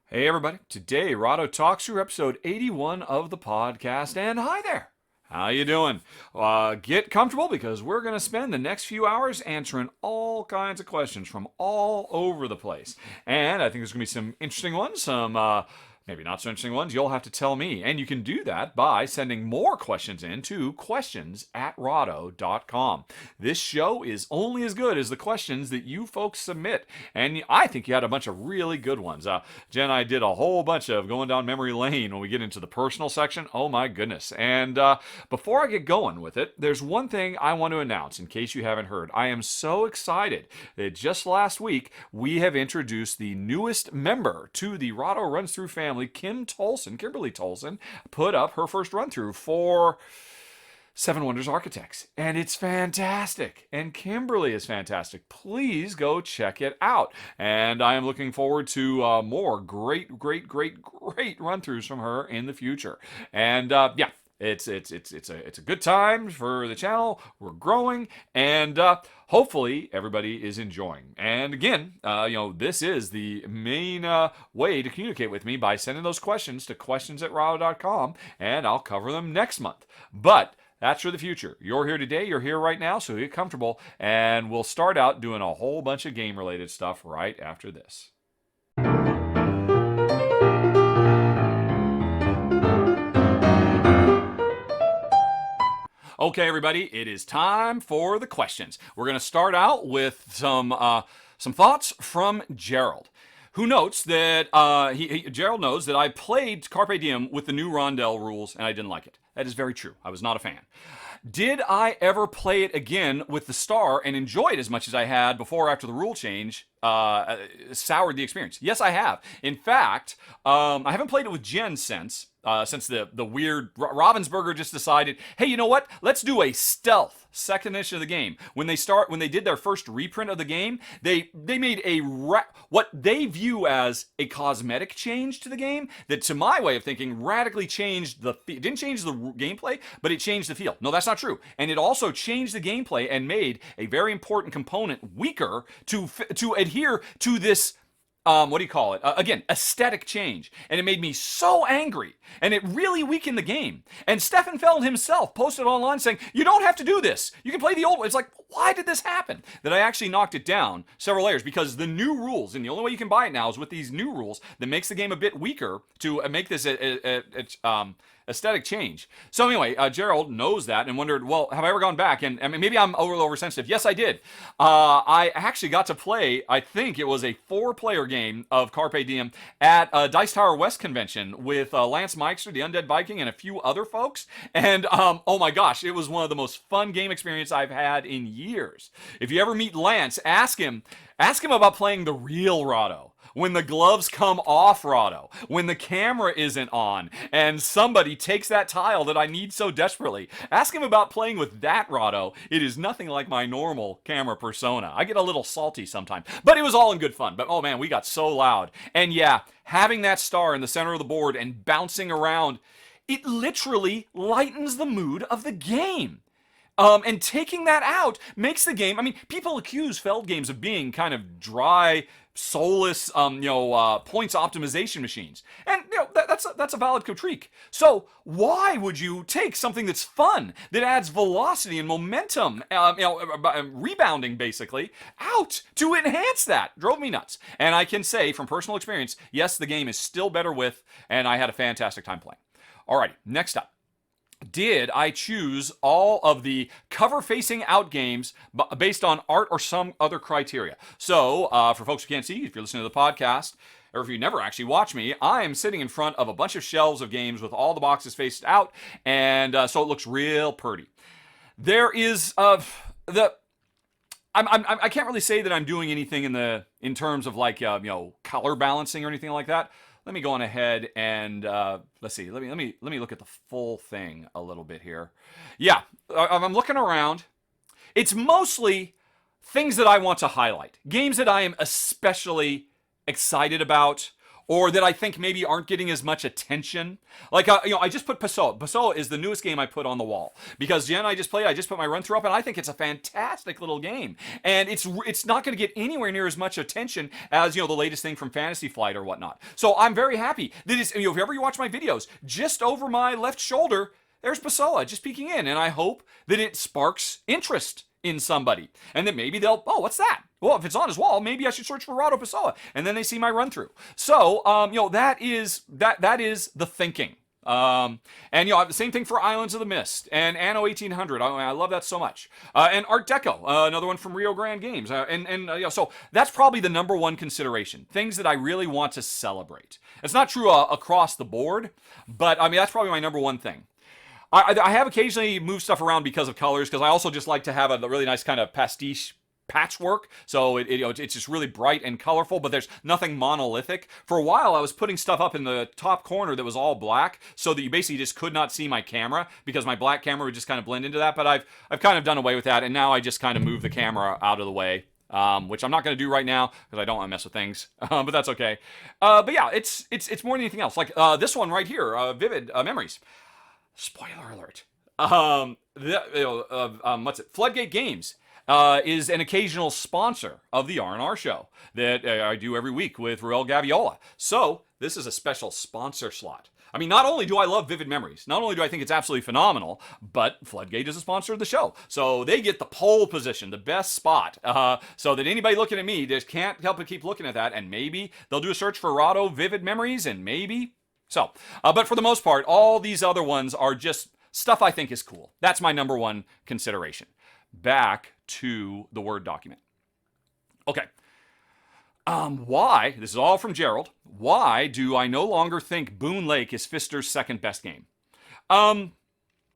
Hey everybody, today Rahdo Talks Through episode 81 of the podcast, and hi there! How you doing? Get comfortable because we're going to spend the next few hours answering all kinds of questions from all over the place. And I think there's going to be some interesting ones, some maybe not so interesting ones. You'll have to tell me. And you can do that by sending more questions in to questions@rahdo.com. This show is only as good as the questions that you folks submit. And I think you had a bunch of really good ones. Jen and I did a whole bunch of going down memory lane when we get into the personal section. Oh my goodness. And before I get going with it, there's one thing I want to announce in case you haven't heard. I am so excited that just last week we have introduced the newest member to the Rahdo Runs Through family. Kimberly Tolson, put up her first run through for Seven Wonders Architects. And it's fantastic. And Kimberly is fantastic. Please go check it out. And I am looking forward to more great run-throughs from her in the future. And yeah, it's a good time for the channel. We're growing, and hopefully everybody is enjoying. And again, this is the main way to communicate with me by sending those questions to questions@rahdo.com, and I'll cover them next month. But that's for the future. You're here today, you're here right now, so get comfortable, and we'll start out doing a whole bunch of game-related stuff right after this. Okay, everybody, it is time for the questions. We're going to start out with some thoughts from Gerald, who notes that Gerald knows that I played Carpe Diem with the new Rondell rules, and I didn't like it. That is very true. I was not a fan. Did I ever play it again with the star and enjoy it as much as I had before or after the rule change soured the experience? Yes, I have. In fact, I haven't played it with Jen since the weird Ravensburger just decided, hey, you know what? Let's do a stealth second edition of the game. When they did their first reprint of the game, they made what they view as a cosmetic change to the game that, to my way of thinking, radically changed it didn't change the gameplay, but it changed the feel. No, that's not true. And it also changed the gameplay and made a very important component weaker to adhere to this again, aesthetic change. And it made me so angry. And it really weakened the game. And Stefan Feld himself posted online saying, you don't have to do this. You can play the old one. It's like, why did this happen? That I actually knocked it down several layers because the new rules, and the only way you can buy it now is with these new rules that makes the game a bit weaker to make this aesthetic change. So anyway, Gerald knows that and wondered, well, have I ever gone back? And I mean, maybe I'm oversensitive. Yes, I did. I actually got to play, I think it was a 4-player game of Carpe Diem at Dice Tower West convention with Lance Meister, the Undead Viking, and a few other folks. And oh my gosh, it was one of the most fun game experience I've had in years. If you ever meet Lance, ask him about playing the real Rahdo. When the gloves come off Rahdo, when the camera isn't on, and somebody takes that tile that I need so desperately. Ask him about playing with that Rahdo. It is nothing like my normal camera persona. I get a little salty sometimes, but it was all in good fun. But oh man, we got so loud. And yeah, having that star in the center of the board and bouncing around, it literally lightens the mood of the game. And taking that out makes the game, I mean, people accuse Feld games of being kind of dry, soulless, points optimization machines. And, that's a valid critique. So why would you take something that's fun, that adds velocity and momentum, rebounding basically, out to enhance that? Drove me nuts. And I can say from personal experience, yes, the game is still better with, and I had a fantastic time playing. Alrighty, next up. Did I choose all of the cover-facing out games based on art or some other criteria? So, for folks who can't see, if you're listening to the podcast, or if you never actually watch me, I am sitting in front of a bunch of shelves of games with all the boxes faced out, and so it looks real pretty. There is I can't really say that I'm doing anything in terms of like color balancing or anything like that. Let me go on ahead and let's see. Let me look at the full thing a little bit here. Yeah, I'm looking around. It's mostly things that I want to highlight, games that I am especially excited about, or that I think maybe aren't getting as much attention. Like, I just put Pessoa. Pessoa is the newest game I put on the wall because Jen, I just put my run through up, and I think it's a fantastic little game. And it's not going to get anywhere near as much attention as the latest thing from Fantasy Flight or whatnot. So I'm very happy that it's, if ever you watch my videos, just over my left shoulder, there's Pessoa just peeking in, and I hope that it sparks interest in somebody, and then maybe they'll, oh, what's that? Well, if it's on his wall, maybe I should search for Rahdo Pessoa, and then they see my run through. So, that is the thinking. And the same thing for Islands of the Mist and Anno 1800. I love that so much. And Art Deco, another one from Rio Grande Games. So that's probably the number one consideration. Things that I really want to celebrate. It's not true across the board, but that's probably my number one thing. I have occasionally moved stuff around because of colors, because I also just like to have a really nice kind of pastiche patchwork, so it's just really bright and colorful, but there's nothing monolithic. For a while, I was putting stuff up in the top corner that was all black, so that you basically just could not see my camera, because my black camera would just kind of blend into that, but I've kind of done away with that, and now I just kind of move the camera out of the way. Which I'm not going to do right now because I don't want to mess with things, but that's okay. But yeah, it's more than anything else. Like this one right here, Vivid Memories. Spoiler alert. Floodgate Games is an occasional sponsor of the R&R show that I do every week with Ruel Gaviola. So this is a special sponsor slot. Not only do I love Vivid Memories, not only do I think it's absolutely phenomenal, but Floodgate is a sponsor of the show. So they get the pole position, the best spot, so that anybody looking at me just can't help but keep looking at that, and maybe they'll do a search for Rahdo Vivid Memories, and maybe... So, but for the most part, all these other ones are just stuff I think is cool. That's my number one consideration. Back to the Word document. Okay. Why, this is all from Gerald, why do I no longer think Boonlake is Pfister's second best game? The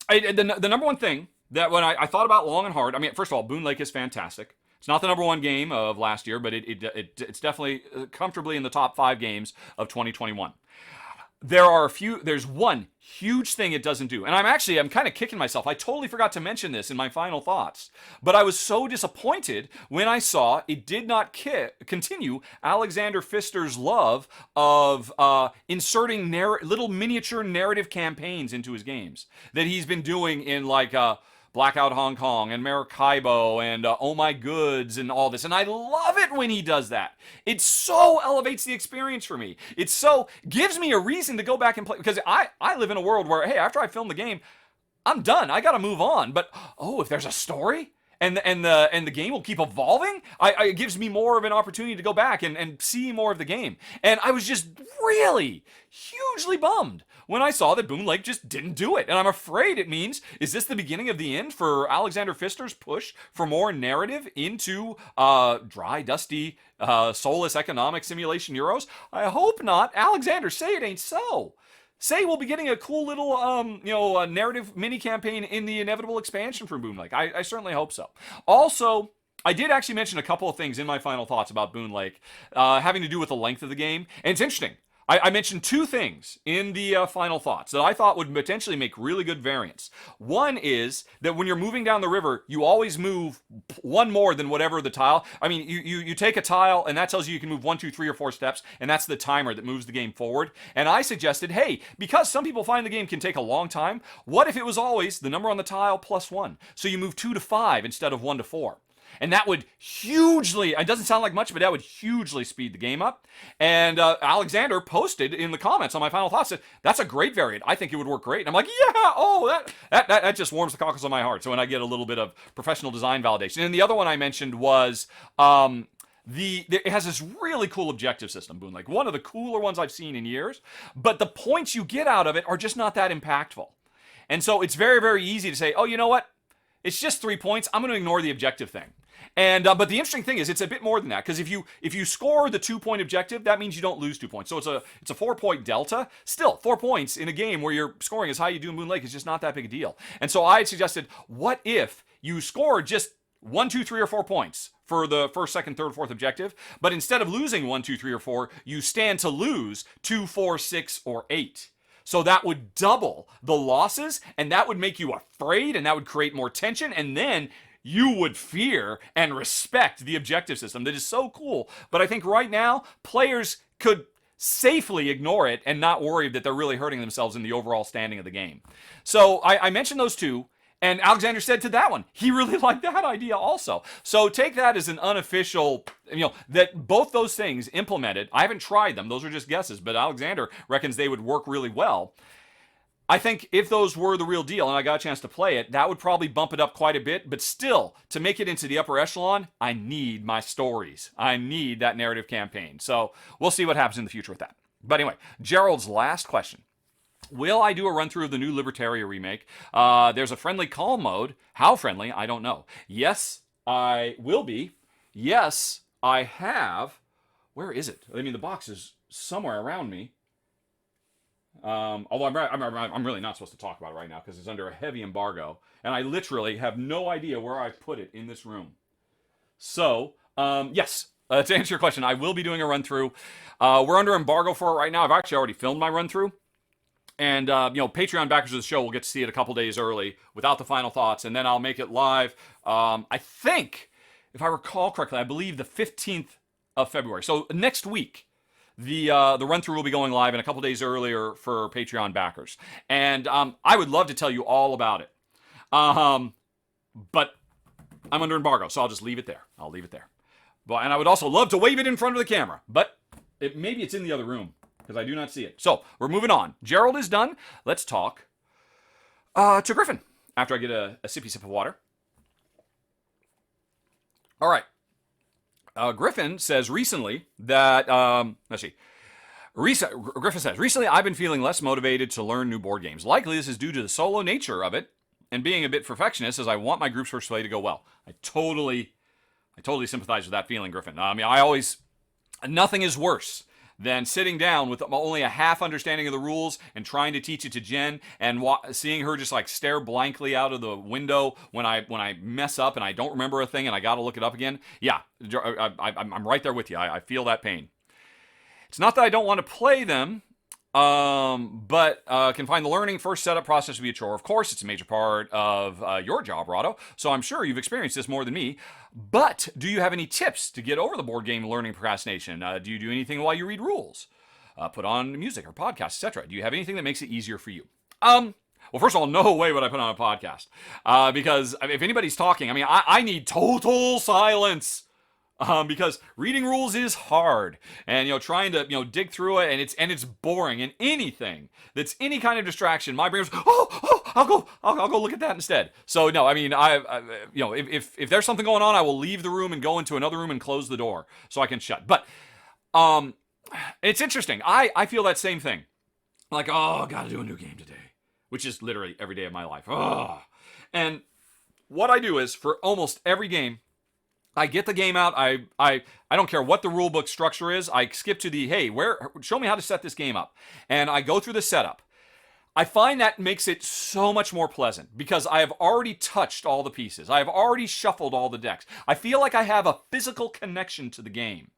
number one thing that when I thought about long and hard, first of all, Boonlake is fantastic. It's not the number one game of last year, but it's definitely comfortably in the top 5 games of 2021. There's one huge thing it doesn't do. And I'm kind of kicking myself. I totally forgot to mention this in my final thoughts. But I was so disappointed when I saw it did not continue Alexander Pfister's love of inserting little miniature narrative campaigns into his games that he's been doing in Blackout Hong Kong and Maracaibo and Oh My Goods and all this. And I love it when he does that. It so elevates the experience for me. It so gives me a reason to go back and play. Because I live in a world where, hey, after I film the game, I'm done. I got to move on. But, if there's a story and the game will keep evolving, it gives me more of an opportunity to go back and see more of the game. And I was just really hugely bummed when I saw that Boonlake just didn't do it. And I'm afraid it means, is this the beginning of the end for Alexander Pfister's push for more narrative into dry, dusty, soulless economic simulation Euros? I hope not. Alexander, say it ain't so. Say we'll be getting a cool little, narrative mini-campaign in the inevitable expansion from Boonlake. I certainly hope so. Also, I did actually mention a couple of things in my final thoughts about Boonlake having to do with the length of the game. And it's interesting. I mentioned 2 things in the final thoughts that I thought would potentially make really good variants. One is that when you're moving down the river, you always move one more than whatever the tile. You take a tile, and that tells you can move 1, 2, 3, or 4 steps, and that's the timer that moves the game forward. And I suggested, hey, because some people find the game can take a long time, what if it was always the number on the tile plus 1? So you move 2 to 5 instead of 1 to 4. And that would hugely, it doesn't sound like much, but that would hugely speed the game up. And Alexander posted in the comments on my final thoughts, said, that's a great variant. I think it would work great. And I'm like, yeah, that just warms the cockles of my heart. So when I get a little bit of professional design validation. And the other one I mentioned was it has this really cool objective system, Boonlake. One of the cooler ones I've seen in years. But the points you get out of it are just not that impactful. And so it's very, very easy to say, oh, you know what? It's just 3 points. I'm going to ignore the objective thing. And but the interesting thing is it's a bit more than that, because if you score the 2-point objective, that means you don't lose 2 points. So it's a 4-point delta. Still, 4 points in a game where you're scoring as high as you do in Boonlake is just not that big a deal. And so I had suggested, what if you score just 1, 2, 3, or 4 points for the first, second, third, fourth objective, but instead of losing 1, 2, 3, or 4, you stand to lose 2, 4, 6, or 8. So that would double the losses, and that would make you afraid, and that would create more tension, and then you would fear and respect the objective system that is so cool. But I think right now, players could safely ignore it and not worry that they're really hurting themselves in the overall standing of the game. So I mentioned those two. And Alexander said to that one, he really liked that idea also. So take that as an unofficial, that both those things implemented. I haven't tried them. Those are just guesses. But Alexander reckons they would work really well. I think if those were the real deal and I got a chance to play it, that would probably bump it up quite a bit. But still, to make it into the upper echelon, I need my stories. I need that narrative campaign. So we'll see what happens in the future with that. But anyway, Gerald's last question. Will I do a run-through of the new Libertalia remake? There's a friendly call mode. How friendly? I don't know. Yes, I will be. Yes, I have. Where is it? I mean, the box is somewhere around me. Although I'm really not supposed to talk about it right now because it's under a heavy embargo. And I literally have no idea where I put it in this room. So, yes. To answer your question, I will be doing a run-through. We're under embargo for it right now. I've actually already filmed my run-through. And, Patreon backers of the show will get to see it a couple days early without the final thoughts, and then I'll make it live, I think, if I recall correctly, I believe the 15th of February. So next week, the run-through will be going live and a couple days earlier for Patreon backers. And I would love to tell you all about it. But I'm under embargo, so I'll just leave it there. I'll leave it there. And I would also love to wave it in front of the camera, but maybe it's in the other room. Because I do not see it. So, we're moving on. Gerald is done. Let's talk to Griffin after I get a sippy sip of water. All right. Griffin says recently that, let's see. Griffin says, recently I've been feeling less motivated to learn new board games. Likely this is due to the solo nature of it and being a bit perfectionist as I want my group's first play to go well. I totally sympathize with that feeling, Griffin. Nothing is worse than sitting down with only a half understanding of the rules and trying to teach it to Jen and seeing her just like stare blankly out of the window when I mess up and I don't remember a thing and I got to look it up again. Yeah, I'm right there with you. I feel that pain. It's not that I don't want to play them, but can find the learning first setup process to be a chore. Of course, it's a major part of your job, Rahdo, so I'm sure you've experienced this more than me. But do you have any tips to get over the board game learning procrastination? Do you do anything while you read rules? Put on music or podcasts, etc.? Do you have anything that makes it easier for you? Well, first of all, no way would I put on a podcast. Because if anybody's talking, I need total silence. Because reading rules is hard, and trying to dig through it, and it's boring. And anything that's any kind of distraction, my brain goes, I'll go look at that instead. So no, if there's something going on, I will leave the room and go into another room and close the door so I can shut. But it's interesting. I feel that same thing. Like, gotta do a new game today, which is literally every day of my life. And what I do is for almost every game, I get the game out. I don't care what the rulebook structure is. I skip to show me how to set this game up. And I go through the setup. I find that makes it so much more pleasant because I have already touched all the pieces. I have already shuffled all the decks. I feel like I have a physical connection to the game.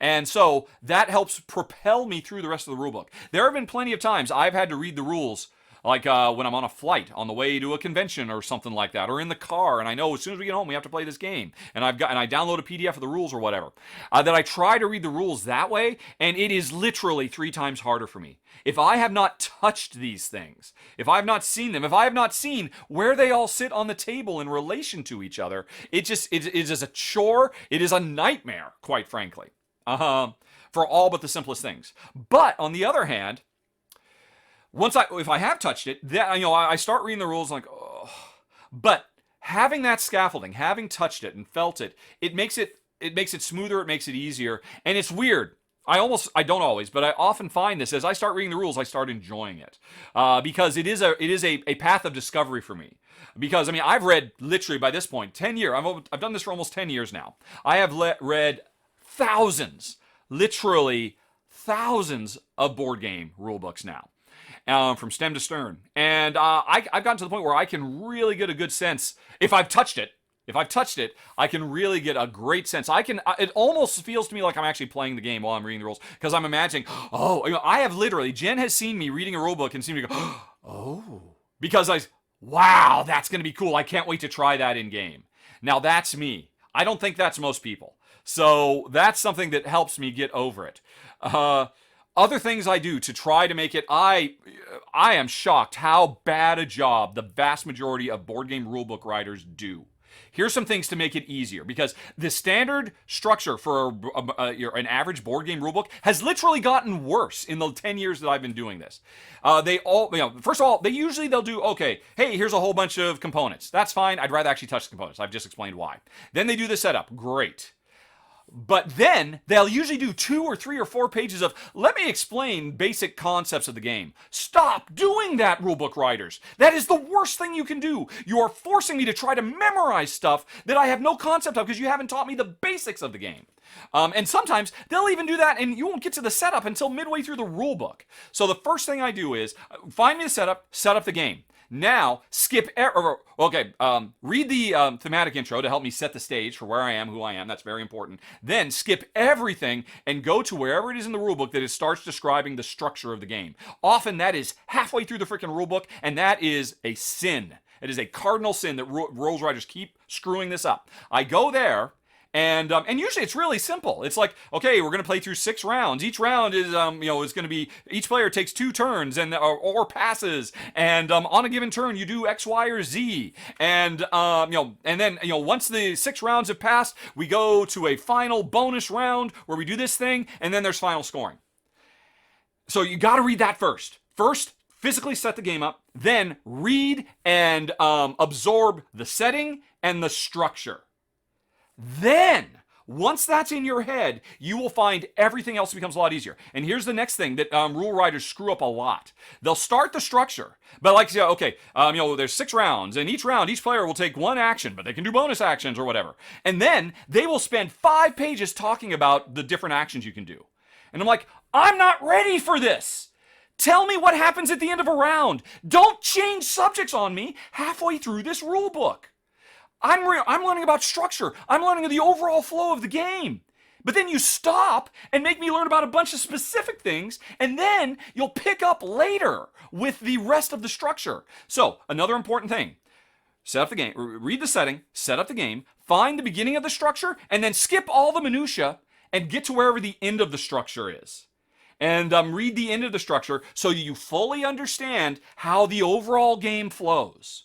And so that helps propel me through the rest of the rulebook. There have been plenty of times I've had to read the rules like when I'm on a flight, on the way to a convention or something like that, or in the car, and I know as soon as we get home we have to play this game, and I download a PDF of the rules or whatever, that I try to read the rules that way, and it is literally 3 times harder for me. If I have not touched these things, if I have not seen them, if I have not seen where they all sit on the table in relation to each other, it is a chore, it is a nightmare, quite frankly, for all but the simplest things. But on the other hand, if I have touched it, I start reading the rules like, oh. But having that scaffolding, having touched it and felt it, it makes it smoother, it makes it easier, and it's weird. I don't always, but I often find this as I start reading the rules, I start enjoying it because it is a path of discovery for me. Because I've read literally by this point 10 years. I've done this for almost 10 years now. I have read thousands, literally thousands of board game rule books now. From stem to stern. And I've gotten to the point where I can really get a good sense. If I've touched it, I can really get a great sense. It almost feels to me like I'm actually playing the game while I'm reading the rules. Because I'm imagining, I have literally, Jen has seen me reading a rule book and seen me go, oh. Because wow, that's going to be cool. I can't wait to try that in game. Now that's me. I don't think that's most people. So that's something that helps me get over it. Other things I do to try to make it, I am shocked how bad a job the vast majority of board game rulebook writers do. Here's some things to make it easier, because the standard structure for an average board game rulebook has literally gotten worse in the 10 years that I've been doing this. They all, first of all, they'll do, okay, hey, here's a whole bunch of components. That's fine. I'd rather actually touch the components. I've just explained why. Then they do the setup. Great. But then they'll usually do 2 or 3 or 4 pages of, let me explain basic concepts of the game. Stop doing that, rulebook writers. That is the worst thing you can do. You are forcing me to try to memorize stuff that I have no concept of because you haven't taught me the basics of the game. And sometimes they'll even do that and you won't get to the setup until midway through the rulebook. So the first thing I do is find me the setup, set up the game. Now, read the thematic intro to help me set the stage for where I am, who I am. That's very important. Then skip everything and go to wherever it is in the rulebook that it starts describing the structure of the game. Often that is halfway through the freaking rulebook, and that is a sin. It is a cardinal sin that rules writers keep screwing this up. I go there. And usually it's really simple. It's like, okay, we're going to play through 6 rounds. Each round is, is going to be, each player takes 2 turns or passes. And on a given turn, you do X, Y, or Z. And, and then, once the 6 rounds have passed, we go to a final bonus round where we do this thing. And then there's final scoring. So you got to read that first. First, physically set the game up. Then read and absorb the setting and the structure. Then, once that's in your head, you will find everything else becomes a lot easier. And here's the next thing that rule writers screw up a lot. They'll start the structure, but like, okay, there's 6 rounds, and each round, each player will take 1 action, but they can do bonus actions or whatever. And then they will spend 5 pages talking about the different actions you can do. And I'm like, I'm not ready for this. Tell me what happens at the end of a round. Don't change subjects on me halfway through this rule book. I'm learning about structure. I'm learning the overall flow of the game. But then you stop and make me learn about a bunch of specific things, and then you'll pick up later with the rest of the structure. So, another important thing. Set up the game, read the setting, set up the game, find the beginning of the structure, and then skip all the minutia and get to wherever the end of the structure is. And read the end of the structure so you fully understand how the overall game flows.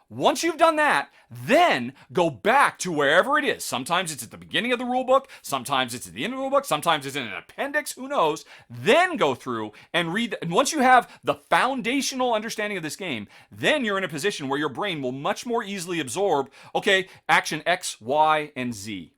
Once you've done that, then go back to wherever it is. Sometimes it's at the beginning of the rulebook, sometimes it's at the end of the rulebook, sometimes it's in an appendix, who knows. Then go through and read. And once you have the foundational understanding of this game, then you're in a position where your brain will much more easily absorb, okay, action X, Y, and Z.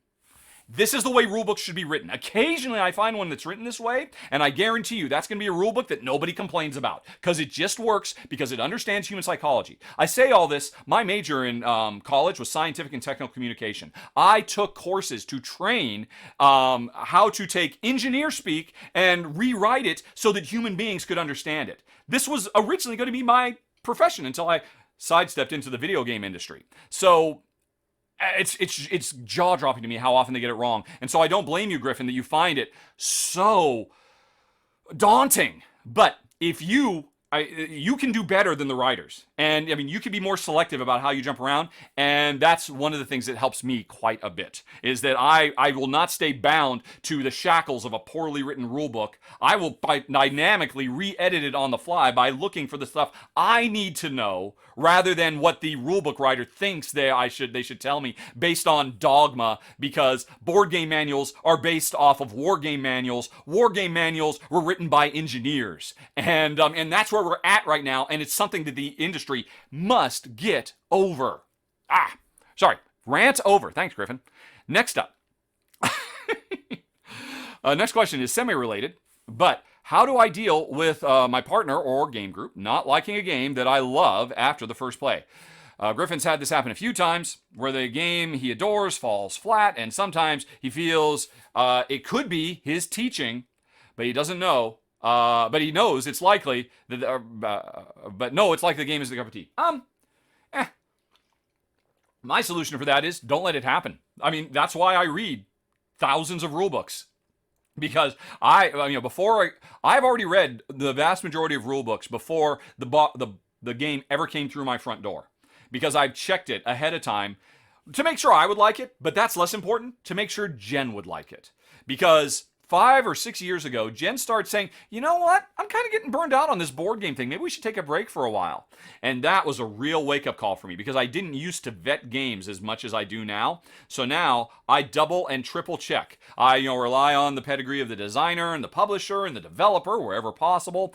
This is the way rulebooks should be written. Occasionally, I find one that's written this way, and I guarantee you that's going to be a rulebook that nobody complains about, because it just works, because it understands human psychology. I say all this, my major in college was scientific and technical communication. I took courses to train how to take engineer speak and rewrite it so that human beings could understand it. This was originally going to be my profession until I sidestepped into the video game industry. So it's jaw-dropping to me how often they get it wrong. And so I don't blame you, Griffin, that you find it so daunting. But if you can do better than the writers. And I mean, you can be more selective about how you jump around. And that's one of the things that helps me quite a bit, is that I will not stay bound to the shackles of a poorly written rule book. I will dynamically re-edit it on the fly by looking for the stuff I need to know, rather than what the rulebook writer thinks they should tell me based on dogma, because board game manuals are based off of war game manuals. War game manuals were written by engineers. And that's where we're at right now, and it's something that the industry must get over. Sorry, rant over. Thanks, Griffin. Next up. Next question is semi-related, but how do I deal with my partner or game group not liking a game that I love after the first play? Griffin's had this happen a few times, where the game he adores falls flat, and sometimes he feels it could be his teaching, but he doesn't know. But he knows it's likely that, it's like the game is the cup of tea. My solution for that is don't let it happen. I mean, that's why I read thousands of rule books, because I've already read the vast majority of rule books before the game ever came through my front door, because I've checked it ahead of time to make sure I would like it. But that's less important, to make sure Jen would like it, because 5 or 6 years ago, Jen started saying, you know what? I'm kind of getting burned out on this board game thing. Maybe we should take a break for a while. And that was a real wake-up call for me because I didn't used to vet games as much as I do now. So now I double and triple check. I rely on the pedigree of the designer and the publisher and the developer wherever possible.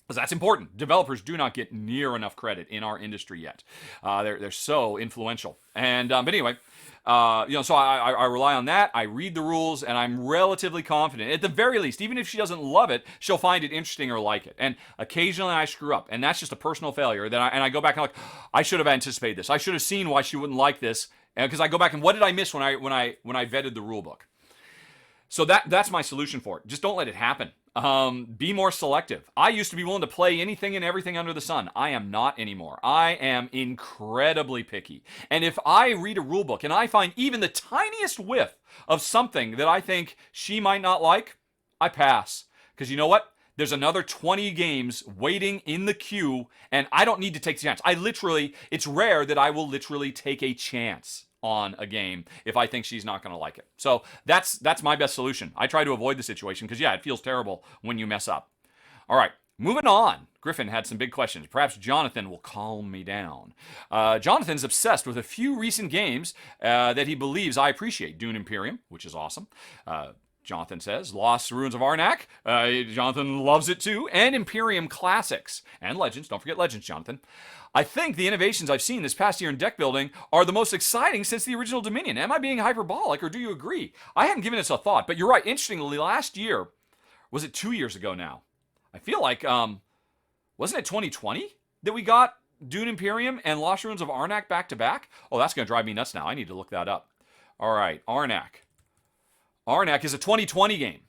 Because that's important. Developers do not get near enough credit in our industry yet. They're so influential. And but anyway, so I rely on that. I read the rules, and I'm relatively confident. At the very least, even if she doesn't love it, she'll find it interesting or like it. And occasionally I screw up, and that's just a personal failure. And I go back and I'm like, I should have anticipated this. I should have seen why she wouldn't like this. Because I go back and what did I miss when I vetted the rule book? So that's my solution for it. Just don't let it happen. Be more selective. I used to be willing to play anything and everything under the sun. I am not anymore. I am incredibly picky. And if I read a rule book and I find even the tiniest whiff of something that I think she might not like, I pass. Because you know what? There's another 20 games waiting in the queue, and I don't need to take the chance. It's rare that I will literally take a chance on a game if I think she's not going to like it. So that's my best solution. I try to avoid the situation because, yeah, it feels terrible when you mess up. All right, moving on. Griffin had some big questions. Perhaps Jonathan will calm me down. Jonathan's obsessed with a few recent games that he believes I appreciate. Dune Imperium, which is awesome. Jonathan says, Lost Ruins of Arnak. Jonathan loves it too. And Imperium Classics. And Legends. Don't forget Legends, Jonathan. I think the innovations I've seen this past year in deck building are the most exciting since the original Dominion. Am I being hyperbolic, or do you agree? I hadn't given this a thought, but you're right. Interestingly, last year, was it 2 years ago now? I feel like, wasn't it 2020 that we got Dune Imperium and Lost Ruins of Arnak back to back? Oh, that's going to drive me nuts now. I need to look that up. All right, Arnak. Arnak is a 2020 game.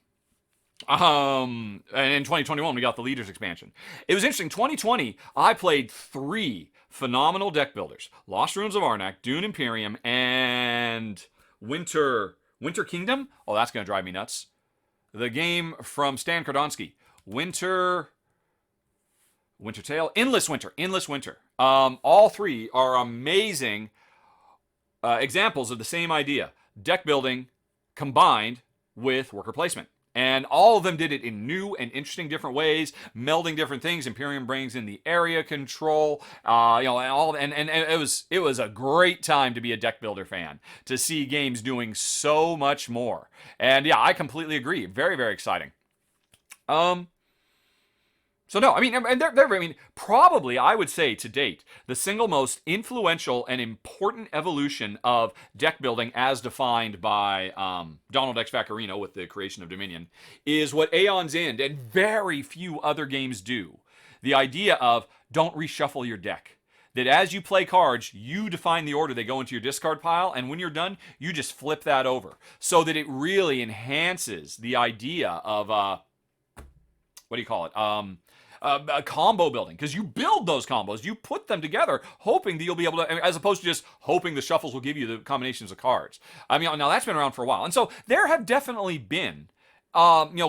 And in 2021, we got the Leaders expansion. It was interesting. 2020, I played 3 phenomenal deck builders. Lost Ruins of Arnak, Dune Imperium, and Winter Kingdom? Oh, that's going to drive me nuts. The game from Stan Kordonsky. Winter Tale? Endless Winter. All 3 are amazing examples of the same idea. Deck building combined with worker placement. And all of them did it in new and interesting different ways, melding different things. Imperium brings in the area control, and it was a great time to be a deck builder fan, to see games doing so much more. And yeah, I completely agree. Very, very exciting. So no, probably I would say to date, the single most influential and important evolution of deck building as defined by Donald X. Vaccarino with the creation of Dominion is what Aeon's End and very few other games do. The idea of don't reshuffle your deck. That as you play cards, you define the order they go into your discard pile, and when you're done, you just flip that over. So that it really enhances the idea of, combo building, because you build those combos, you put them together, hoping that you'll be able to, as opposed to just hoping the shuffles will give you the combinations of cards. Now that's been around for a while, and so there have definitely been,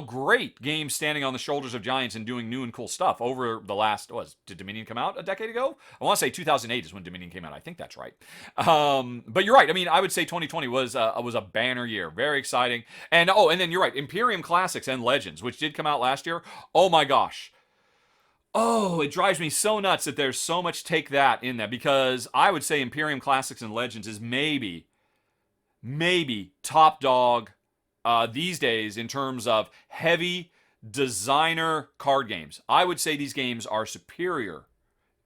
great games standing on the shoulders of giants and doing new and cool stuff over the last. Did Dominion come out a decade ago? I want to say 2008 is when Dominion came out. I think that's right. But you're right. I would say 2020 was a banner year, very exciting, and then you're right. Imperium Classics and Legends, which did come out last year. Oh my gosh. Oh, it drives me so nuts that there's so much take that in that, because I would say Imperium Classics and Legends is maybe top dog these days in terms of heavy designer card games. I would say these games are superior,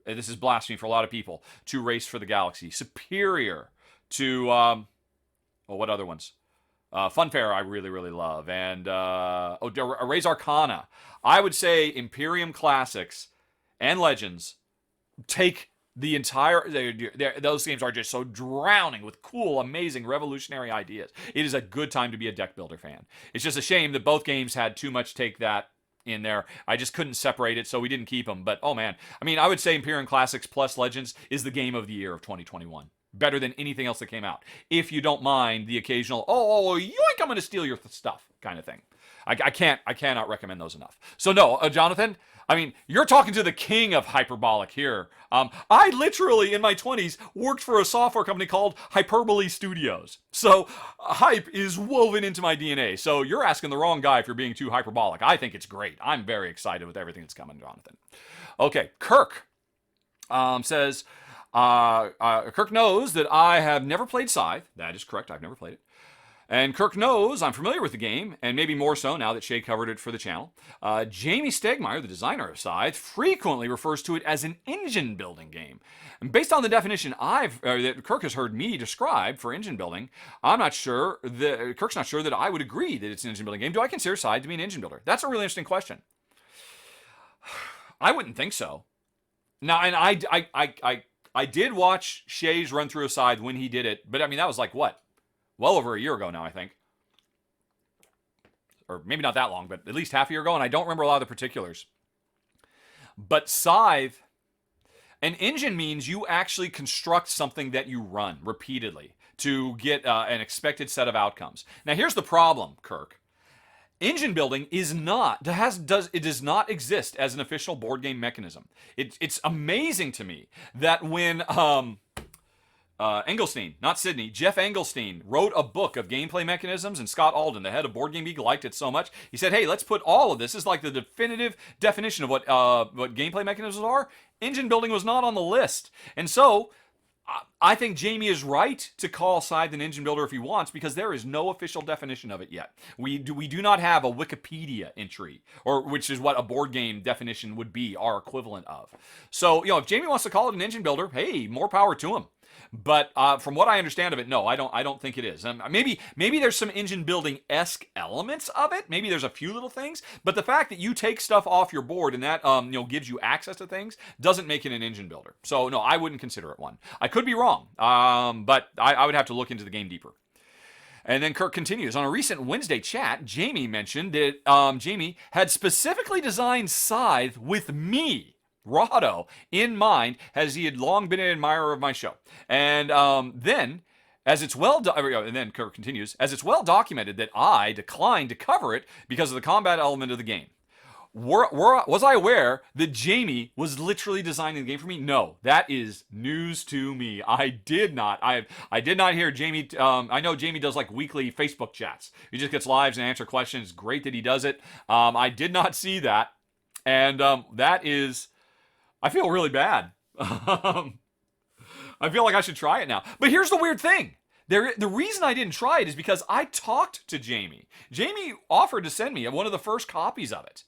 and this is blasphemy for a lot of people, to Race for the Galaxy. Superior to, what other ones? Funfair I really, really love. And Res Arcana. I would say Imperium Classics and Legends take the entire. Those games are just so drowning with cool, amazing, revolutionary ideas. It is a good time to be a deck builder fan. It's just a shame that both games had too much take that in there. I just couldn't separate it, so we didn't keep them. But oh man, I would say Imperium Classics plus Legends is the game of the year of 2021. Better than anything else that came out. If you don't mind the occasional, yoink, I'm going to steal your stuff kind of thing. I cannot recommend those enough. So no, Jonathan, I mean, you're talking to the king of hyperbolic here. I literally, in my 20s, worked for a software company called Hyperbole Studios. So hype is woven into my DNA. So you're asking the wrong guy if you're being too hyperbolic. I think it's great. I'm very excited with everything that's coming, Jonathan. Okay, Kirk says, Kirk knows that I have never played Scythe. That is correct. I've never played it. And Kirk knows I'm familiar with the game, and maybe more so now that Shay covered it for the channel. Jamie Stegmaier, the designer of Scythe, frequently refers to it as an engine building game. And based on the definition that Kirk has heard me describe for engine building, Kirk's not sure that I would agree that it's an engine building game. Do I consider Scythe to be an engine builder? That's a really interesting question. I wouldn't think so. Now, and I did watch Shay's run through a Scythe when he did it, but I mean that was like what? Well over a year ago now, I think. Or maybe not that long, but at least half a year ago, and I don't remember a lot of the particulars. But Scythe, an engine means you actually construct something that you run repeatedly to get an expected set of outcomes. Now here's the problem, Kirk. Engine building does not exist as an official board game mechanism. It's amazing to me that when Engelstein, not Sydney, Jeff Engelstein wrote a book of gameplay mechanisms, and Scott Alden, the head of Board Game Geek, liked it so much. He said, hey, let's put all of this. This is like the definitive definition of what gameplay mechanisms are. Engine building was not on the list. And so I think Jamie is right to call Scythe an engine builder if he wants, because there is no official definition of it yet. We do not have a Wikipedia entry, or which is what a board game definition would be our equivalent of. So, if Jamie wants to call it an engine builder, hey, more power to him. But from what I understand of it, no, I don't think it is. Maybe there's some engine building-esque elements of it. Maybe there's a few little things. But the fact that you take stuff off your board and that gives you access to things doesn't make it an engine builder. So no, I wouldn't consider it one. I could be wrong, but I would have to look into the game deeper. And then Kirk continues. On a recent Wednesday chat, Jamie mentioned that Jamie had specifically designed Scythe with me, Rahdo, in mind, as he had long been an admirer of my show. And then Kirk continues, as it's well documented that I declined to cover it because of the combat element of the game. Was I aware that Jamie was literally designing the game for me? No, that is news to me. I did not hear Jamie. I know Jamie does like weekly Facebook chats. He just gets lives and answer questions. Great that he does it. I did not see that, and that is. I feel really bad. I feel like I should try it now. But here's the weird thing. The reason I didn't try it is because I talked to Jamie. Jamie offered to send me one of the first copies of it.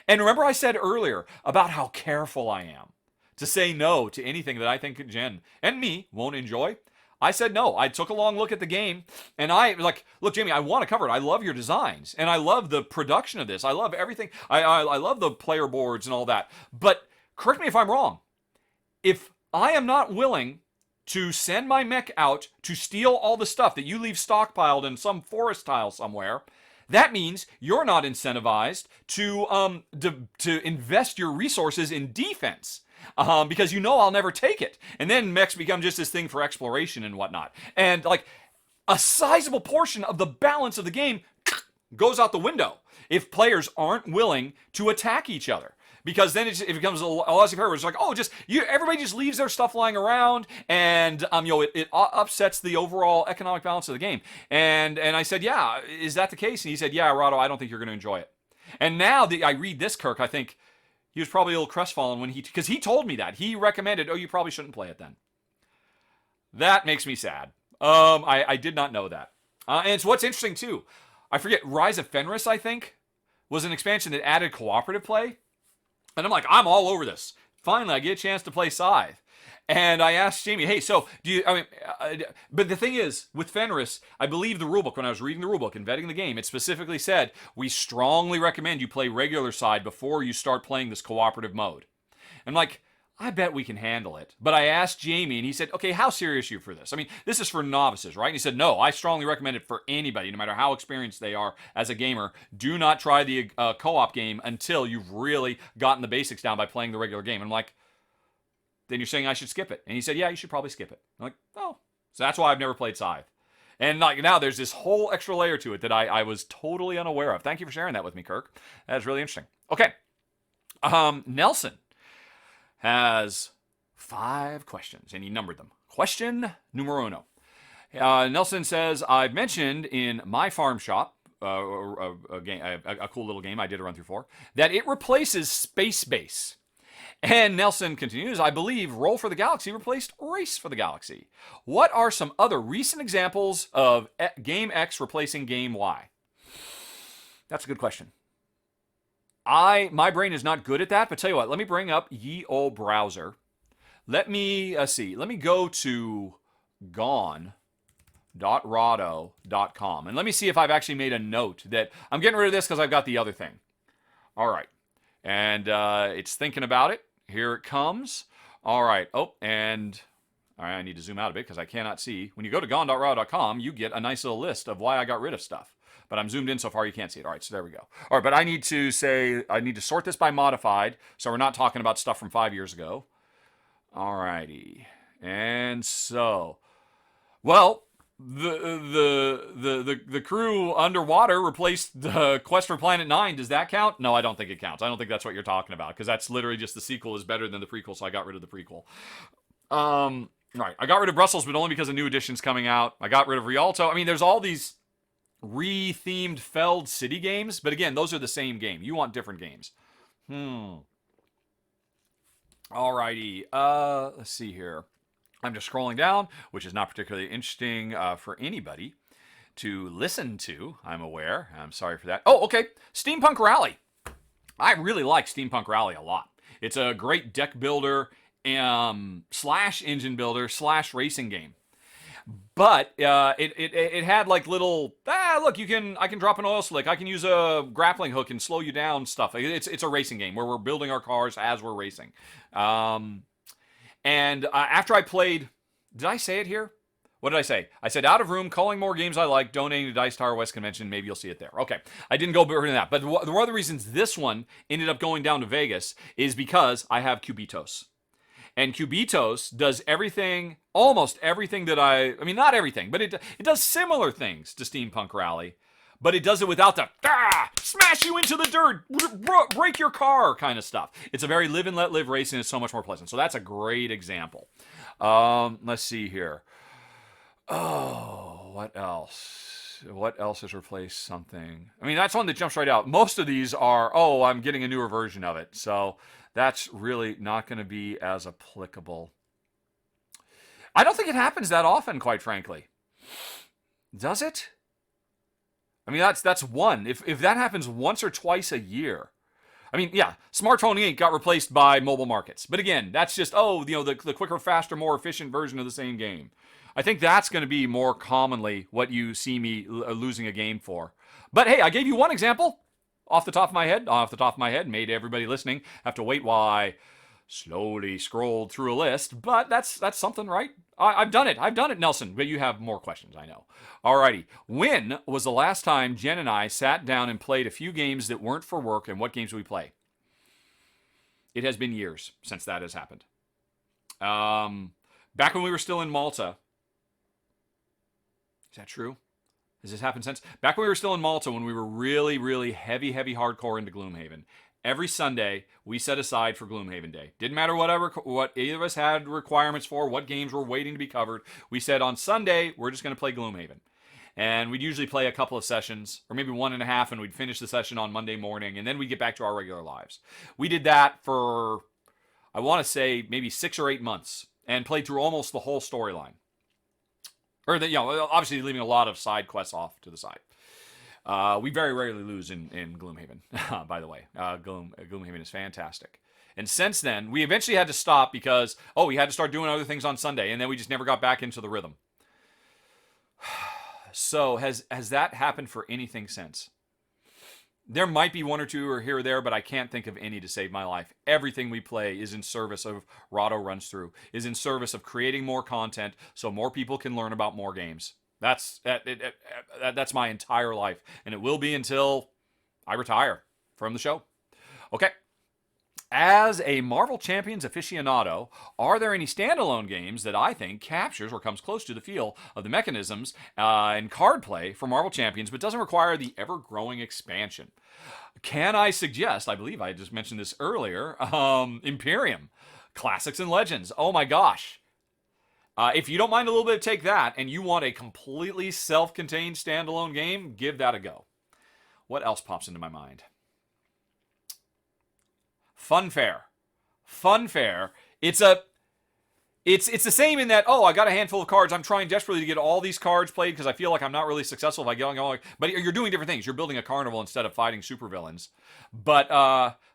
And remember I said earlier about how careful I am to say no to anything that I think Jen and me won't enjoy? I said no. I took a long look at the game, and I was like, look, Jamie, I want to cover it. I love your designs, and I love the production of this. I love everything. I love the player boards and all that. But correct me if I'm wrong. If I am not willing to send my mech out to steal all the stuff that you leave stockpiled in some forest tile somewhere, that means you're not incentivized to invest your resources in defense. Because I'll never take it. And then mechs become just this thing for exploration and whatnot. And like a sizable portion of the balance of the game goes out the window if players aren't willing to attack each other. Because then it becomes a laissez-faire. It's like, everybody just leaves their stuff lying around, and it upsets the overall economic balance of the game. And I said, yeah, is that the case? And he said, yeah, Rahdo, I don't think you're going to enjoy it. And now that I read this, Kirk, I think he was probably a little crestfallen because he told me that he recommended, you probably shouldn't play it then. That makes me sad. I did not know that. And so what's interesting too, I forget, Rise of Fenris, I think, was an expansion that added cooperative play. And I'm like, I'm all over this. Finally, I get a chance to play Scythe. And I asked Jamie, hey, so but the thing is, with Fenris, I believe the rulebook, when I was reading the rulebook and vetting the game, it specifically said, we strongly recommend you play regular side before you start playing this cooperative mode. I'm like, I bet we can handle it. But I asked Jamie, and he said, okay, how serious are you for this? I mean, this is for novices, right? And he said, no, I strongly recommend it for anybody, no matter how experienced they are as a gamer. Do not try the co-op game until you've really gotten the basics down by playing the regular game. And I'm like, then you're saying I should skip it? And he said, yeah, you should probably skip it. I'm like, oh. So that's why I've never played Scythe. And like now there's this whole extra layer to it that I was totally unaware of. Thank you for sharing that with me, Kirk. That's really interesting. Okay. Nelson has 5 questions, and he numbered them. Question numero uno. Nelson says, I've mentioned in my farm shop, a cool little game I did a run through for, that it replaces Space Base. And Nelson continues, I believe Roll for the Galaxy replaced Race for the Galaxy. What are some other recent examples of Game X replacing Game Y? That's a good question. My brain is not good at that, but tell you what, let me bring up ye old browser. Let me see. Let me go to gone.rahdo.com and let me see if I've actually made a note that I'm getting rid of this because I've got the other thing. All right. And it's thinking about it. Here it comes. All right. Oh, and all right, I need to zoom out a bit because I cannot see. When you go to gone.rahdo.com, you get a nice little list of why I got rid of stuff. But I'm zoomed in so far you can't see it. All right, so there we go. All right, but I need to sort this by modified, so we're not talking about stuff from 5 years ago. All righty. And so, well, the crew underwater replaced the Quest for Planet 9. Does that count? No, I don't think it counts. I don't think that's what you're talking about because that's literally just the sequel is better than the prequel, so I got rid of the prequel. Right. I got rid of Brussels, but only because a new edition's coming out. I got rid of Rialto. I mean, there's all these re-themed Feld City games, but again, those are the same game. You want different games. Alrighty. Let's see here. I'm just scrolling down, which is not particularly interesting for anybody to listen to, I'm aware. I'm sorry for that. Oh, okay. Steampunk Rally. I really like Steampunk Rally a lot. It's a great deck builder slash engine builder slash racing game. But it had like little look, I can drop an oil slick, I can use a grappling hook and slow you down stuff. It's a racing game where we're building our cars as we're racing. And after I played, did I say it here? What did I say? I said out of room, calling more games I like, donating to Dice Tower West Convention. Maybe you'll see it there. Okay, I didn't go further than that. But one of the reasons this one ended up going down to Vegas is because I have Cubitos. And Cubitos does everything, almost everything that I mean, not everything, but it does similar things to Steampunk Rally, but it does it without the smash you into the dirt, break your car kind of stuff. It's a very live and let live race, and it's so much more pleasant. So that's a great example. Let's see here. Oh, what else? What else has replaced something? I mean, that's one that jumps right out. Most of these are, I'm getting a newer version of it. So that's really not going to be as applicable. I don't think it happens that often, quite frankly. Does it? I mean, that's one. If that happens once or twice a year. I mean, yeah, Smartphone Inc. got replaced by Mobile Markets. But again, that's just, the quicker, faster, more efficient version of the same game. I think that's going to be more commonly what you see me losing a game for. But hey, I gave you one example off the top of my head, made everybody listening have to wait while I slowly scrolled through a list. But that's something, right? I've done it, Nelson. But you have more questions, I know. Alrighty. When was the last time Jen and I sat down and played a few games that weren't for work, and what games did we play? It has been years since that has happened. Back when we were still in Malta. Is that true? Has this happened since? Back when we were still in Malta, when we were really, really heavy hardcore into Gloomhaven, every Sunday we set aside for Gloomhaven Day. Didn't matter what either of us had requirements for, what games were waiting to be covered. We said on Sunday, we're just going to play Gloomhaven. And we'd usually play a couple of sessions, or maybe 1.5, and we'd finish the session on Monday morning, and then we'd get back to our regular lives. We did that for, I want to say, maybe 6 or 8 months, and played through almost the whole storyline. Or, obviously leaving a lot of side quests off to the side. We very rarely lose in Gloomhaven, by the way. Gloomhaven is fantastic. And since then, we eventually had to stop because, we had to start doing other things on Sunday, and then we just never got back into the rhythm. So, has that happened for anything since? There might be one or two or here or there, but I can't think of any to save my life. Everything we play is in service of Rahdo Runs Through, is in service of creating more content so more people can learn about more games. That's my entire life, and it will be until I retire from the show. Okay. As a Marvel Champions aficionado, are there any standalone games that I think captures or comes close to the feel of the mechanisms and card play for Marvel Champions, but doesn't require the ever-growing expansion? Can I suggest, I believe I just mentioned this earlier, Imperium, Classics and Legends. Oh my gosh. If you don't mind a little bit of Take That and you want a completely self-contained standalone game, give that a go. What else pops into my mind? Funfair. Funfair. It's the same in that, I got a handful of cards. I'm trying desperately to get all these cards played because I feel like I'm not really successful if I get on. But you're doing different things. You're building a carnival instead of fighting supervillains. But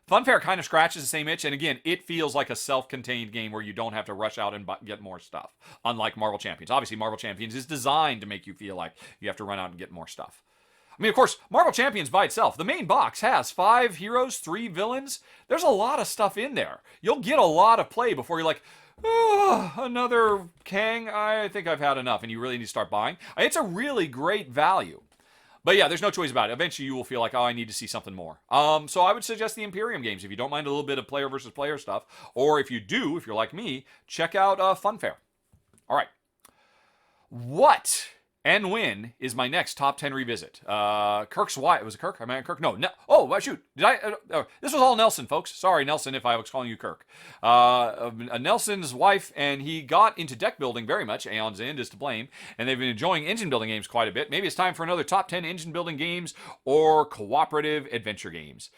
Funfair kind of scratches the same itch. And again, it feels like a self-contained game where you don't have to rush out and get more stuff. Unlike Marvel Champions. Obviously, Marvel Champions is designed to make you feel like you have to run out and get more stuff. I mean, of course, Marvel Champions by itself, the main box has 5 heroes, 3 villains. There's a lot of stuff in there. You'll get a lot of play before you're like, another Kang? I think I've had enough, and you really need to start buying. It's a really great value. But yeah, there's no choice about it. Eventually, you will feel like, I need to see something more. So I would suggest the Imperium games if you don't mind a little bit of player versus player stuff. Or if you do, if you're like me, check out Funfair. All right. What and when is my next top 10 revisit? Kirk's wife. Was it Kirk? Am I Kirk? No. Oh, shoot. Did I? This was all Nelson, folks. Sorry, Nelson, if I was calling you Kirk. Nelson's wife, and he got into deck building very much. Aeon's End is to blame. And they've been enjoying engine building games quite a bit. Maybe it's time for another top 10 engine building games or cooperative adventure games.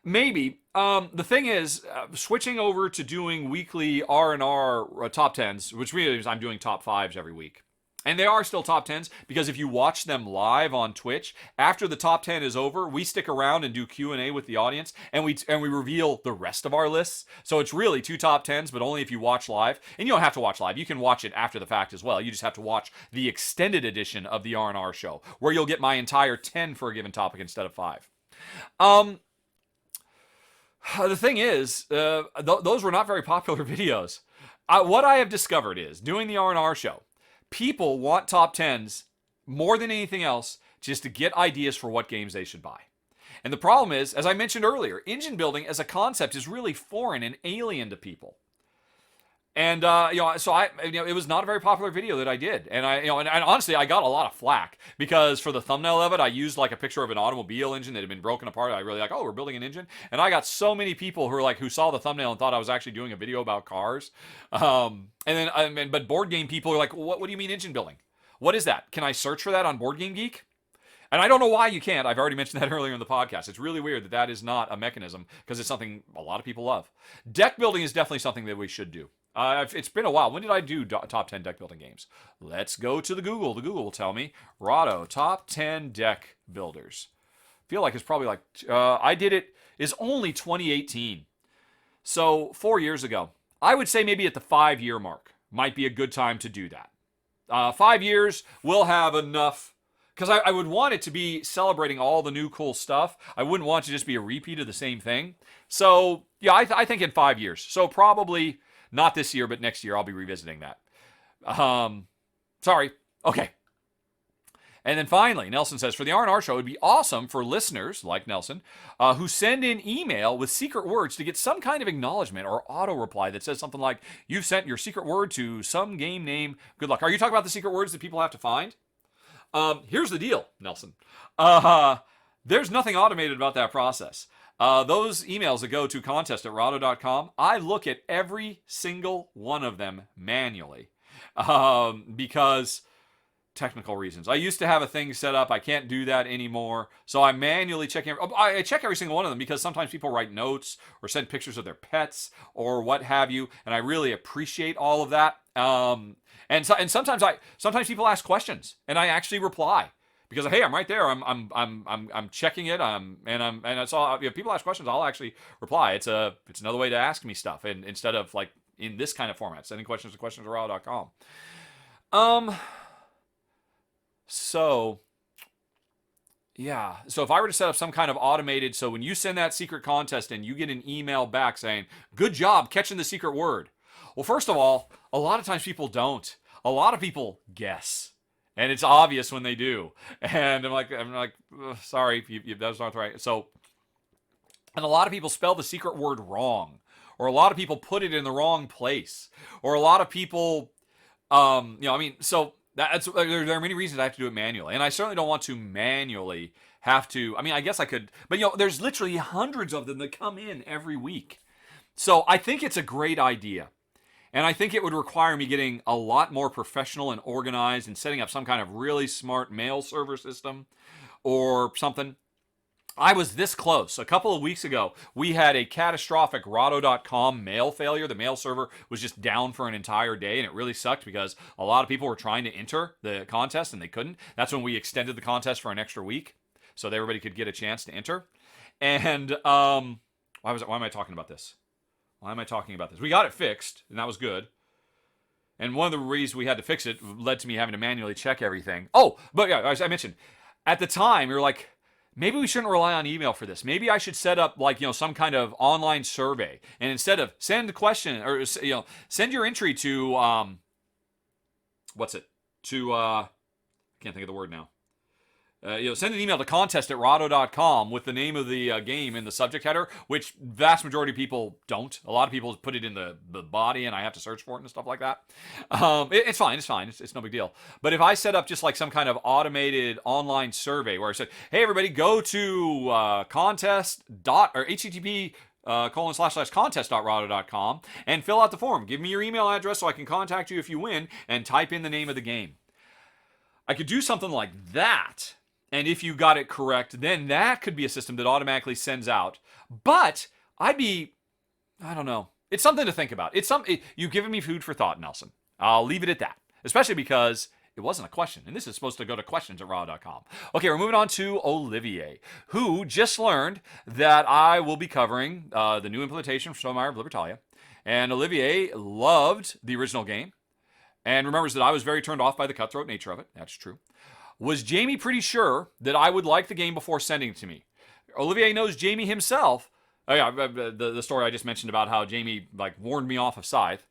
Maybe. The thing is, switching over to doing weekly R&R top 10s, which means I'm doing top 5s every week. And they are still top 10s because if you watch them live on Twitch, after the top 10 is over, we stick around and do Q&A with the audience, and we reveal the rest of our lists. So it's really 2 top 10s, but only if you watch live. And you don't have to watch live. You can watch it after the fact as well. You just have to watch the extended edition of the R&R show, where you'll get my entire 10 for a given topic instead of 5. The thing is, those were not very popular videos. What I have discovered is, doing the R&R show, people want top 10s more than anything else just to get ideas for what games they should buy. And the problem is, as I mentioned earlier, engine building as a concept is really foreign and alien to people. And it was not a very popular video that I did, and and honestly, I got a lot of flack because for the thumbnail of it, I used like a picture of an automobile engine that had been broken apart. I really we're building an engine, and I got so many people who saw the thumbnail and thought I was actually doing a video about cars. But board game people are like, what do you mean engine building? What is that? Can I search for that on Board Game Geek? And I don't know why you can't. I've already mentioned that earlier in the podcast. It's really weird that is not a mechanism because it's something a lot of people love. Deck building is definitely something that we should do. It's been a while. When did I do top 10 deck building games? Let's go to the Google. The Google will tell me. Rahdo, top 10 deck builders. I feel like it's probably like, I did it, is only 2018. So 4 years ago. I would say maybe at the 5-year mark might be a good time to do that. 5 years, we'll have enough. Because I would want it to be celebrating all the new cool stuff. I wouldn't want it to just be a repeat of the same thing. So, yeah, I think in 5 years. So probably not this year, but next year I'll be revisiting that. Sorry. Okay. And then finally, Nelson says, for the R&R show, it would be awesome for listeners like Nelson who send in email with secret words to get some kind of acknowledgement or auto-reply that says something like, you've sent your secret word to some game name. Good luck. Are you talking about the secret words that people have to find? Here's the deal, Nelson. There's nothing automated about that process. Those emails that go to contest@rahdo.com, I look at every single one of them manually because technical reasons. I used to have a thing set up. I can't do that anymore. So I'm manually checking. I check every single one of them because sometimes people write notes or send pictures of their pets or what have you, and I really appreciate all of that. And sometimes people ask questions, and I actually reply because hey, I'm right there. I'm checking it. And it's all. If people ask questions, I'll actually reply. It's another way to ask me stuff, and instead of like in this kind of format, sending questions to questions@rahdo.com. So if I were to set up some kind of automated, so when you send that secret contest in, you get an email back saying, good job catching the secret word. Well, first of all, a lot of times people don't. A lot of people guess. And it's obvious when they do. And I'm like, sorry, that's not right. So, and a lot of people spell the secret word wrong. or a lot of people put it in the wrong place, or a lot of people, so there are many reasons I have to do it manually, and I certainly don't want to manually have to. I mean, I guess I could, but there's literally hundreds of them that come in every week. So I think it's a great idea. And I think it would require me getting a lot more professional and organized and setting up some kind of really smart mail server system or something. I was this close. A couple of weeks ago, we had a catastrophic Rahdo.com mail failure. The mail server was just down for an entire day, and it really sucked because a lot of people were trying to enter the contest and they couldn't. That's when we extended the contest for an extra week so that everybody could get a chance to enter. And why am I talking about this? Why am I talking about this? We got it fixed, and that was good. And one of the reasons we had to fix it led to me having to manually check everything. Oh, but yeah, as I mentioned, at the time, we were like, maybe we shouldn't rely on email for this. Maybe I should set up some kind of online survey. And instead of send a question or, send your entry to, I can't think of the word now. Send an email to contest@rahdo.com with the name of the game in the subject header, which vast majority of people don't. A lot of people put it in the body, and I have to search for it and stuff like that. It's fine. It's no big deal. But if I set up just like some kind of automated online survey where I said, hey, everybody, go to http://contest.rahdo.com and fill out the form. Give me your email address so I can contact you if you win, and type in the name of the game. I could do something like that. And if you got it correct, then that could be a system that automatically sends out. But I don't know. It's something to think about. You've given me food for thought, Nelson. I'll leave it at that. Especially because it wasn't a question. And this is supposed to go to questions@rahdo.com. Okay, we're moving on to Olivier, who just learned that I will be covering the new implementation for Stonemaier of Libertalia. And Olivier loved the original game and remembers that I was very turned off by the cutthroat nature of it. That's true. Was Jamie pretty sure that I would like the game before sending it to me? Olivier knows Jamie himself. Oh yeah, the story I just mentioned about how Jamie warned me off of Scythe.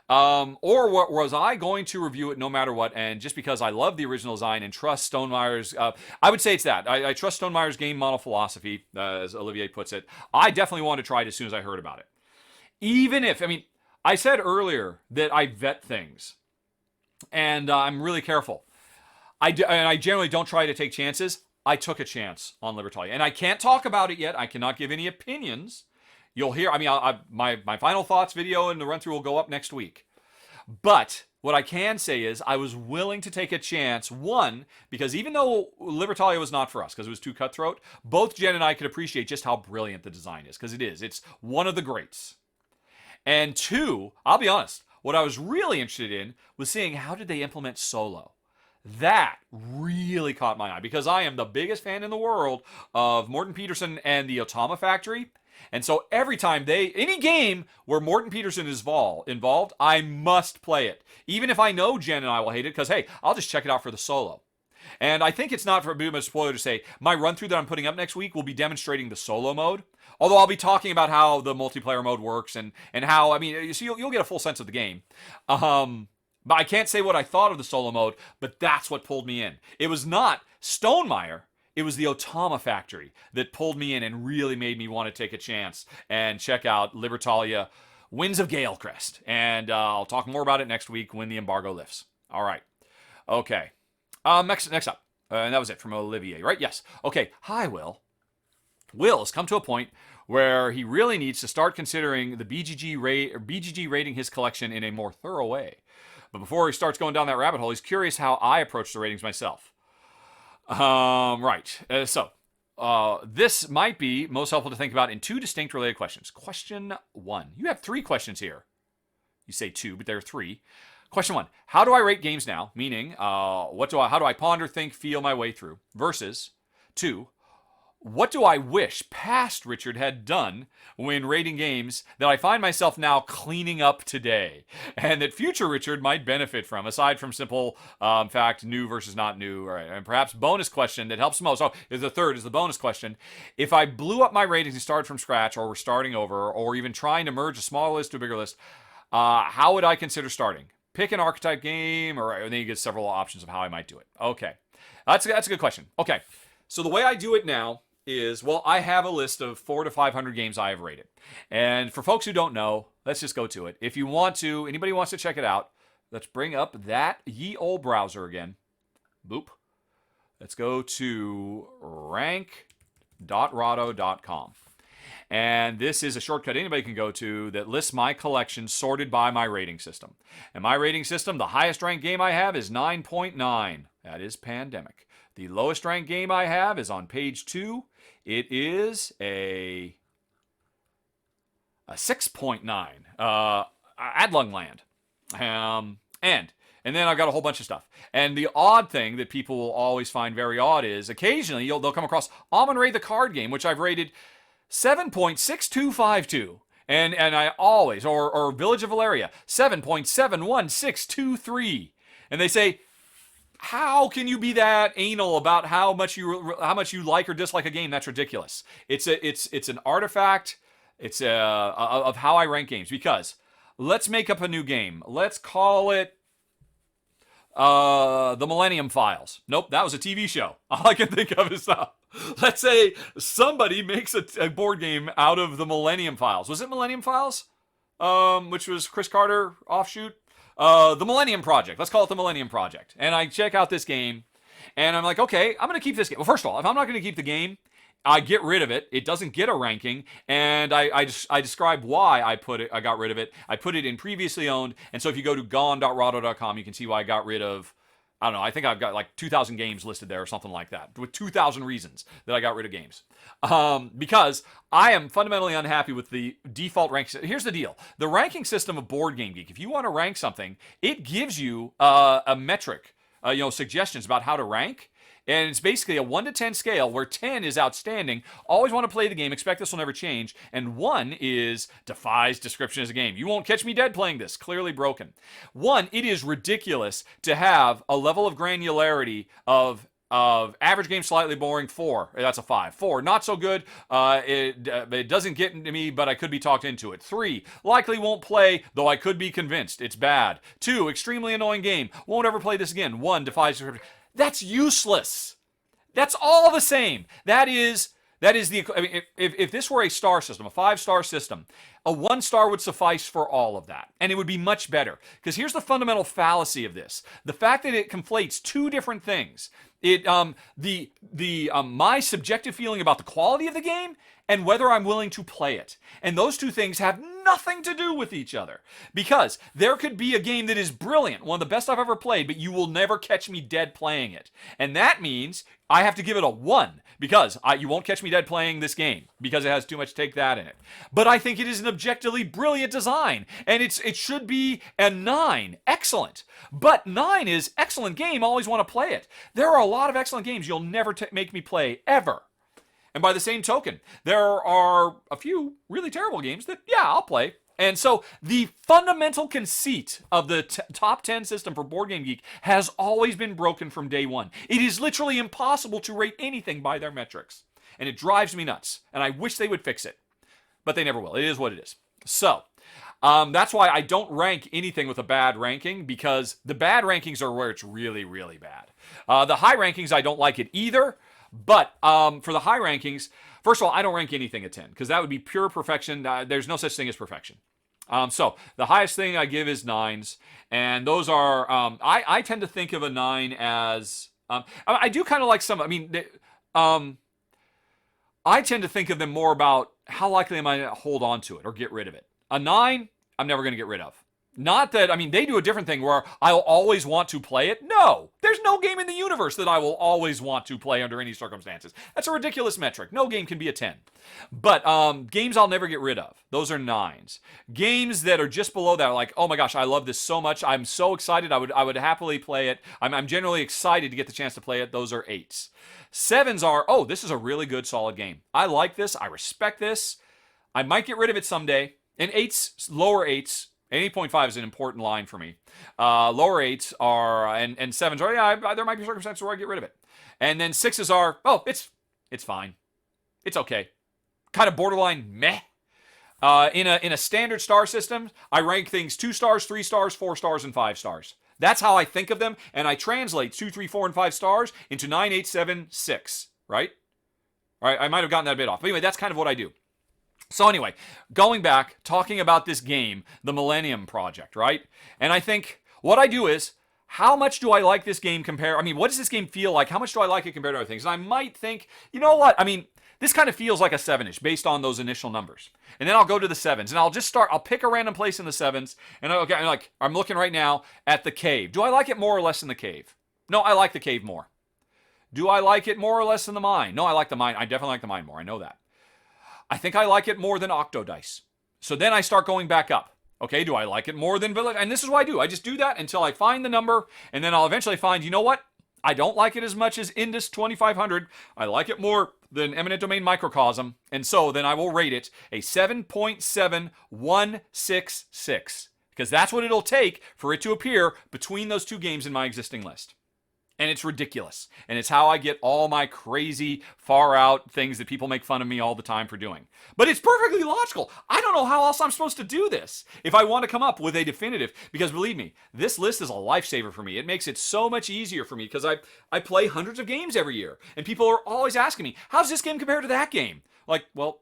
Or was I going to review it no matter what, and just because I love the original design and trust Stonemeier's, I would say it's that. I trust Stonemeier's game model philosophy, as Olivier puts it. I definitely wanted to try it as soon as I heard about it. Even if, I said earlier that I vet things, and I'm really careful. I generally don't try to take chances. I took a chance on Libertalia, and I can't talk about it yet. I cannot give any opinions. You'll hear, my final thoughts video and the run-through will go up next week. But what I can say is I was willing to take a chance, one, because even though Libertalia was not for us, because it was too cutthroat, both Jen and I could appreciate just how brilliant the design is, because it is. It's one of the greats. And two, I'll be honest, what I was really interested in was seeing how did they implement solo. That really caught my eye, because I am the biggest fan in the world of Morten Petersen and the Automa Factory. And so every time any game where Morten Petersen is involved, I must play it. Even if I know Jen and I will hate it, because hey, I'll just check it out for the solo. And I think it's not for a bit of a spoiler to say, my run-through that I'm putting up next week will be demonstrating the solo mode. Although I'll be talking about how the multiplayer mode works and how, you'll get a full sense of the game. But I can't say what I thought of the solo mode, but that's what pulled me in. It was not Stonemaier. It was the Automa Factory that pulled me in and really made me want to take a chance and check out Libertalia Winds of Galecrest. And I'll talk more about it next week when the embargo lifts. All right. Okay. Next up. And that was it from Olivier, right? Yes. Okay. Hi, Will. Will has come to a point where he really needs to start considering the BGG rating his collection in a more thorough way. But before he starts going down that rabbit hole, he's curious how I approach the ratings myself. Right. This might be most helpful to think about in two distinct related questions. Question 1. You have 3 questions here. You say 2, but there are 3. Question 1. How do I rate games now? Meaning, how do I ponder, think, feel my way through? Versus 2. What do I wish past Richard had done when rating games that I find myself now cleaning up today and that future Richard might benefit from, aside from simple fact, new versus not new, right? And perhaps bonus question that helps most. The third is the bonus question. If I blew up my ratings and started from scratch, or we're starting over, or even trying to merge a smaller list to a bigger list, how would I consider starting? Pick an archetype game, and then you get several options of how I might do it. Okay, that's a good question. Okay, so the way I do it now is, well, I have a list of 400 to 500 games I have rated. And for folks who don't know, let's just go to it. If you want to, anybody wants to check it out, let's bring up that ye old browser again. Boop. Let's go to rank.rahdo.com. And this is a shortcut anybody can go to that lists my collection sorted by my rating system. And my rating system, the highest ranked game I have is 9.9. That is Pandemic. The lowest ranked game I have is on page 2. It is a 6.9. Adlungland. And then I've got a whole bunch of stuff. And the odd thing that people will always find very odd is occasionally they'll come across Amun-Re the card game, which I've rated 7.6252. And I always, or Village of Valeria, 7.71623. And they say, how can you be that anal about how much you like or dislike a game? That's ridiculous. It's an artifact. It's of how I rank games. Because let's make up a new game. Let's call it The Millennium Files. Nope, that was a TV show. All I can think of is let's say somebody makes a board game out of The Millennium Files. Was it Millennium Files? Which was Chris Carter offshoot? The Millennium Project. Let's call it The Millennium Project. And I check out this game, and I'm like, okay, I'm going to keep this game. Well, first of all, if I'm not going to keep the game, I get rid of it. It doesn't get a ranking, and I describe why I got rid of it. I put it in previously owned, and so if you go to gone.rahdo.com, you can see why I got rid of, I don't know, I think I've got like 2,000 games listed there or something like that, with 2,000 reasons that I got rid of games. Because I am fundamentally unhappy with the default rank. Here's the deal. The ranking system of Board Game Geek, if you want to rank something, it gives you a metric, suggestions about how to rank. And it's basically a 1 to 10 scale where 10 is outstanding, always want to play the game, expect this will never change, and 1 is defies description as a game. You won't catch me dead playing this, clearly broken. 1, it is ridiculous to have a level of granularity of average game slightly boring. 4, that's a 5. 4, not so good, it doesn't get into me, but I could be talked into it. 3, likely won't play, though I could be convinced it's bad. 2, extremely annoying game, won't ever play this again. 1, defies description. That's useless. That's all the same. That is the, I mean, if this were a star system, a 5-star system, a 1 star would suffice for all of that. And it would be much better. Because here's the fundamental fallacy of this. The fact that it conflates two different things. My subjective feeling about the quality of the game and whether I'm willing to play it. And those two things have nothing to do with each other. Because there could be a game that is brilliant, one of the best I've ever played, but you will never catch me dead playing it. And that means I have to give it a 1, because you won't catch me dead playing this game, because it has too much take that in it. But I think it is an objectively brilliant design, and it should be a 9. Excellent. But 9 is excellent game, always want to play it. There are a lot of excellent games you'll never make me play, ever. And by the same token, there are a few really terrible games that, yeah, I'll play. And so the fundamental conceit of the top 10 system for Board Game Geek has always been broken from day one. It is literally impossible to rate anything by their metrics. And it drives me nuts. And I wish they would fix it. But they never will. It is what it is. So that's why I don't rank anything with a bad ranking, because the bad rankings are where it's really, really bad. The high rankings, I don't like it either. But for the high rankings, first of all, I don't rank anything at 10, because that would be pure perfection. There's no such thing as perfection. So the highest thing I give is 9s, and those are, I tend to think of a 9 as, I do kind of like some, I tend to think of them more about how likely am I to hold on to it or get rid of it. A 9, I'm never going to get rid of. Not that, they do a different thing where I'll always want to play it. No, there's no game in the universe that I will always want to play under any circumstances. That's a ridiculous metric. No game can be a 10. But games I'll never get rid of, those are 9s. Games that are just below that are like, oh my gosh, I love this so much. I'm so excited. I would happily play it. I'm generally excited to get the chance to play it. Those are 8s. 7s are, oh, this is a really good, solid game. I like this. I respect this. I might get rid of it someday. And 8s, lower 8s, and 8.5 is an important line for me. Lower 8s are, and 7s are, yeah, there might be circumstances where I get rid of it. And then 6s are, oh, it's fine. It's okay. Kind of borderline meh. In a standard star system, I rank things 2 stars, 3 stars, 4 stars, and 5 stars. That's how I think of them, and I translate 2, 3, 4, and 5 stars into 9, 8, 7, 6, right? All right, I might have gotten that a bit off. But anyway, that's kind of what I do. So anyway, going back, talking about this game, the Millennium Project, right? And I think what I do is, how much do I like this game compared? I mean, what does this game feel like? How much do I like it compared to other things? And I might think, you know what? I mean, this kind of feels like a 7-ish based on those initial numbers. And then I'll go to the 7s, and I'll pick a random place in the 7s, and I'm looking right now at the Cave. Do I like it more or less than the Cave? No, I like the Cave more. Do I like it more or less than the Mine? No, I like the Mine. I definitely like the Mine more. I know that. I think I like it more than Octodice. So then I start going back up. Okay, do I like it more than Village? And this is what I do. I just do that until I find the number, and then I'll eventually find, you know what? I don't like it as much as Indus 2500. I like it more than Eminent Domain Microcosm. And so then I will rate it a 7.7166. Because that's what it'll take for it to appear between those two games in my existing list. And it's ridiculous. And it's how I get all my crazy, far-out things that people make fun of me all the time for doing. But it's perfectly logical. I don't know how else I'm supposed to do this if I want to come up with a definitive. Because believe me, this list is a lifesaver for me. It makes it so much easier for me because I play hundreds of games every year. And people are always asking me, how's this game compared to that game? Like, well,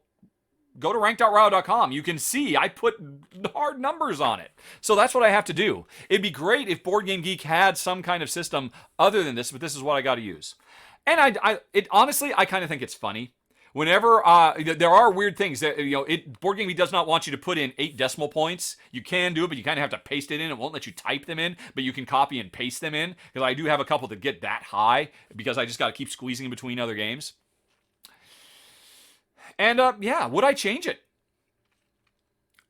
go to rank.rahdo.com. You can see I put hard numbers on it. So that's what I have to do. It'd be great if Board Game Geek had some kind of system other than this, but this is what I got to use. And honestly, I kind of think it's funny. Whenever there are weird things that Board Game Geek does not want you to put in 8 decimal points. You can do it, but you kind of have to paste it in. It won't let you type them in, but you can copy and paste them in. Because I do have a couple that get that high because I just got to keep squeezing in between other games. And would I change it?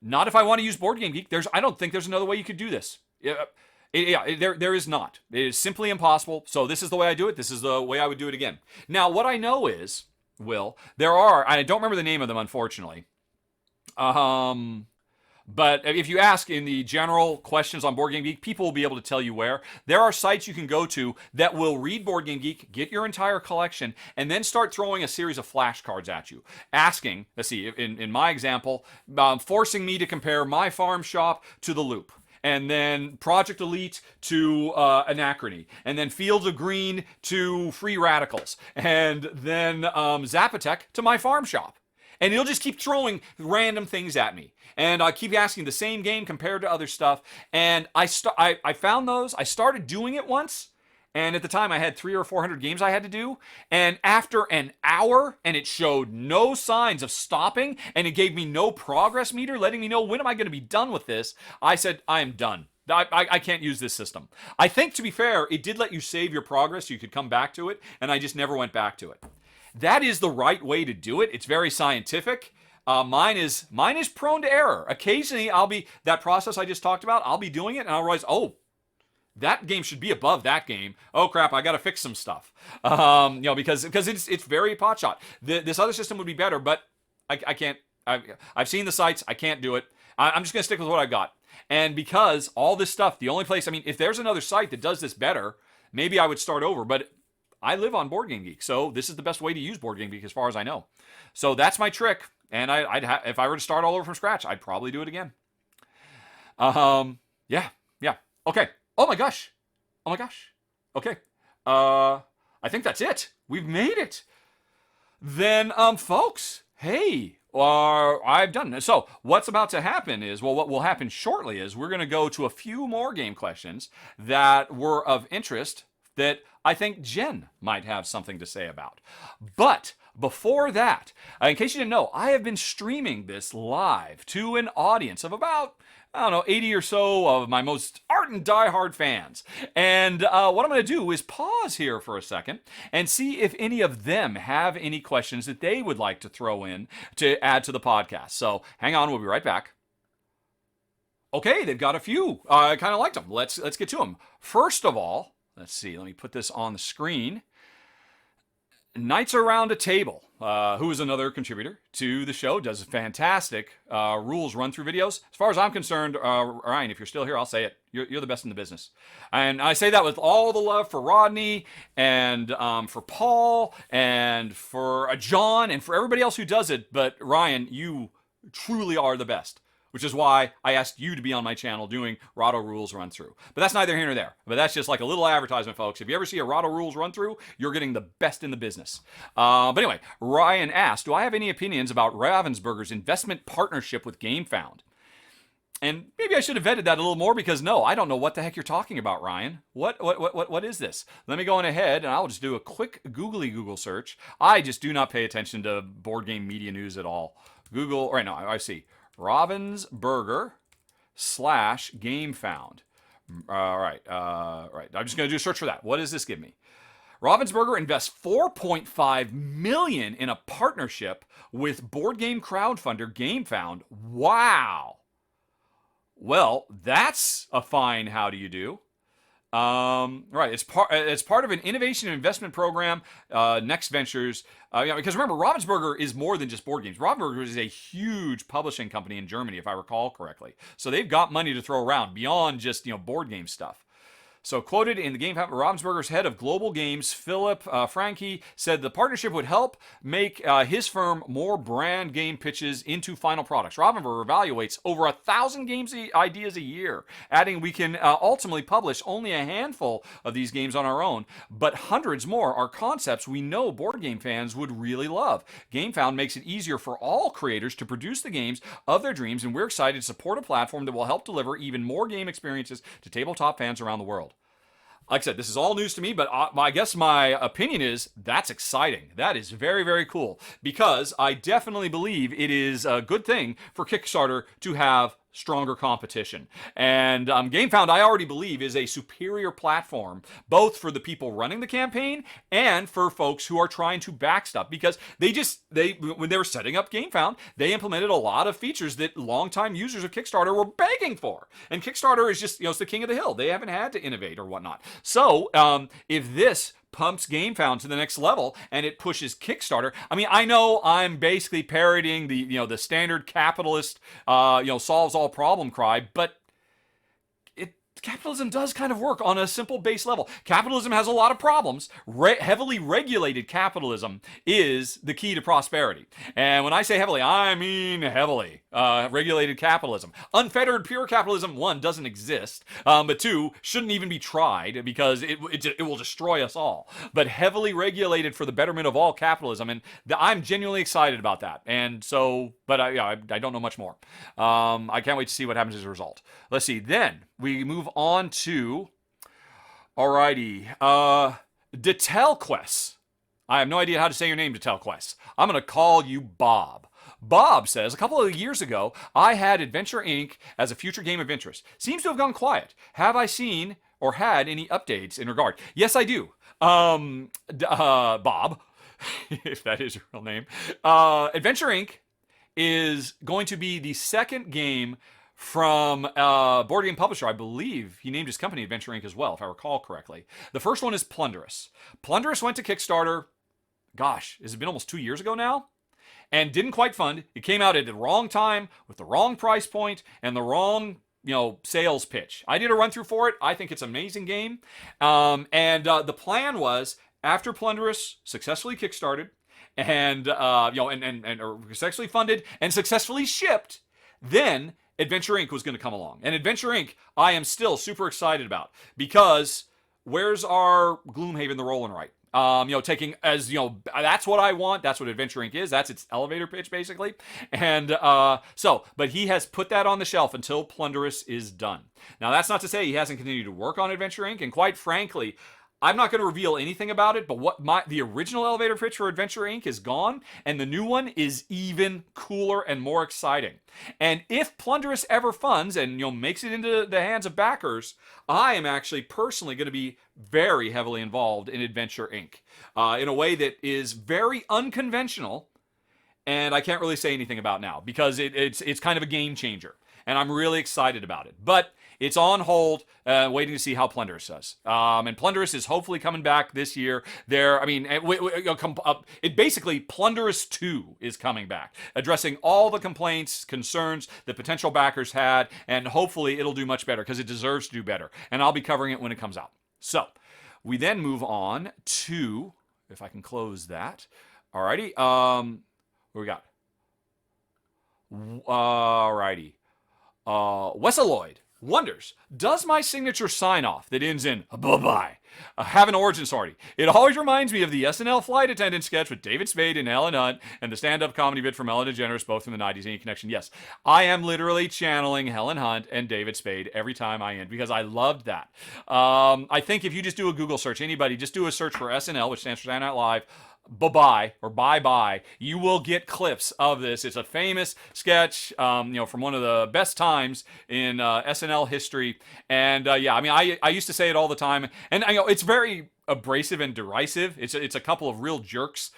Not if I want to use Board Game Geek. I don't think there's another way you could do this. There is not. It is simply impossible. So this is the way I do it. This is the way I would do it again. Now, what I know is, I don't remember the name of them, unfortunately. But if you ask in the general questions on Board Game Geek, people will be able to tell you where. There are sites you can go to that will read Board Game Geek, get your entire collection, and then start throwing a series of flashcards at you. Asking, let's see, in my example, forcing me to compare my farm shop to the Loop. And then Project Elite to Anachrony. And then Fields of Green to Free Radicals. And then Zapotec to my farm shop. And it'll just keep throwing random things at me. And I keep asking the same game compared to other stuff. And I found those. I started doing it once. And at the time, I had 300 or 400 games I had to do. And after an hour, and it showed no signs of stopping, and it gave me no progress meter, letting me know when am I going to be done with this, I said, I am done. I can't use this system. I think, to be fair, it did let you save your progress. So you could come back to it. And I just never went back to it. That is the right way to do it. It's very scientific. Mine is prone to error. Occasionally, that process I just talked about, I'll be doing it and I'll realize, that game should be above that game. Oh crap, I got to fix some stuff. Because it's very potshot. This other system would be better, but I can't. I've seen the sites. I can't do it. I'm just gonna stick with what I've got. And because all this stuff, the only place, if there's another site that does this better, maybe I would start over. But I live on Board Game Geek, so this is the best way to use Board Game Geek as far as I know. So that's my trick. And if I were to start all over from scratch, I'd probably do it again. Yeah. Okay. Oh my gosh. Okay. I think that's it. We've made it. Then, folks, hey, I've done it. So what's about to happen is, what will happen shortly is we're going to go to a few more game questions that were of interest that I think Jen might have something to say about. But before that, in case you didn't know, I have been streaming this live to an audience of about, 80 or so of my most ardent diehard fans. And what I'm going to do is pause here for a second and see if any of them have any questions that they would like to throw in to add to the podcast. So hang on, we'll be right back. Okay, they've is few. I kind of liked them. Let's get to them. First of all, let's see. Let me put this on the screen. Knights Around a Table, who is another contributor to the show, does fantastic rules run-through videos. As far as I'm concerned, Ryan, if you're still here, I'll say it. You're the best in the business. And I say that with all the love for Rodney and for Paul and for John and for everybody else who does it. But Ryan, you truly are the best. which is why I asked you to be on my channel doing Rahdo Rules run through. But that's neither here nor there. But that's just like a little advertisement, folks. If you ever see a Rahdo Rules run through, you're getting the best in the business. But anyway, Ryan asked, do I have any opinions about Ravensburger's investment partnership with Gamefound? And maybe I should have vetted that a little more because no, I don't know what the heck you're talking about, Ryan. What is this? Let me go on ahead and I'll just do a quick googly Google search. I just do not pay attention to board game media news at all. Google, right now, I see Ravensburger / Gamefound. Right. I'm just going to do a search for that. What does this give me? Ravensburger invests $4.5 million in a partnership with board game crowdfunder Gamefound. Wow. Well, that's a fine how do you do. Right, it's part of an innovation and investment program, Next Ventures. Because remember, Ravensburger is more than just board games. Ravensburger is a huge publishing company in Germany, if I recall correctly. So they've got money to throw around beyond just board game stuff. So quoted in the Gamefound, Ravensburger's head of global games, Philip Franke, said the partnership would help make his firm more brand game pitches into final products. Ravensburger evaluates over 1,000 games ideas a year, adding we can ultimately publish only a handful of these games on our own, but hundreds more are concepts we know board game fans would really love. Gamefound makes it easier for all creators to produce the games of their dreams, and we're excited to support a platform that will help deliver even more game experiences to tabletop fans around the world. Like I said, this is all news to me, but I guess my opinion is that's exciting. That is very, very cool because I definitely believe it is a good thing for Kickstarter to have stronger competition. And Gamefound, I already believe, is a superior platform, both for the people running the campaign and for folks who are trying to back stuff, because when they were setting up Gamefound, they implemented a lot of features that longtime users of Kickstarter were begging for. And Kickstarter is just, it's the king of the hill. They haven't had to innovate or whatnot. So if this pumps Gamefound to the next level and it pushes Kickstarter. I mean, I know I'm basically parodying the standard capitalist solves all problem cry, but capitalism does kind of work on a simple base level. Capitalism has a lot of problems. Heavily regulated capitalism is the key to prosperity. And when I say heavily, I mean heavily regulated capitalism. Unfettered pure capitalism, one, doesn't exist, but two, shouldn't even be tried because it will destroy us all. But heavily regulated for the betterment of all capitalism, and I'm genuinely excited about that. And so, but I don't know much more. I can't wait to see what happens as a result. Let's see. Then we move on to, alrighty, Detelquest. I have no idea how to say your name, Detelquest. I'm going to call you Bob. Bob says, a couple of years ago, I had Adventure Inc. as a future game of interest. Seems to have gone quiet. Have I seen or had any updates in regard? Yes, I do. Bob, if that is your real name. Adventure Inc. is going to be the second game from board game publisher. I believe he named his company Adventure Inc. as well, if I recall correctly. The first one is Plunderous. Plunderous went to Kickstarter, gosh, has it been almost 2 years ago now? And didn't quite fund. It came out at the wrong time, with the wrong price point, and the wrong sales pitch. I did a run through for it. I think it's an amazing game. The plan was, after Plunderous successfully kickstarted, and successfully funded and successfully shipped, then Adventure Inc. was going to come along. And Adventure Inc. I am still super excited about because where's our Gloomhaven the Roll and Write? Taking as, that's what I want. That's what Adventure Inc. is. That's its elevator pitch, basically. And but he has put that on the shelf until Plunderous is done. Now, that's not to say he hasn't continued to work on Adventure Inc. And quite frankly, I'm not going to reveal anything about it, but the original elevator pitch for Adventure Inc. is gone, and the new one is even cooler and more exciting. And if Plunderous ever funds and makes it into the hands of backers, I am actually personally going to be very heavily involved in Adventure Inc. In a way that is very unconventional, and I can't really say anything about now because it's kind of a game changer, and I'm really excited about it. But it's on hold, waiting to see how Plunderous does. And Plunderous is hopefully coming back this year. Basically, Plunderous 2 is coming back, addressing all the complaints, concerns that potential backers had, and hopefully it'll do much better because it deserves to do better. And I'll be covering it when it comes out. So, we then move on to, if I can close that. Alrighty, what we got? Alrighty. Wesseloid wonders, does my signature sign-off that ends in bye-bye have an origin story? It always reminds me of the SNL flight attendant sketch with David Spade and Ellen Hunt and the stand-up comedy bit from Ellen DeGeneres, both from the 90s. Any connection? Yes. I am literally channeling Helen Hunt and David Spade every time I end because I loved that. I think if you just do a Google search, anybody, just do a search for SNL, which stands for Saturday Night Live, bye-bye or bye-bye, you will get clips of this. It's a famous sketch, from one of the best times in SNL history. And yeah, I mean, I used to say it all the time, and it's very abrasive and derisive. It's a couple of real jerks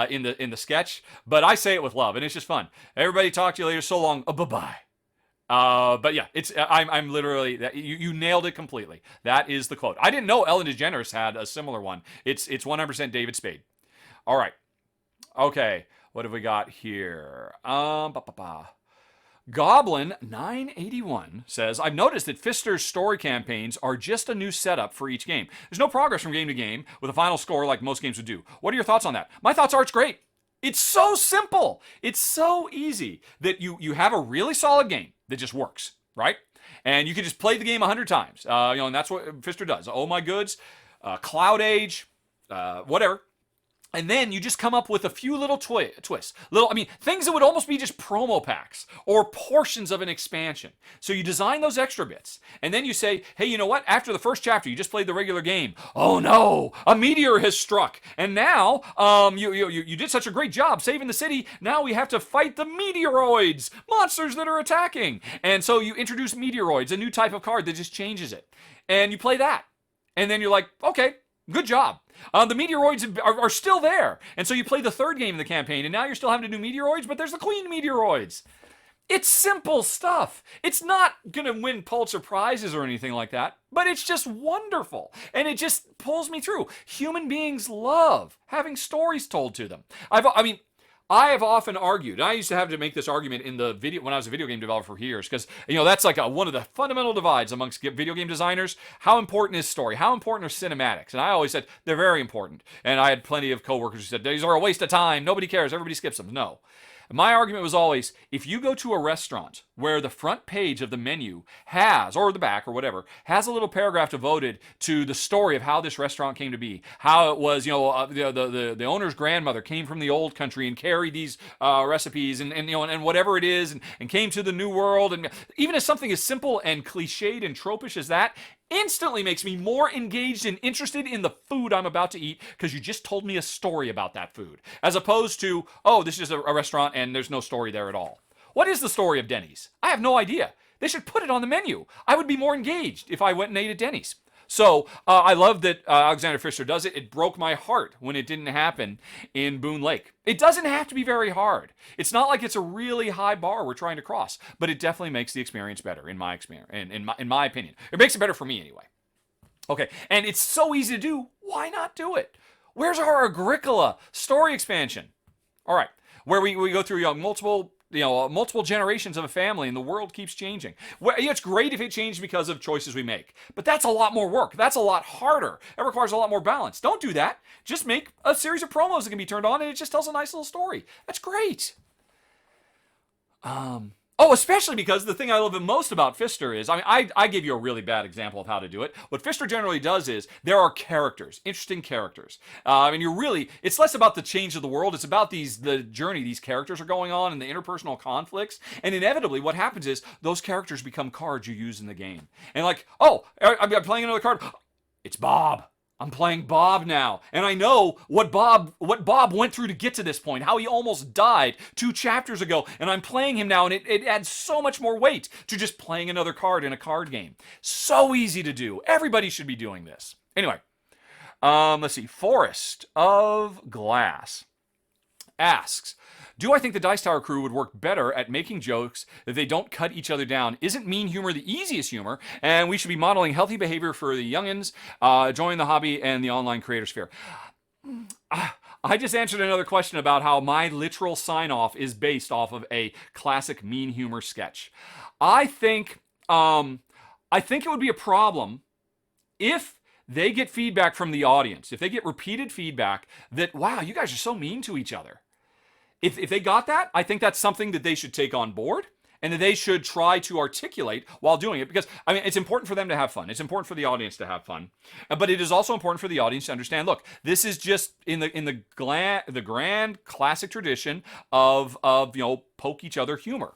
in the sketch, but I say it with love, and it's just fun. Everybody, talk to you later. So long. Bye-bye. But yeah, I'm literally, you nailed it completely. That is the quote. I didn't know Ellen DeGeneres had a similar one. It's 100% David Spade. All right. Okay. What have we got here? Goblin 981 says, I've noticed that Pfister's story campaigns are just a new setup for each game. There's no progress from game to game with a final score like most games would do. What are your thoughts on that? My thoughts are it's great. It's so simple. It's so easy that you have a really solid game that just works, right? And you can just play the game 100 times. And that's what Pfister does. Oh my goods, Cloud Age, whatever. And then you just come up with a few little twists. Things that would almost be just promo packs or portions of an expansion. So you design those extra bits. And then you say, hey, you know what? After the first chapter, you just played the regular game. Oh no, a meteor has struck. And now you did such a great job saving the city. Now we have to fight the meteoroids, monsters that are attacking. And so you introduce meteoroids, a new type of card that just changes it. And you play that. And then you're like, okay, good job. The meteoroids are still there. And so you play the third game of the campaign, and now you're still having to do meteoroids, but there's the queen meteoroids. It's simple stuff. It's not going to win Pulitzer Prizes or anything like that, but it's just wonderful. And it just pulls me through. Human beings love having stories told to them. I have often argued, and I used to have to make this argument in the video when I was a video game developer for years, because that's like one of the fundamental divides amongst video game designers. How important is story? How important are cinematics? And I always said they're very important. And I had plenty of coworkers who said these are a waste of time. Nobody cares. Everybody skips them. No. My argument was always, if you go to a restaurant where the front page of the menu has, or the back or whatever, has a little paragraph devoted to the story of how this restaurant came to be, how it was, the owner's grandmother came from the old country and carried these recipes and whatever it is and came to the new world, and even as something as simple and cliched and tropish as that, instantly makes me more engaged and interested in the food I'm about to eat because you just told me a story about that food. As opposed to, oh, this is a restaurant and there's no story there at all. What is the story of Denny's? I have no idea. They should put it on the menu. I would be more engaged if I went and ate at Denny's. So I love that Alexander Pfister does it. It broke my heart when it didn't happen in Boonlake. It doesn't have to be very hard. It's not like it's a really high bar we're trying to cross, but it definitely makes the experience better in my experience, in my opinion. It makes it better for me anyway. Okay, and it's so easy to do. Why not do it? Where's our Agricola story expansion? All right, where we go through multiple generations of a family and the world keeps changing. Well, it's great if it changed because of choices we make, but that's a lot more work. That's a lot harder. It requires a lot more balance. Don't do that. Just make a series of promos that can be turned on and it just tells a nice little story. That's great. Especially because the thing I love the most about Pfister is, I give you a really bad example of how to do it. What Pfister generally does is, there are characters, interesting characters. It's less about the change of the world, it's about the journey these characters are going on and the interpersonal conflicts. And inevitably, what happens is, those characters become cards you use in the game. And I'm playing another card. It's Bob. I'm playing Bob now, and I know what Bob went through to get to this point, how he almost died 2 chapters ago, and I'm playing him now, and it adds so much more weight to just playing another card in a card game. So easy to do. Everybody should be doing this. Anyway, let's see. Forest of Glass asks, do I think the Dice Tower crew would work better at making jokes that they don't cut each other down? Isn't mean humor the easiest humor? And we should be modeling healthy behavior for the youngins, join the hobby and the online creator sphere. I just answered another question about how my literal sign-off is based off of a classic mean humor sketch. I think it would be a problem if they get feedback from the audience, if they get repeated feedback that, wow, you guys are so mean to each other. If they got that, I think that's something that they should take on board and that they should try to articulate while doing it. Because, I mean, it's important for them to have fun. It's important for the audience to have fun. But it is also important for the audience to understand, look, this is just in the grand classic tradition of poke each other humor.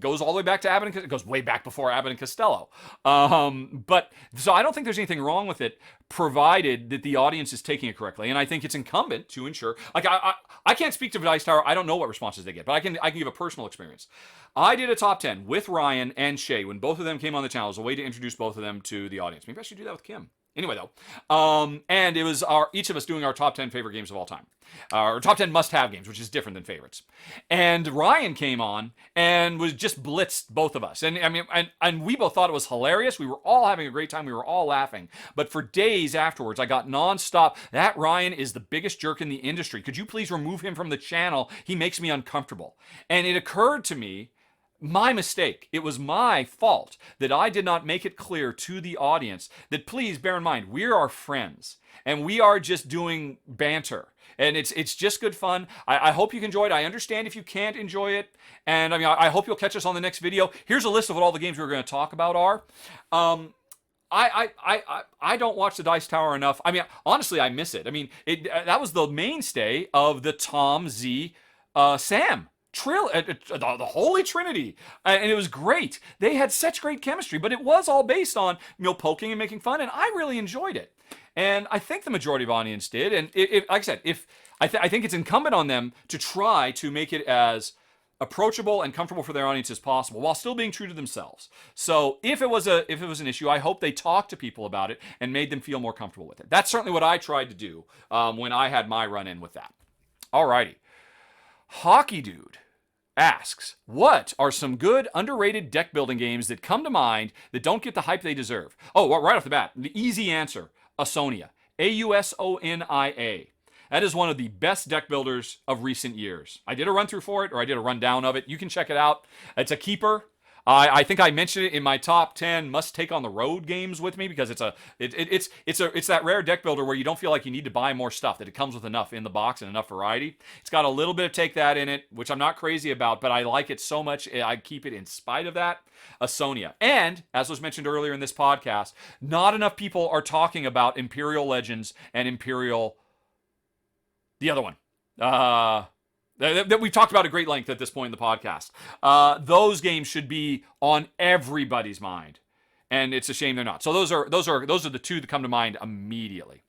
Goes all the way back to Abbott and goes way back before Abbott and Costello. But so I don't think there's anything wrong with it, provided that the audience is taking it correctly. And I think it's incumbent to ensure, like, I can't speak to Dice Tower. I don't know what responses they get, but I can give a personal experience. I did a top 10 with Ryan and Shay when both of them came on the channel as a way to introduce both of them to the audience. Maybe I should do that with Kim. Anyway, though, and it was each of us doing our top 10 favorite games of all time, or top 10 must-have games, which is different than favorites. And Ryan came on and was just blitzed both of us, and I mean, and we both thought it was hilarious. We were all having a great time. We were all laughing. But for days afterwards, I got nonstop. That Ryan is the biggest jerk in the industry. Could you please remove him from the channel? He makes me uncomfortable. And it occurred to me. My mistake. It was my fault that I did not make it clear to the audience that, please bear in mind, we are friends and we are just doing banter. And it's just good fun. I hope you can enjoy it. I understand if you can't enjoy it. And I mean, I hope you'll catch us on the next video. Here's a list of what all the games we're going to talk about are. I don't watch the Dice Tower enough. I mean, honestly, I miss it. I mean, that was the mainstay of the Tom, Z, Sam the Holy Trinity, and it was great. They had such great chemistry, but it was all based on poking and making fun, and I really enjoyed it. And I think the majority of audience did. And like I said, I think it's incumbent on them to try to make it as approachable and comfortable for their audience as possible, while still being true to themselves. So if it was an issue, I hope they talked to people about it and made them feel more comfortable with it. That's certainly what I tried to do when I had my run-in with that. Alrighty. Hockey Dude asks, what are some good underrated deck building games that come to mind that don't get the hype they deserve? Oh, well, right off the bat, the easy answer, Ausonia. Ausonia. That is one of the best deck builders of recent years. I did a run through for it, or I did a rundown of it. You can check it out. It's a keeper. I think I mentioned it in my top 10 must take on the road games with me, because it's that rare deck builder where you don't feel like you need to buy more stuff, that it comes with enough in the box and enough variety. It's got a little bit of take that in it, which I'm not crazy about, but I like it so much I keep it in spite of that. Ausonia. And as was mentioned earlier in this podcast, not enough people are talking about Imperial Legends and Imperial, the other one. That we've talked about at great length at this point in the podcast. Those games should be on everybody's mind, and it's a shame they're not. So those are the two that come to mind immediately.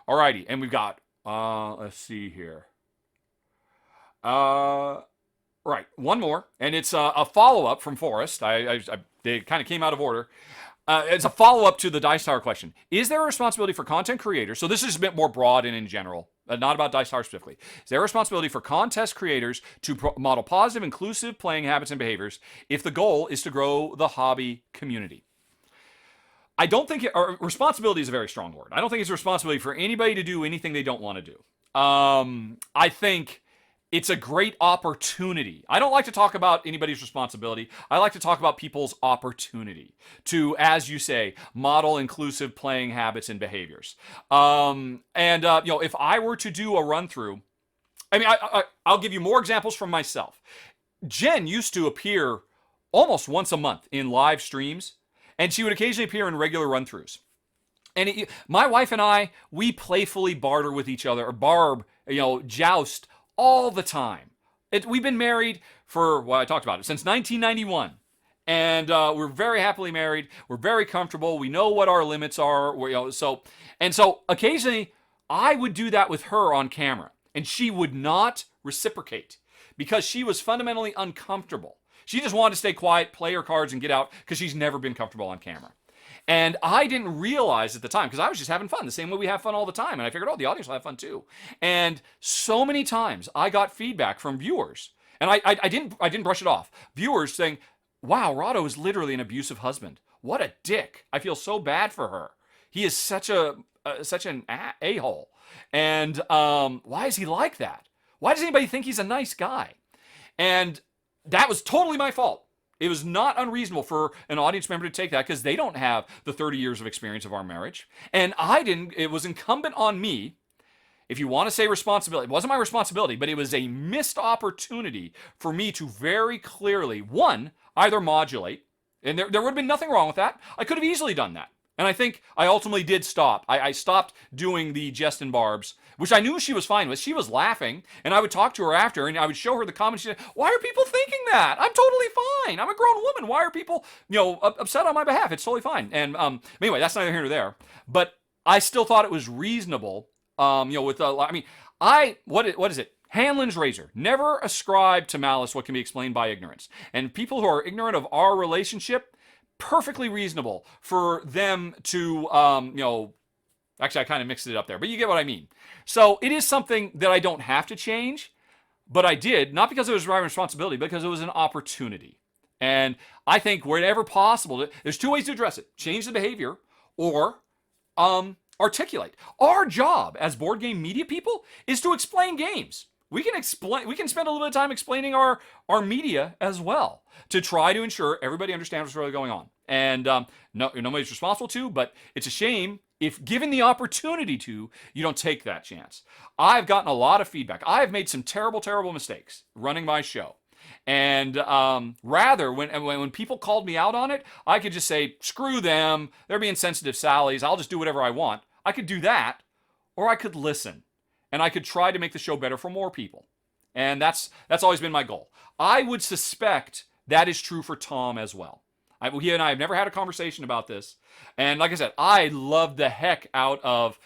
Alrighty, and we've got let's see here. Right, one more, and it's a follow-up from Forrest. They kind of came out of order. It's a follow-up to the Dice Tower question. Is there a responsibility for content creators? So this is a bit more broad and in general, not about Dice Tower specifically. Is there a responsibility for contest creators to model positive, inclusive playing habits and behaviors if the goal is to grow the hobby community? I don't think responsibility is a very strong word. I don't think it's a responsibility for anybody to do anything they don't want to do. I think it's a great opportunity. I don't like to talk about anybody's responsibility. I like to talk about people's opportunity to, as you say, model inclusive playing habits and behaviors. If I were to do a run through, I mean, I'll give you more examples from myself. Jen used to appear almost once a month in live streams, and she would occasionally appear in regular run throughs. And my wife and I, we playfully barter with each other, or joust all the time. We've been married for, well, I talked about it, since 1991. And we're very happily married. We're very comfortable. We know what our limits are. So occasionally I would do that with her on camera, and she would not reciprocate because she was fundamentally uncomfortable. She just wanted to stay quiet, play her cards, and get out because she's never been comfortable on camera. And I didn't realize at the time, because I was just having fun the same way we have fun all the time. And I figured, the audience will have fun too. And so many times I got feedback from viewers, and I didn't brush it off. Viewers saying, wow, Rahdo is literally an abusive husband. What a dick. I feel so bad for her. He is such an a-hole. And why is he like that? Why does anybody think he's a nice guy? And that was totally my fault. It was not unreasonable for an audience member to take that because they don't have the 30 years of experience of our marriage. And I didn't. It was incumbent on me, if you want to say responsibility. It wasn't my responsibility, but it was a missed opportunity for me to very clearly, one, either modulate, and there would have been nothing wrong with that. I could have easily done that. And I think I ultimately did stop. I stopped doing the jest and barbs, which I knew she was fine with. She was laughing, and I would talk to her after, and I would show her the comments. She said, why are people thinking that? I'm totally fine. I'm a grown woman. Why are people, upset on my behalf? It's totally fine. And anyway, that's neither here nor there. But I still thought it was reasonable, what is it? Hanlon's razor. Never ascribe to malice what can be explained by ignorance. And people who are ignorant of our relationship, perfectly reasonable for them to, actually I kind of mixed it up there, but you get what I mean. So it is something that I don't have to change, but I did, not because it was my responsibility, because it was an opportunity. And I think wherever possible, there's two ways to address it. Change the behavior or articulate. Our job as board game media people is to explain games. We can spend a little bit of time explaining our media as well to try to ensure everybody understands what's really going on. And nobody's responsible to, but it's a shame if given the opportunity to, you don't take that chance. I've gotten a lot of feedback. I've made some terrible, terrible mistakes running my show. And rather, when people called me out on it, I could just say, screw them. They're being sensitive Sallies. I'll just do whatever I want. I could do that, or I could listen. And I could try to make the show better for more people. And that's always been my goal. I would suspect that is true for Tom as well. He and I have never had a conversation about this. And like I said, I loved the heck out of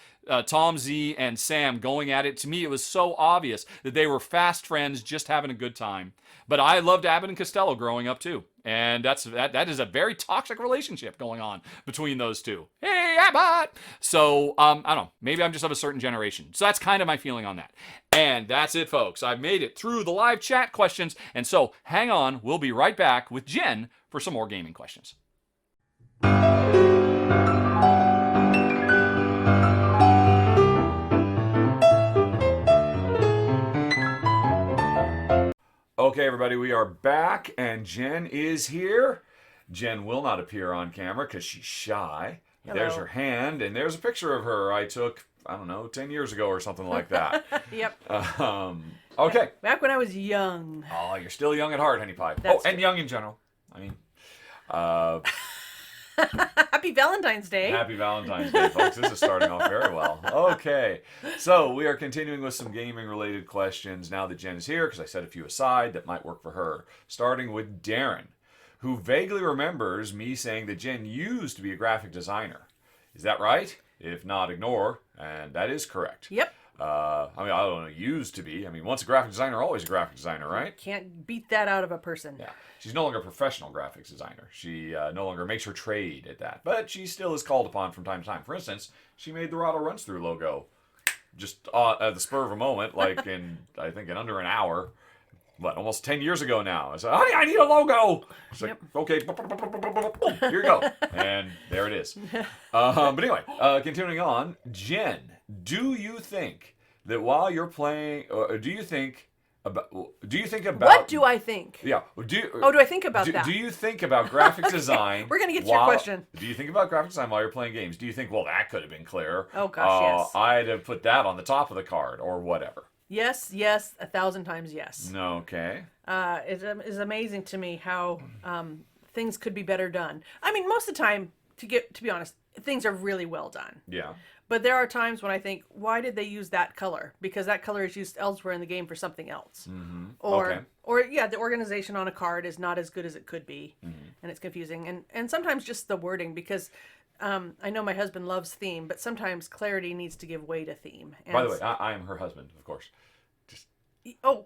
Tom Z and Sam going at it. To me, it was so obvious that they were fast friends just having a good time. But I loved Abbott and Costello growing up too. And that is a very toxic relationship going on between those two. Hey, Abbott! So, I don't know. Maybe I'm just of a certain generation. So that's kind of my feeling on that. And that's it, folks. I've made it through the live chat questions. And so, hang on. We'll be right back with Jen for some more gaming questions. Okay, everybody, we are back, and Jen is here. Jen will not appear on camera because she's shy. Hello. There's her hand, and there's a picture of her I took, 10 years ago or something like that. Yep. Okay. Back when I was young. Oh, you're still young at heart, honey pie. That's and young in general. Happy Valentine's Day. Happy Valentine's Day, folks. This is starting off very well. Okay. So we are continuing with some gaming-related questions now that Jen is here, because I set a few aside that might work for her. Starting with Darren, who vaguely remembers me saying that Jen used to be a graphic designer. Is that right? If not, ignore. And that is correct. Yep. I don't know, used to be. Once a graphic designer, always a graphic designer, right? Can't beat that out of a person. Yeah. She's no longer a professional graphics designer. She no longer makes her trade at that. But she still is called upon from time to time. For instance, she made the Rahdo Runs Through logo just at the spur of a moment, like in under an hour. Almost 10 years ago now. I said, honey, I need a logo. It's like, okay, here you go. And there it is. But anyway, continuing on, Jen, do you think that while you're playing, do you think about... What do I think? Yeah. Do I think about that? Do you think about graphic design? We're going to get to your question. Do you think about graphic design while you're playing games? Do you think, well, that could have been clearer? Oh, gosh, yes. I'd have put that on the top of the card or whatever. Yes, 1,000 times yes. Okay. It's amazing to me how things could be better done. Most of the time, to be honest, things are really well done. Yeah. But there are times when I think, why did they use that color? Because that color is used elsewhere in the game for something else. Mm-hmm. Or the organization on a card is not as good as it could be, and it's confusing. And sometimes just the wording, because I know my husband loves theme, but sometimes clarity needs to give way to theme. And by the way, I am her husband, of course. Oh,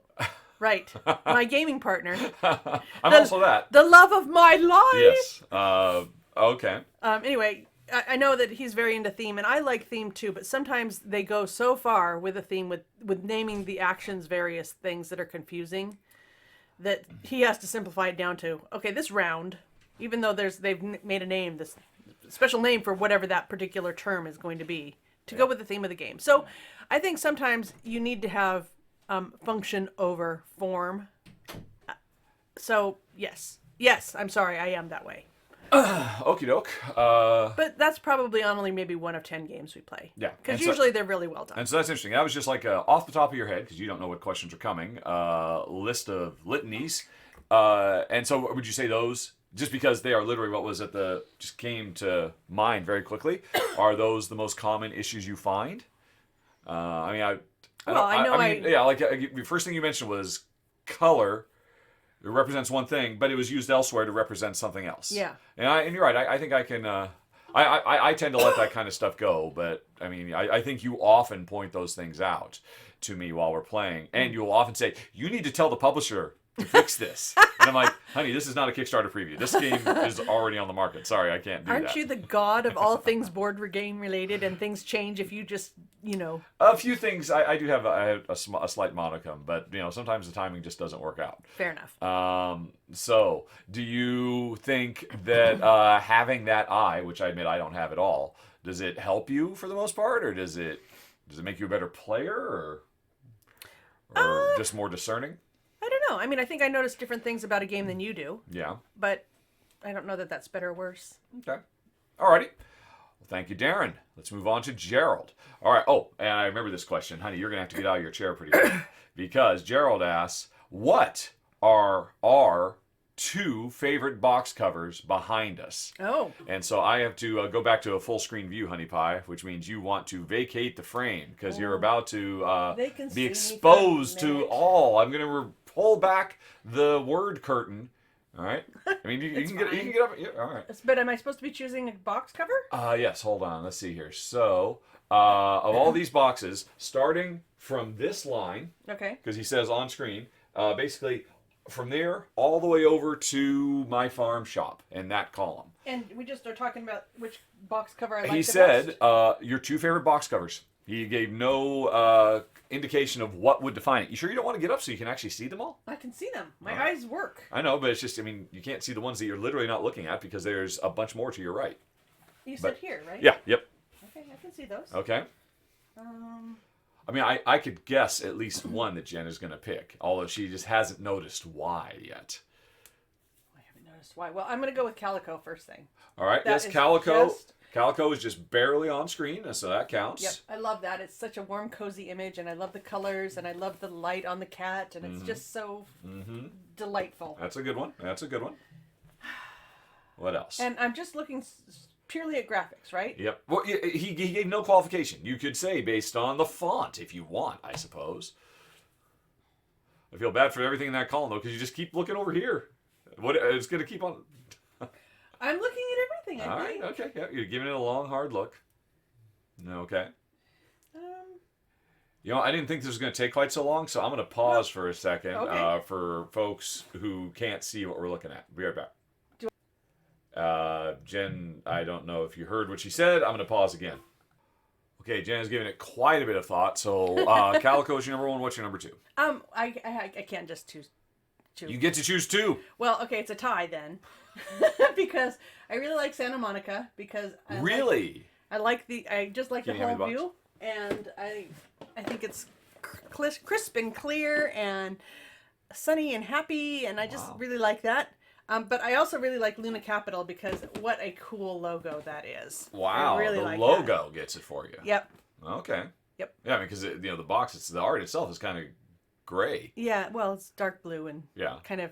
right. My gaming partner. I'm also that. The love of my life. Yes. Okay. Anyway, I know that he's very into theme, and I like theme too, but sometimes they go so far with a theme with naming the actions various things that are confusing that he has to simplify it down to, okay, this round, even though they've made a name, this special name for whatever that particular term is going to be, to go with the theme of the game. So I think sometimes you need to have function over form. So yes, I'm sorry, I am that way. Okie doke. But that's probably on only maybe 1 of 10 games we play. Yeah. Because usually they're really well done. And so that's interesting. That was just like off the top of your head, because you don't know what questions are coming, list of litanies. And so would you say those, just because they are literally what was just came to mind very quickly, are those the most common issues you find? The first thing you mentioned was color. It represents one thing, but it was used elsewhere to represent something else. Yeah. And you're right. I think I can. I tend to let that kind of stuff go, but I mean, I think you often point those things out to me while we're playing, and you'll often say, "You need to tell the publisher to fix this." And I'm like, "Honey, this is not a Kickstarter preview. This game is already on the market. Sorry, I can't do that." Aren't you the god of all things board game related, and things change if you just, A few things. I do have a slight modicum, but sometimes the timing just doesn't work out. Fair enough. So do you think that having that eye, which I admit I don't have at all, does it help you for the most part, or does it make you a better player, or just more discerning? I don't know. I mean, I think I notice different things about a game than you do. Yeah. But I don't know that that's better or worse. Okay. Alrighty. Well, thank you, Darren. Let's move on to Gerald. All right. Oh, and I remember this question. Honey, you're going to have to get out of your chair pretty quick. Because Gerald asks, what are our 2 favorite box covers behind us? Oh. And so I have to go back to a full screen view, Honey Pie, which means you want to vacate the frame because you're about to be exposed to all. I'm going to pull back the word curtain. All right. I mean, you can get up. Yeah, all right. But am I supposed to be choosing a box cover? Yes. Hold on. Let's see here. So, of all these boxes, starting from this line, okay, because he says on screen, basically from there all the way over to my farm shop in that column. And we just are talking about which box cover I like He the said best? Your 2 favorite box covers. He gave no indication of what would define it. You sure you don't want to get up so you can actually see them all? I can see them. My eyes work. I know, but it's just, I mean, you can't see the ones that you're literally not looking at because there's a bunch more to your right. You said here, right? Yeah, yep. Okay, I can see those. Okay. I mean, I could guess at least one that Jen is going to pick, although she just hasn't noticed why yet. I haven't noticed why. Well, I'm going to go with Calico first thing. All right, That yes, is Calico. just- Calico is just barely on screen, so that counts. Yep, I love that. It's such a warm, cozy image, and I love the colors, and I love the light on the cat, and it's just so delightful. That's a good one. That's a good one. What else? And I'm just looking purely at graphics, right? Yep. Well, he gave no qualification. You could say based on the font if you want, I suppose. I feel bad for everything in that column, though, because you just keep looking over here. It's going to keep on... I'm looking at everything, All I right, think. okay. Yeah, you're giving it a long, hard look. Okay. I didn't think this was going to take quite so long, so I'm going to pause for a second for folks who can't see what we're looking at. Be right back. Jen, I don't know if you heard what she said. I'm going to pause again. Okay, Jen is giving it quite a bit of thought. So, Calico is your number 1. What's your number 2? I can't just choose 2. You get to choose 2. Well, okay, it's a tie then. Because I really like Santa Monica because I just like Can the you hand me whole the box? view, and I think it's crisp and clear and sunny and happy, and I just really like that. But I also really like Luna Capital because what a cool logo that is. Wow, I really the like logo that. gets it for you. Yep. Okay. Yep. Yeah, because the box, the art itself is kind of gray. Yeah, well, it's dark blue and Yeah. kind of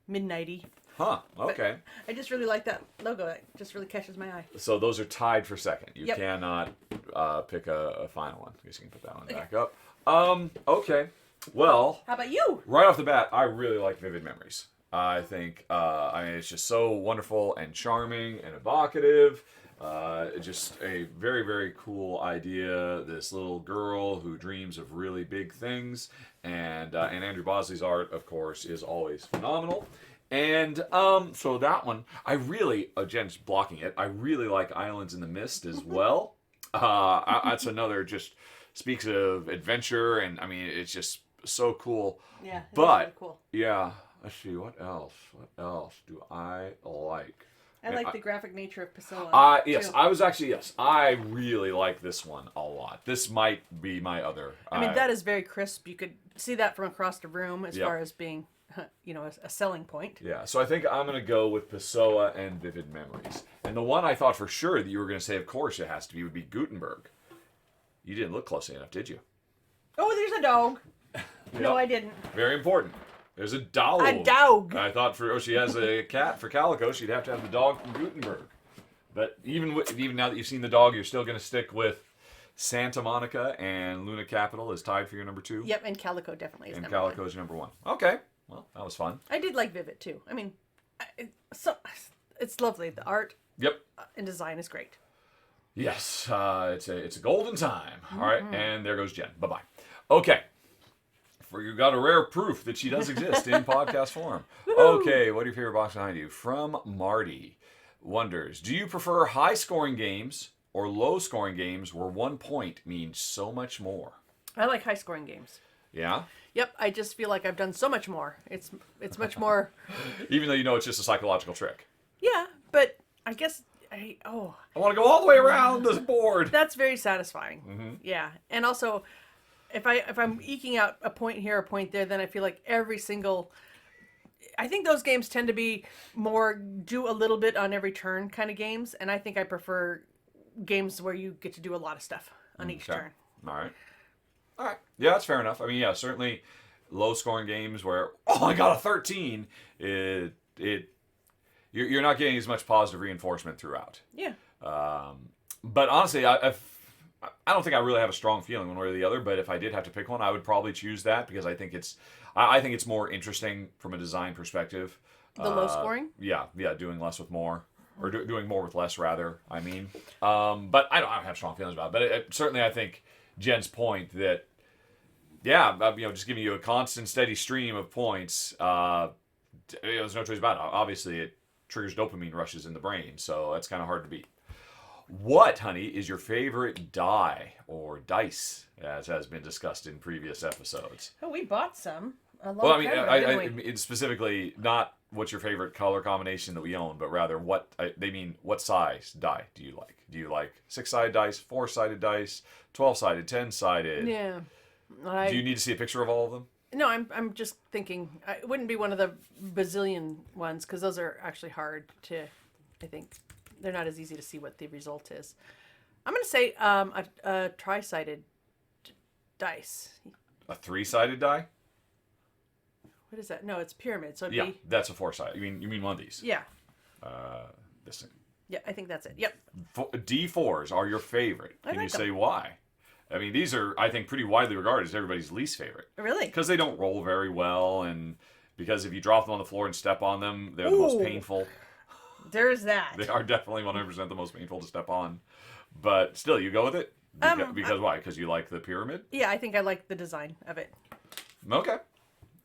midnighty. Huh. Okay. I just really like that logo. It just really catches my eye. So those are tied for second. You Yep. cannot pick a final one. I guess you can put that one back up. Okay. Well, How about you? right off the bat, I really like Vivid Memories. I think it's just so wonderful and charming and evocative. Just a very, very cool idea. This little girl who dreams of really big things, and Andrew Bosley's art, of course, is always phenomenal. And so that one, I really, Jen's blocking it. I really like Islands in the Mist as well. That's another just speaks of adventure, and I mean it's just so cool. Yeah, but really cool. yeah, let's see what else. What else do I like? I like the graphic nature of Priscilla. Yes, too. I really like this one a lot. This might be my other. I mean, that is very crisp. You could see that from across the room as Yep. far as being, a selling point. Yeah, so I think I'm going to go with Pessoa and Vivid Memories. And the one I thought for sure that you were going to say, of course it has to be, would be Gutenberg. You didn't look closely enough, did you? Oh, there's a dog. No, Yep. I didn't. Very important. There's a dog. A dog. I thought she has a cat for Calico, she'd have to have the dog from Gutenberg. But even now that you've seen the dog, you're still going to stick with Santa Monica, and Luna Capital is tied for your number 2. Yep, and Calico definitely is and number Calico 1. is number 1. Okay, well, that was fun. I did like Vivid too. I mean, it's lovely. The art Yep. and design is great. Yes, it's a golden time. All right, and there goes Jen. Bye-bye. Okay. You got a rare proof that she does exist in podcast form. Okay, what are your favorite box behind you? From Marty. Wonders, do you prefer high-scoring games or low-scoring games where 1 point means so much more? I like high scoring games. Yeah? Yep, I just feel like I've done so much more. It's much more. Even though you know it's just a psychological trick. Yeah, but I guess I want to go all the way around this board. That's very satisfying. Yeah, and also if I'm eking out a point here, a point there, then I feel like every single. I think those games tend to be more do a little bit on every turn kind of games, and I think I prefer games where you get to do a lot of stuff on each turn. All right. Yeah, that's fair enough. I mean, yeah, certainly low-scoring games where I got a 13. You're not getting as much positive reinforcement throughout. Yeah. But honestly, I don't think I really have a strong feeling one way or the other. But if I did have to pick one, I would probably choose that because I think it's more interesting from a design perspective. The low scoring. Yeah, doing less with more. Or doing more with less, rather. I mean, but I don't have strong feelings about it. But certainly, I think Jen's point that, just giving you a constant, steady stream of points. There's no choice about it. Obviously, it triggers dopamine rushes in the brain, so that's kind of hard to beat. What, honey, is your favorite die or dice, as has been discussed in previous episodes? Oh, we bought some. It's specifically not what's your favorite color combination that we own, but rather what size die do you like? Do you like 6-sided dice, 4-sided dice, 12-sided, 10-sided? Yeah. Do you need to see a picture of all of them? No, I'm just thinking it wouldn't be one of the bazillion ones because those are actually hard to. I think they're not as easy to see what the result is. I'm going to say a tri-sided dice. A 3-sided die? What is that? No, it's pyramid. So that's a 4-sided. You mean one of these? Yeah. This thing. Yeah, I think that's it. Yep. D4s are your favorite. Can you say why? I mean, these are, I think, pretty widely regarded as everybody's least favorite. Really? Because they don't roll very well, and because if you drop them on the floor and step on them, they're the most painful. There's that. They are definitely 100% the most painful to step on. But still, you go with it? Because why? Because you like the pyramid? Yeah, I think I like the design of it. Okay.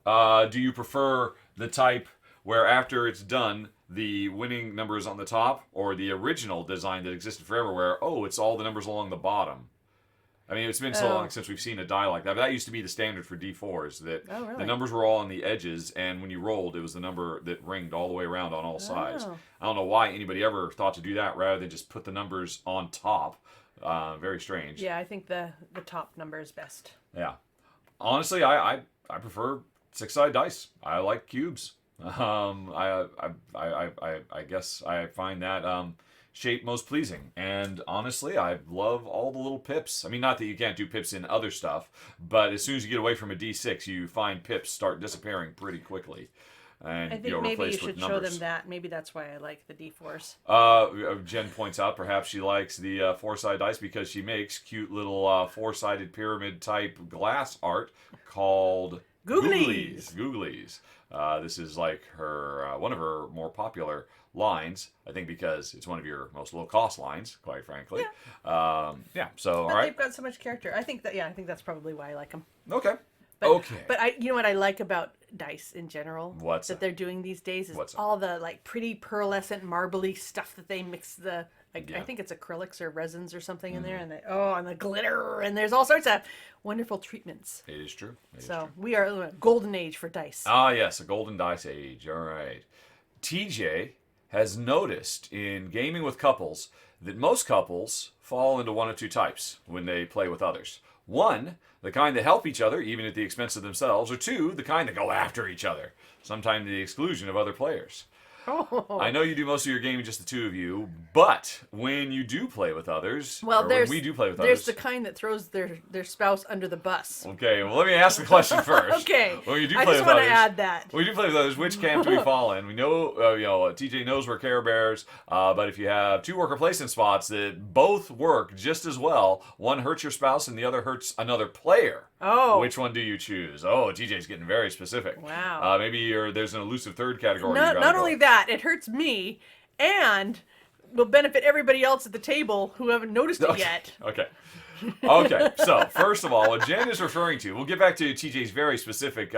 Do you prefer the type where after it's done, the winning number is on the top, or the original design that existed forever where, it's all the numbers along the bottom? I mean, it's been so long since we've seen a die like that. But that used to be the standard for D4s, that the numbers were all on the edges, and when you rolled, it was the number that ringed all the way around on all sides. I don't know why anybody ever thought to do that rather than just put the numbers on top. Very strange. Yeah, I think the top number is best. Yeah. Honestly, I prefer 6-sided dice. I like cubes. I guess I find that shape most pleasing. And honestly, I love all the little pips. I mean, not that you can't do pips in other stuff, but as soon as you get away from a D6, you find pips start disappearing pretty quickly. And I think maybe you should show them numbers. that. Maybe that's why I like the D4s. Jen points out perhaps she likes the 4-sided dice because she makes cute little 4-sided pyramid type glass art called Googlies. Googlies. This is like her one of her more popular lines, I think, because it's one of your most low-cost lines, quite frankly. Yeah. So, but all right. They've got so much character. I think that's probably why I like them. Okay. But you know what I like about dice in general? What's that they're doing these days is What's all the like pretty pearlescent marbly stuff that they mix I think it's acrylics or resins or something in there, and the glitter, and there's all sorts of wonderful treatments. It is true. We are in a golden age for dice. Ah, yes, a golden dice age. All right. TJ has noticed in gaming with couples that most couples fall into one of two types when they play with others. One, the kind that help each other, even at the expense of themselves, or two, the kind that go after each other, sometimes to the exclusion of other players. Oh. I know you do most of your gaming, just the two of you, but when you do play with others, Well, when we do play with there's others, the kind that throws their spouse under the bus. Okay, well, let me ask the question first. Okay. When you do I play just with want to others, add that. when you do play with others, which camp do we fall in? We know, TJ knows we're Care Bears, but if you have two worker placement spots that both work just as well, one hurts your spouse and the other hurts another player. Oh. Which one do you choose? Oh, TJ's getting very specific. Wow. Maybe there's an elusive third category. Not only that, it hurts me, and will benefit everybody else at the table who haven't noticed it yet. Okay, so first of all, what Jen is referring to, we'll get back to TJ's very specific,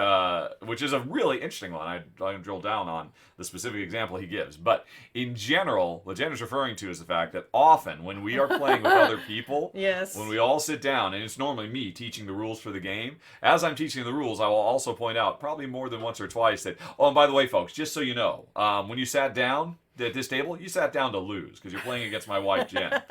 which is a really interesting one. I drill down on the specific example he gives. But in general, what Jen is referring to is the fact that often when we are playing with other people, Yes. when we all sit down, and it's normally me teaching the rules for the game, as I'm teaching the rules, I will also point out, probably more than once or twice, that, oh, and by the way, folks, just so you know, when you sat down at this table, you sat down to lose because you're playing against my wife Jen,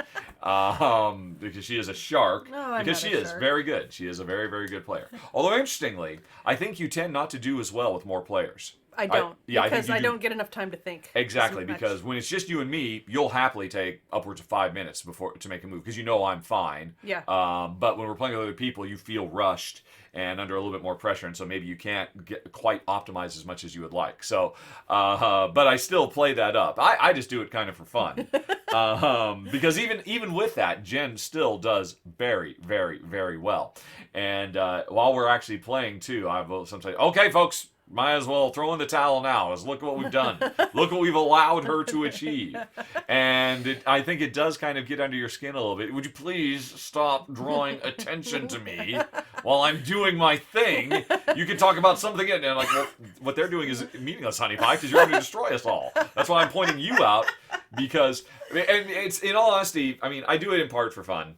because she is a shark. No, I'm because not she a is shark. very good. She is a very, very good player. Although interestingly, I think you tend not to do as well with more players. I don't. I think because you I do. don't get enough time to think. Exactly, as much. because when it's just you and me, you'll happily take upwards of 5 minutes before to make a move because you know I'm fine. Yeah. But when we're playing with other people, you feel rushed and under a little bit more pressure, and so maybe you can't get quite optimize as much as you would like. So, but I still play that up. I just do it kind of for fun, because even with that, Jen still does very, very, very well. And while we're actually playing too, I will sometimes say, okay, folks. Might as well throw in the towel now. As look what we've done. Look what we've allowed her to achieve. And I think it does kind of get under your skin a little bit. Would you please stop drawing attention to me while I'm doing my thing? You can talk about something, and like, well, what they're doing is meaningless, honey pie, because you're going to destroy us all. That's why I'm pointing you out, because, and it's, in all honesty, I mean, I do it in part for fun.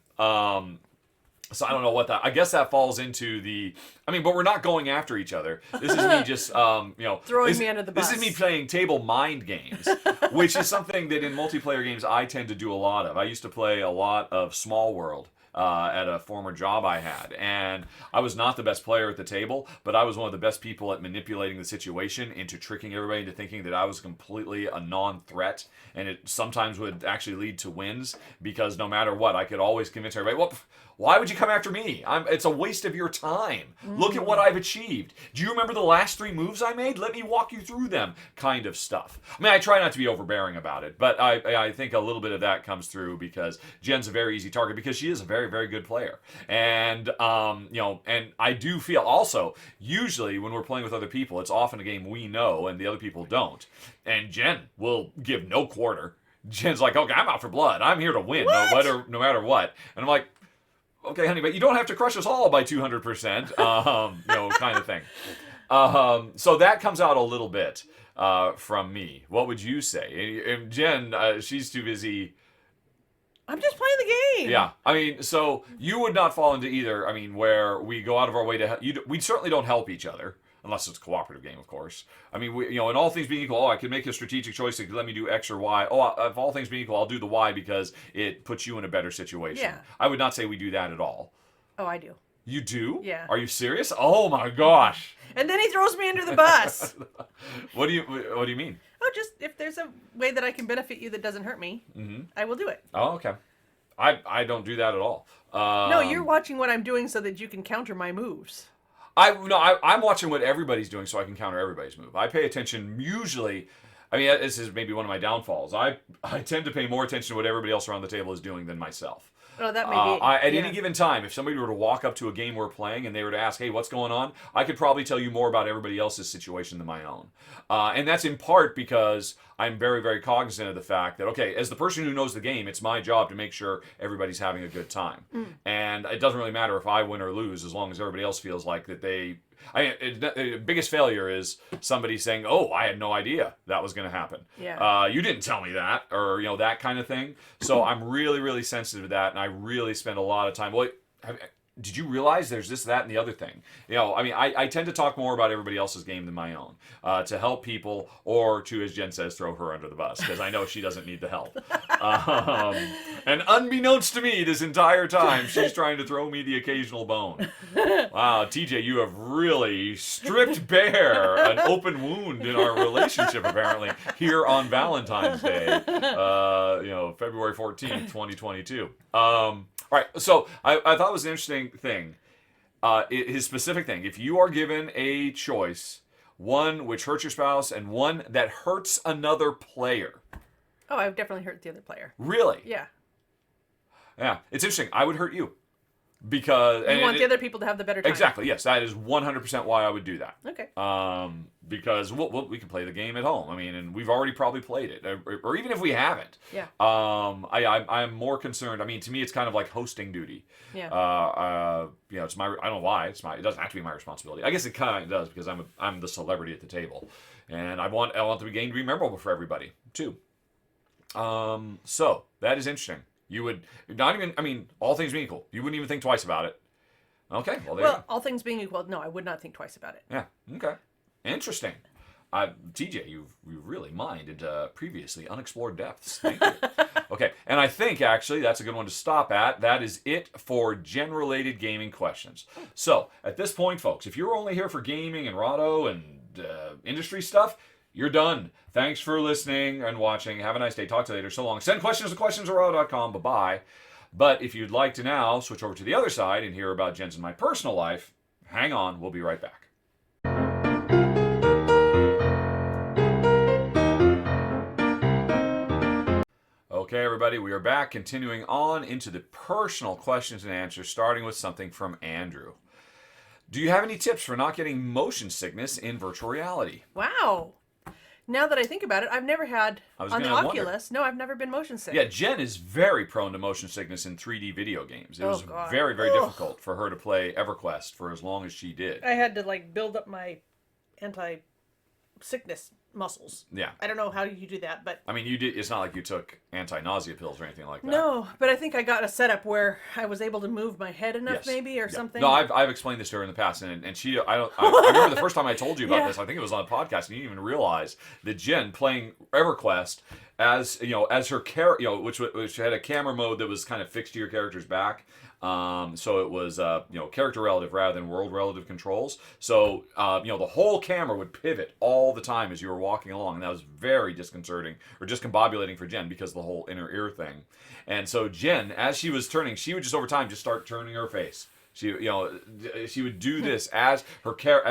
So I don't know what that. I guess that falls into the. I mean, but we're not going after each other. This is me just, throwing me under the bus. This is me playing table mind games, which is something that in multiplayer games I tend to do a lot of. I used to play a lot of Small World. At a former job I had, and I was not the best player at the table, but I was one of the best people at manipulating the situation into tricking everybody into thinking that I was completely a non-threat, and it sometimes would actually lead to wins, because no matter what, I could always convince everybody, well, why would you come after me? It's a waste of your time. Look at what I've achieved. Do you remember the last 3 moves I made? Let me walk you through them, kind of stuff. I mean, I try not to be overbearing about it, but I think a little bit of that comes through because Jen's a very easy target, because she is a very, very good player. And, and I do feel also, usually when we're playing with other people, it's often a game we know and the other people don't. And Jen will give no quarter. Jen's like, okay, I'm out for blood. I'm here to win, no matter what. And I'm like, okay, honey, but you don't have to crush us all by 200%, kind of thing. So that comes out a little bit from me. What would you say? And Jen, she's too busy. I'm just playing the game. Yeah, I mean, so you would not fall into either. I mean, where we go out of our way to we certainly don't help each other. Unless it's a cooperative game, of course. I mean, in all things being equal, I could make a strategic choice that could let me do X or Y. If all things being equal, I'll do the Y because it puts you in a better situation. Yeah. I would not say we do that at all. Oh, I do. You do? Yeah. Are you serious? Oh my gosh. And then he throws me under the bus. What do you mean? Oh, just if there's a way that I can benefit you that doesn't hurt me, I will do it. Oh, okay. I don't do that at all. No, you're watching what I'm doing so that you can counter my moves. I'm watching what everybody's doing so I can counter everybody's move. I pay attention usually. I mean, this is maybe one of my downfalls. I tend to pay more attention to what everybody else around the table is doing than myself. Oh, that may be. At any given time, if somebody were to walk up to a game we're playing and they were to ask, hey, what's going on? I could probably tell you more about everybody else's situation than my own. And that's in part because I'm very, very cognizant of the fact that, okay, as the person who knows the game, it's my job to make sure everybody's having a good time. And it doesn't really matter if I win or lose as long as everybody else feels like that they... the biggest failure is somebody saying, "Oh, I had no idea that was going to happen. Yeah. You didn't tell me that," or that kind of thing. So I'm really, really sensitive to that, and I really spend a lot of time. Well, did you realize there's this, that, and the other thing? I mean, I tend to talk more about everybody else's game than my own to help people, or to, as Jen says, throw her under the bus, because I know she doesn't need the help. And unbeknownst to me, this entire time, she's trying to throw me the occasional bone. Wow, TJ, you have really stripped bare an open wound in our relationship, apparently, here on Valentine's Day, February 14th, 2022. All right, so I thought it was an interesting thing. His specific thing. If you are given a choice, one which hurts your spouse and one that hurts another player. Oh, I would definitely hurt the other player. Really? Yeah. Yeah, it's interesting. I would hurt you. Because you want the other people to have the better time. Exactly, yes. That is 100% why I would do that. Okay. Because we can play the game at home. I mean, and we've already probably played it. Or even if we haven't. Yeah. I'm more concerned. I mean, to me, it's kind of like hosting duty. Yeah. It's my, I don't know why. It doesn't have to be my responsibility. I guess it kind of does, because I'm the celebrity at the table. And I want the game to be memorable for everybody, too. So, that is interesting. You would not even, I mean, all things being equal, you wouldn't even think twice about it. Okay, well, all things being equal, no, I would not think twice about it. Yeah, okay. Interesting. TJ, you've really mined into previously unexplored depths. Thank you. Okay, and I think, actually, that's a good one to stop at. That is it for gen-related gaming questions. So, at this point, folks, if you're only here for gaming and Rahdo and industry stuff, you're done. Thanks for listening and watching. Have a nice day. Talk to you later. So long. Send questions to questions@rahdo.com. Bye-bye. But if you'd like to now switch over to the other side and hear about Jen's and my personal life, hang on. We'll be right back. Okay, everybody, we are back, continuing on into the personal questions and answers, starting with something from Andrew. Do you have any tips for not getting motion sickness in virtual reality? Wow. Now that I think about it, I've never had on the Oculus. Wonder. No, I've never been motion sick. Yeah, Jen is very prone to motion sickness in 3D video games. It was very, very difficult for her to play EverQuest for as long as she did. I had to build up my anti-sickness muscles. Yeah. I don't know how you do that, but I mean, you did. It's not like you took anti-nausea pills or anything like that. No, but I think I got a setup where I was able to move my head enough, maybe, or something. No, I've explained this to her in the past, and she, I remember the first time I told you about this. I think it was on a podcast, and you didn't even realize that Jen playing EverQuest as her character, which had a camera mode that was kind of fixed to your character's back. So it was, character relative rather than world relative controls. So, the whole camera would pivot all the time as you were walking along. And that was very disconcerting or discombobulating for Jen because of the whole inner ear thing. And so Jen, as she was turning, she would just over time just start turning her face. She would do this as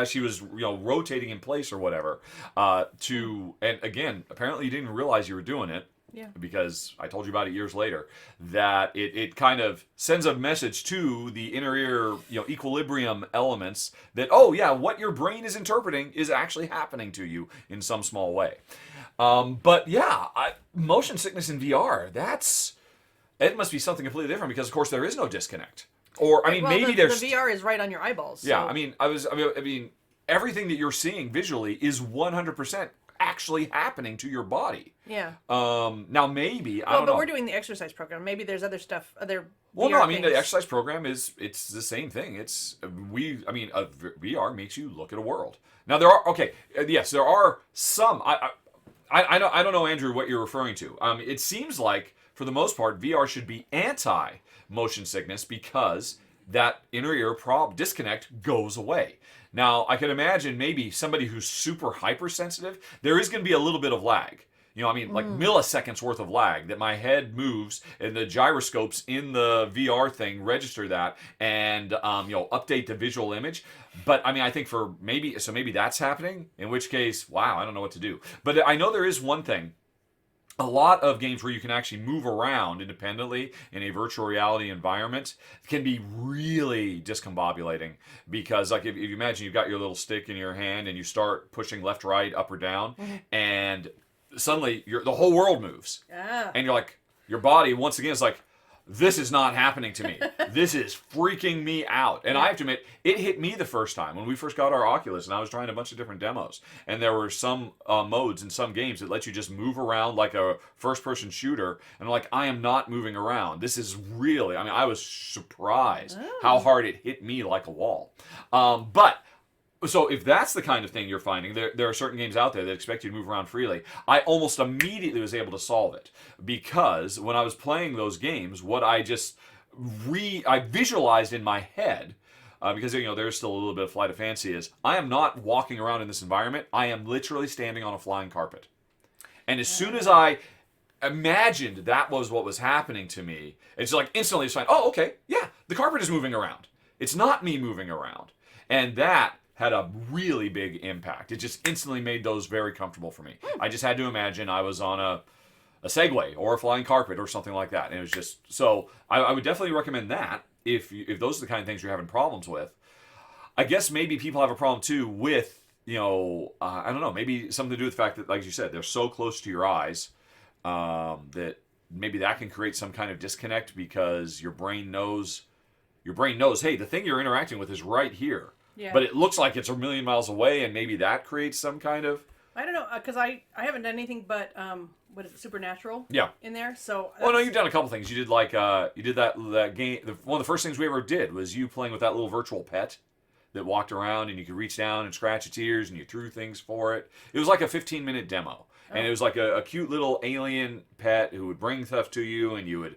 she was, rotating in place or whatever, and again, apparently you didn't realize you were doing it. Yeah. Because I told you about it years later, that it kind of sends a message to the inner ear, equilibrium elements that, what your brain is interpreting is actually happening to you in some small way. Motion sickness in VR, it must be something completely different because, of course, there is no disconnect. Or, maybe there's... The VR is right on your eyeballs. So. Yeah, everything that you're seeing visually is 100% actually happening to your body. Yeah. Now maybe I don't know. But we're doing the exercise program. Maybe there's other stuff, other. Well, VR no, the exercise program it's the same thing. VR makes you look at a world. Now there are some. I don't know, Andrew, what you're referring to. It seems like for the most part, VR should be anti motion sickness because that inner ear disconnect goes away. Now, I can imagine maybe somebody who's super hypersensitive, there is going to be a little bit of lag. Like milliseconds worth of lag that my head moves and the gyroscopes in the VR thing register that and, update the visual image. But, I think maybe that's happening, in which case, wow, I don't know what to do. But I know there is one thing. A lot of games where you can actually move around independently in a virtual reality environment can be really discombobulating because, if you imagine you've got your little stick in your hand and you start pushing left, right, up or down, and suddenly the whole world moves. Yeah. And you're like, your body, once again, is like, this is not happening to me. This is freaking me out. And I have to admit, it hit me the first time when we first got our Oculus, and I was trying a bunch of different demos. And there were some modes in some games that let you just move around like a first-person shooter. And I'm like, I am not moving around. This is really, I mean, I was surprised how hard it hit me like a wall. So if that's the kind of thing you're finding, there are certain games out there that expect you to move around freely. I almost immediately was able to solve it because when I was playing those games, what I just I visualized in my head, because there's still a little bit of flight of fancy, is I am not walking around in this environment. I am literally standing on a flying carpet. And as soon as I imagined that was what was happening to me, it's like instantly it's fine. Oh, okay, yeah, the carpet is moving around. It's not me moving around. And that had a really big impact. It just instantly made those very comfortable for me. I just had to imagine I was on a Segway or a flying carpet or something like that. And it was just, so I would definitely recommend that if those are the kind of things you're having problems with. I guess maybe people have a problem too with, I don't know, maybe something to do with the fact that, like you said, they're so close to your eyes that maybe that can create some kind of disconnect because your brain knows, hey, the thing you're interacting with is right here. Yeah. But it looks like it's a million miles away, and maybe that creates some kind of... I don't know, because I haven't done anything but, what is it, Supernatural? Yeah. In there, so... Well, no, you've done a couple things. You did, that game... One of the first things we ever did was you playing with that little virtual pet that walked around, and you could reach down and scratch its ears, and you threw things for it. It was like a 15-minute demo. Oh. And it was like a cute little alien pet who would bring stuff to you, and you'd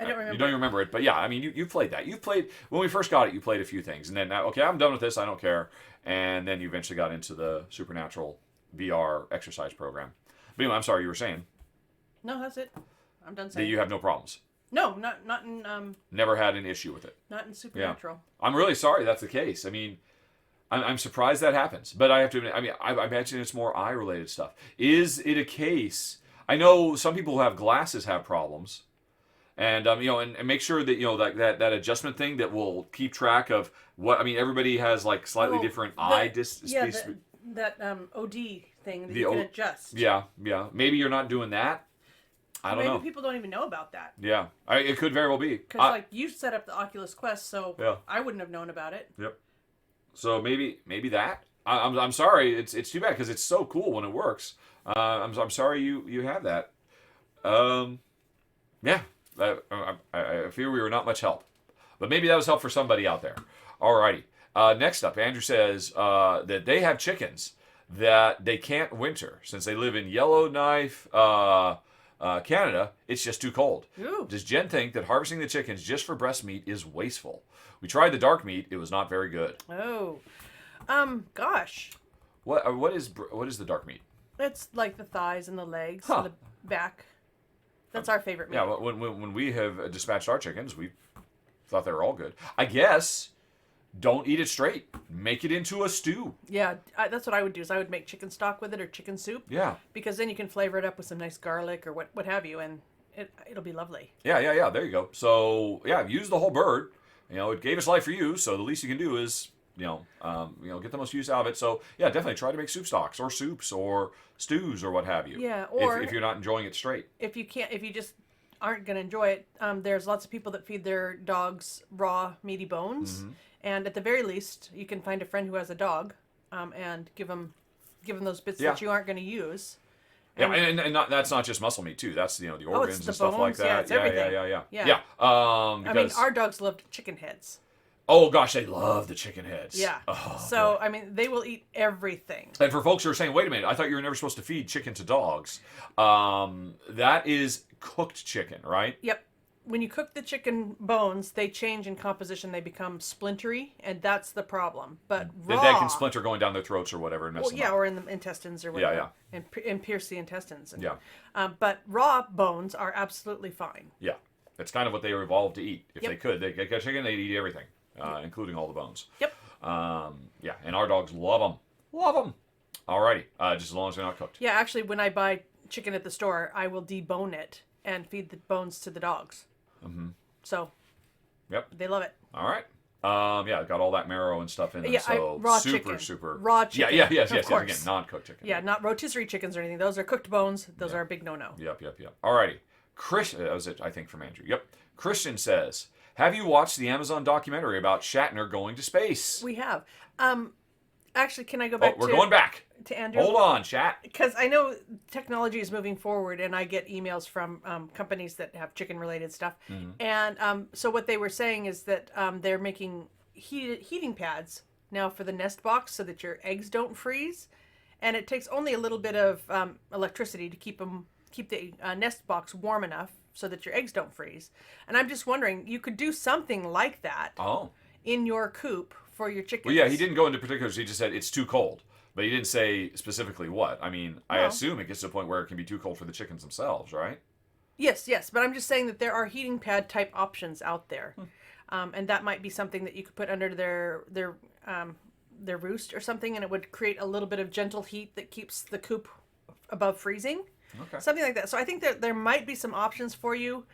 I don't remember. You don't remember it, but yeah, I mean, you played that. You played, when we first got it, you played a few things. And then, okay, I'm done with this, I don't care. And then you eventually got into the Supernatural VR exercise program. But anyway, I'm sorry, you were saying? No, that's it. I'm done saying. That you have no problems? No, not in... Never had an issue with it? Not in Supernatural. Yeah. I'm really sorry that's the case. I mean, I'm surprised that happens. But I have to admit, I mean, I imagine it's more eye-related stuff. Is it a case... I know some people who have glasses have problems. And and make sure that that adjustment thing that will keep track of what, I mean, everybody has like slightly different eye distance. Yeah, that OD thing that you can adjust. Yeah. Maybe you're not doing that. I don't know. Maybe people don't even know about that. Yeah, it could very well be. Because you set up the Oculus Quest, so I wouldn't have known about it. Yep. So maybe that. I'm sorry. It's too bad because it's so cool when it works. I'm sorry you have that. Yeah. I fear we were not much help. But maybe that was help for somebody out there. Alrighty. Next up, Andrew says that they have chickens that they can't winter. Since they live in Yellowknife, Canada, it's just too cold. Ooh. Does Jen think that harvesting the chickens just for breast meat is wasteful? We tried the dark meat. It was not very good. Oh. Gosh. What is the dark meat? It's like the thighs and the legs and the back. That's our favorite meat. Yeah, when we have dispatched our chickens, we thought they were all good. I guess don't eat it straight. Make it into a stew. Yeah, that's what I would do. Is I would make chicken stock with it or chicken soup. Yeah. Because then you can flavor it up with some nice garlic or what have you, and it'll be lovely. Yeah. There you go. So yeah, use the whole bird. It gave its life for you. So the least you can do is get the most use out of it. So yeah, definitely try to make soup stocks or soups or stews or what have you. Yeah, or if you're not enjoying it straight. If you just aren't going to enjoy it, there's lots of people that feed their dogs raw meaty bones, and at the very least, you can find a friend who has a dog, and give them those bits that you aren't going to use. Yeah, and that's not just muscle meat too. That's the organs and stuff bones, like that. Yeah, it's everything. Yeah. I mean, our dogs loved chicken heads. Oh gosh, they love the chicken heads. Yeah. Oh, so boy. I mean, they will eat everything. And for folks who are saying, "Wait a minute, I thought you were never supposed to feed chicken to dogs," that is cooked chicken, right? Yep. When you cook the chicken bones, they change in composition. They become splintery, and that's the problem. But raw, they can splinter going down their throats or whatever. And mess them up. Or in the intestines or whatever. Yeah. And pierce the intestines. And, yeah. But raw bones are absolutely fine. Yeah. That's kind of what they were evolved to eat. If they could, they get chicken, they'd eat everything, including all the bones. Yep. Yeah, and our dogs love them. Love them. Alrighty, just as long as they're not cooked. Yeah, actually, when I buy chicken at the store, I will debone it and feed the bones to the dogs. Mm-hmm. So, they love it. All right. Yeah, got all that marrow and stuff in there. Yeah, so raw super, chicken. super. Raw chicken. Yes. Course. Again, non-cooked chicken. Yeah, not rotisserie chickens or anything. Those are cooked bones. Those are a big no-no. Yep. Alrighty. That was it, I think, from Andrew. Yep. Christian says, have you watched the Amazon documentary about Shatner going to space? We have. Actually, can I go back we're going back to Andrew? Hold on, chat. Because I know technology is moving forward, and I get emails from companies that have chicken-related stuff. Mm-hmm. And so what they were saying is that they're making heating pads now for the nest box so that your eggs don't freeze. And it takes only a little bit of electricity to keep the nest box warm enough so that your eggs don't freeze. And I'm just wondering, you could do something like that in your coop for your chickens. Well, yeah, he didn't go into particulars. He just said it's too cold. But he didn't say specifically what. I mean, I assume it gets to a point where it can be too cold for the chickens themselves, right? Yes. But I'm just saying that there are heating pad type options out there. And that might be something that you could put under their roost or something, and it would create a little bit of gentle heat that keeps the coop above freezing. Okay. Something like that. So I think that there might be some options for you.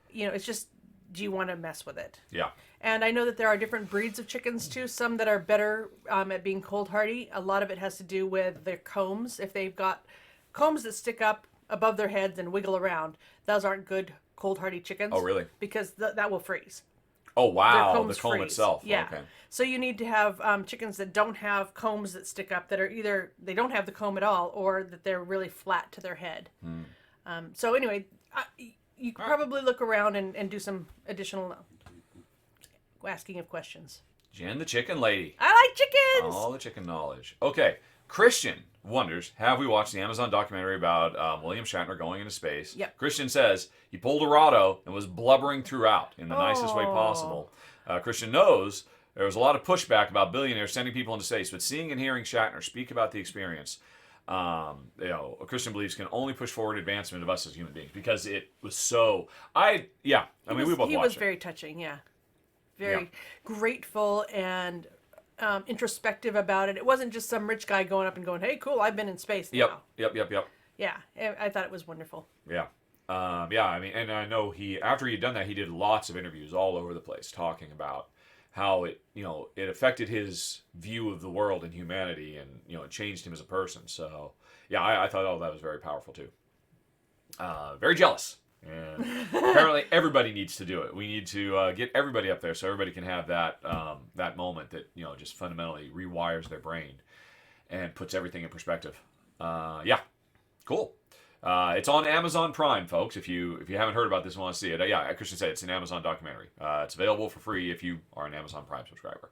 You know, it's just, do you want to mess with it? Yeah. And I know that there are different breeds of chickens too. Some that are better at being cold hardy. A lot of it has to do with their combs. If they've got combs that stick up above their heads and wiggle around, those aren't good cold hardy chickens. Oh, really? Because that will freeze. Oh, wow. The comb itself. Yeah. Okay. So you need to have chickens that don't have combs that stick up, that are either they don't have the comb at all, or that they're really flat to their head. So anyway, you could probably look around and do some additional asking of questions. Jen, the chicken lady. I like chickens! All the chicken knowledge. Okay. Christian wonders, have we watched the Amazon documentary about William Shatner going into space? Yep. Christian says he pulled a Rahdo and was blubbering throughout in the nicest way possible. Christian knows there was a lot of pushback about billionaires sending people into space, but seeing and hearing Shatner speak about the experience, Christian believes can only push forward advancement of us as human beings, because it was so. We both watched it. He was very touching, yeah. Very grateful and introspective about it. It wasn't just some rich guy going up and going, "Hey, cool, I've been in space now." Yep. Yeah, I thought it was wonderful. Yeah. I mean, and I know after he'd done that, he did lots of interviews all over the place talking about how it affected his view of the world and humanity, and it changed him as a person. So I thought that was very powerful too. Very jealous. And apparently everybody needs to do it. We need to get everybody up there so everybody can have that moment that just fundamentally rewires their brain and puts everything in perspective. Cool. It's on Amazon Prime, folks. If you haven't heard about this and want to see it, Christian said it's an Amazon documentary. It's available for free if you are an Amazon Prime subscriber.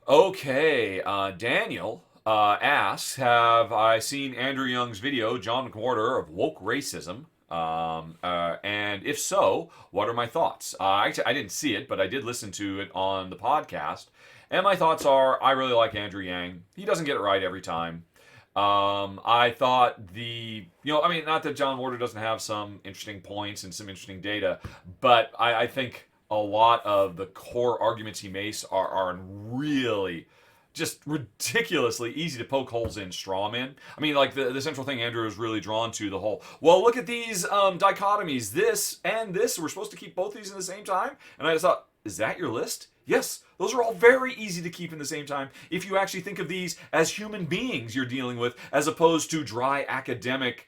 Okay, Daniel asks, have I seen Andrew Young's video, John McWhorter of Woke Racism? And if so, what are my thoughts? Actually, I didn't see it, but I did listen to it on the podcast. And my thoughts are, I really like Andrew Yang. He doesn't get it right every time. I thought not that John McWhorter doesn't have some interesting points and some interesting data, but I think a lot of the core arguments he makes are really just ridiculously easy to poke holes in straw man. I mean, like the central thing Andrew is really drawn to, the whole, well, look at these dichotomies, this and this, we're supposed to keep both these in the same time. And I just thought, is that your list? Yes, those are all very easy to keep in the same time if you actually think of these as human beings you're dealing with, as opposed to dry academic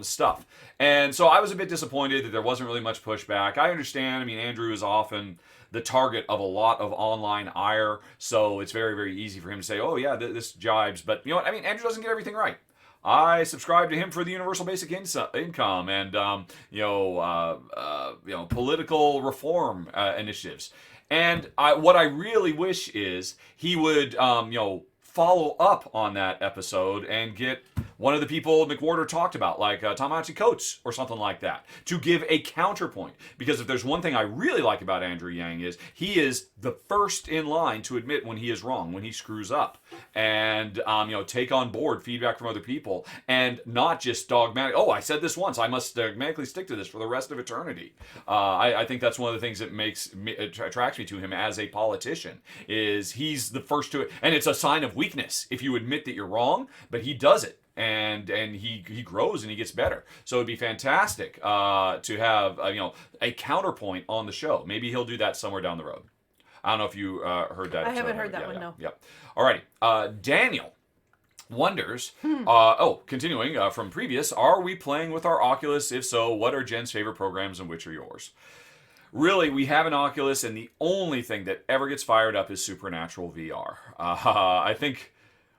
stuff. And so I was a bit disappointed that there wasn't really much pushback. I understand. I mean, Andrew is often the target of a lot of online ire, so it's very, very easy for him to say, oh yeah, this jibes. But you know what? I mean, Andrew doesn't get everything right. I subscribe to him for the universal basic income and political reform initiatives. And what I really wish is he would follow up on that episode and get one of the people McWhorter talked about, like Ta-Nehisi Coates or something like that, to give a counterpoint. Because if there's one thing I really like about Andrew Yang is he is the first in line to admit when he is wrong, when he screws up, and take on board feedback from other people, and not just dogmatic. Oh, I said this once, I must dogmatically stick to this for the rest of eternity. I think that's one of the things that attracts me to him as a politician, is he's the first to it, and it's a sign of weakness if you admit that you're wrong, but he does it. And he grows and he gets better. So it'd be fantastic to have a counterpoint on the show. Maybe he'll do that somewhere down the road. I don't know if you heard that. I haven't heard that one, no. Yeah. All righty. Daniel wonders, continuing from previous, are we playing with our Oculus? If so, what are Jen's favorite programs and which are yours? Really, we have an Oculus, and the only thing that ever gets fired up is Supernatural VR. I think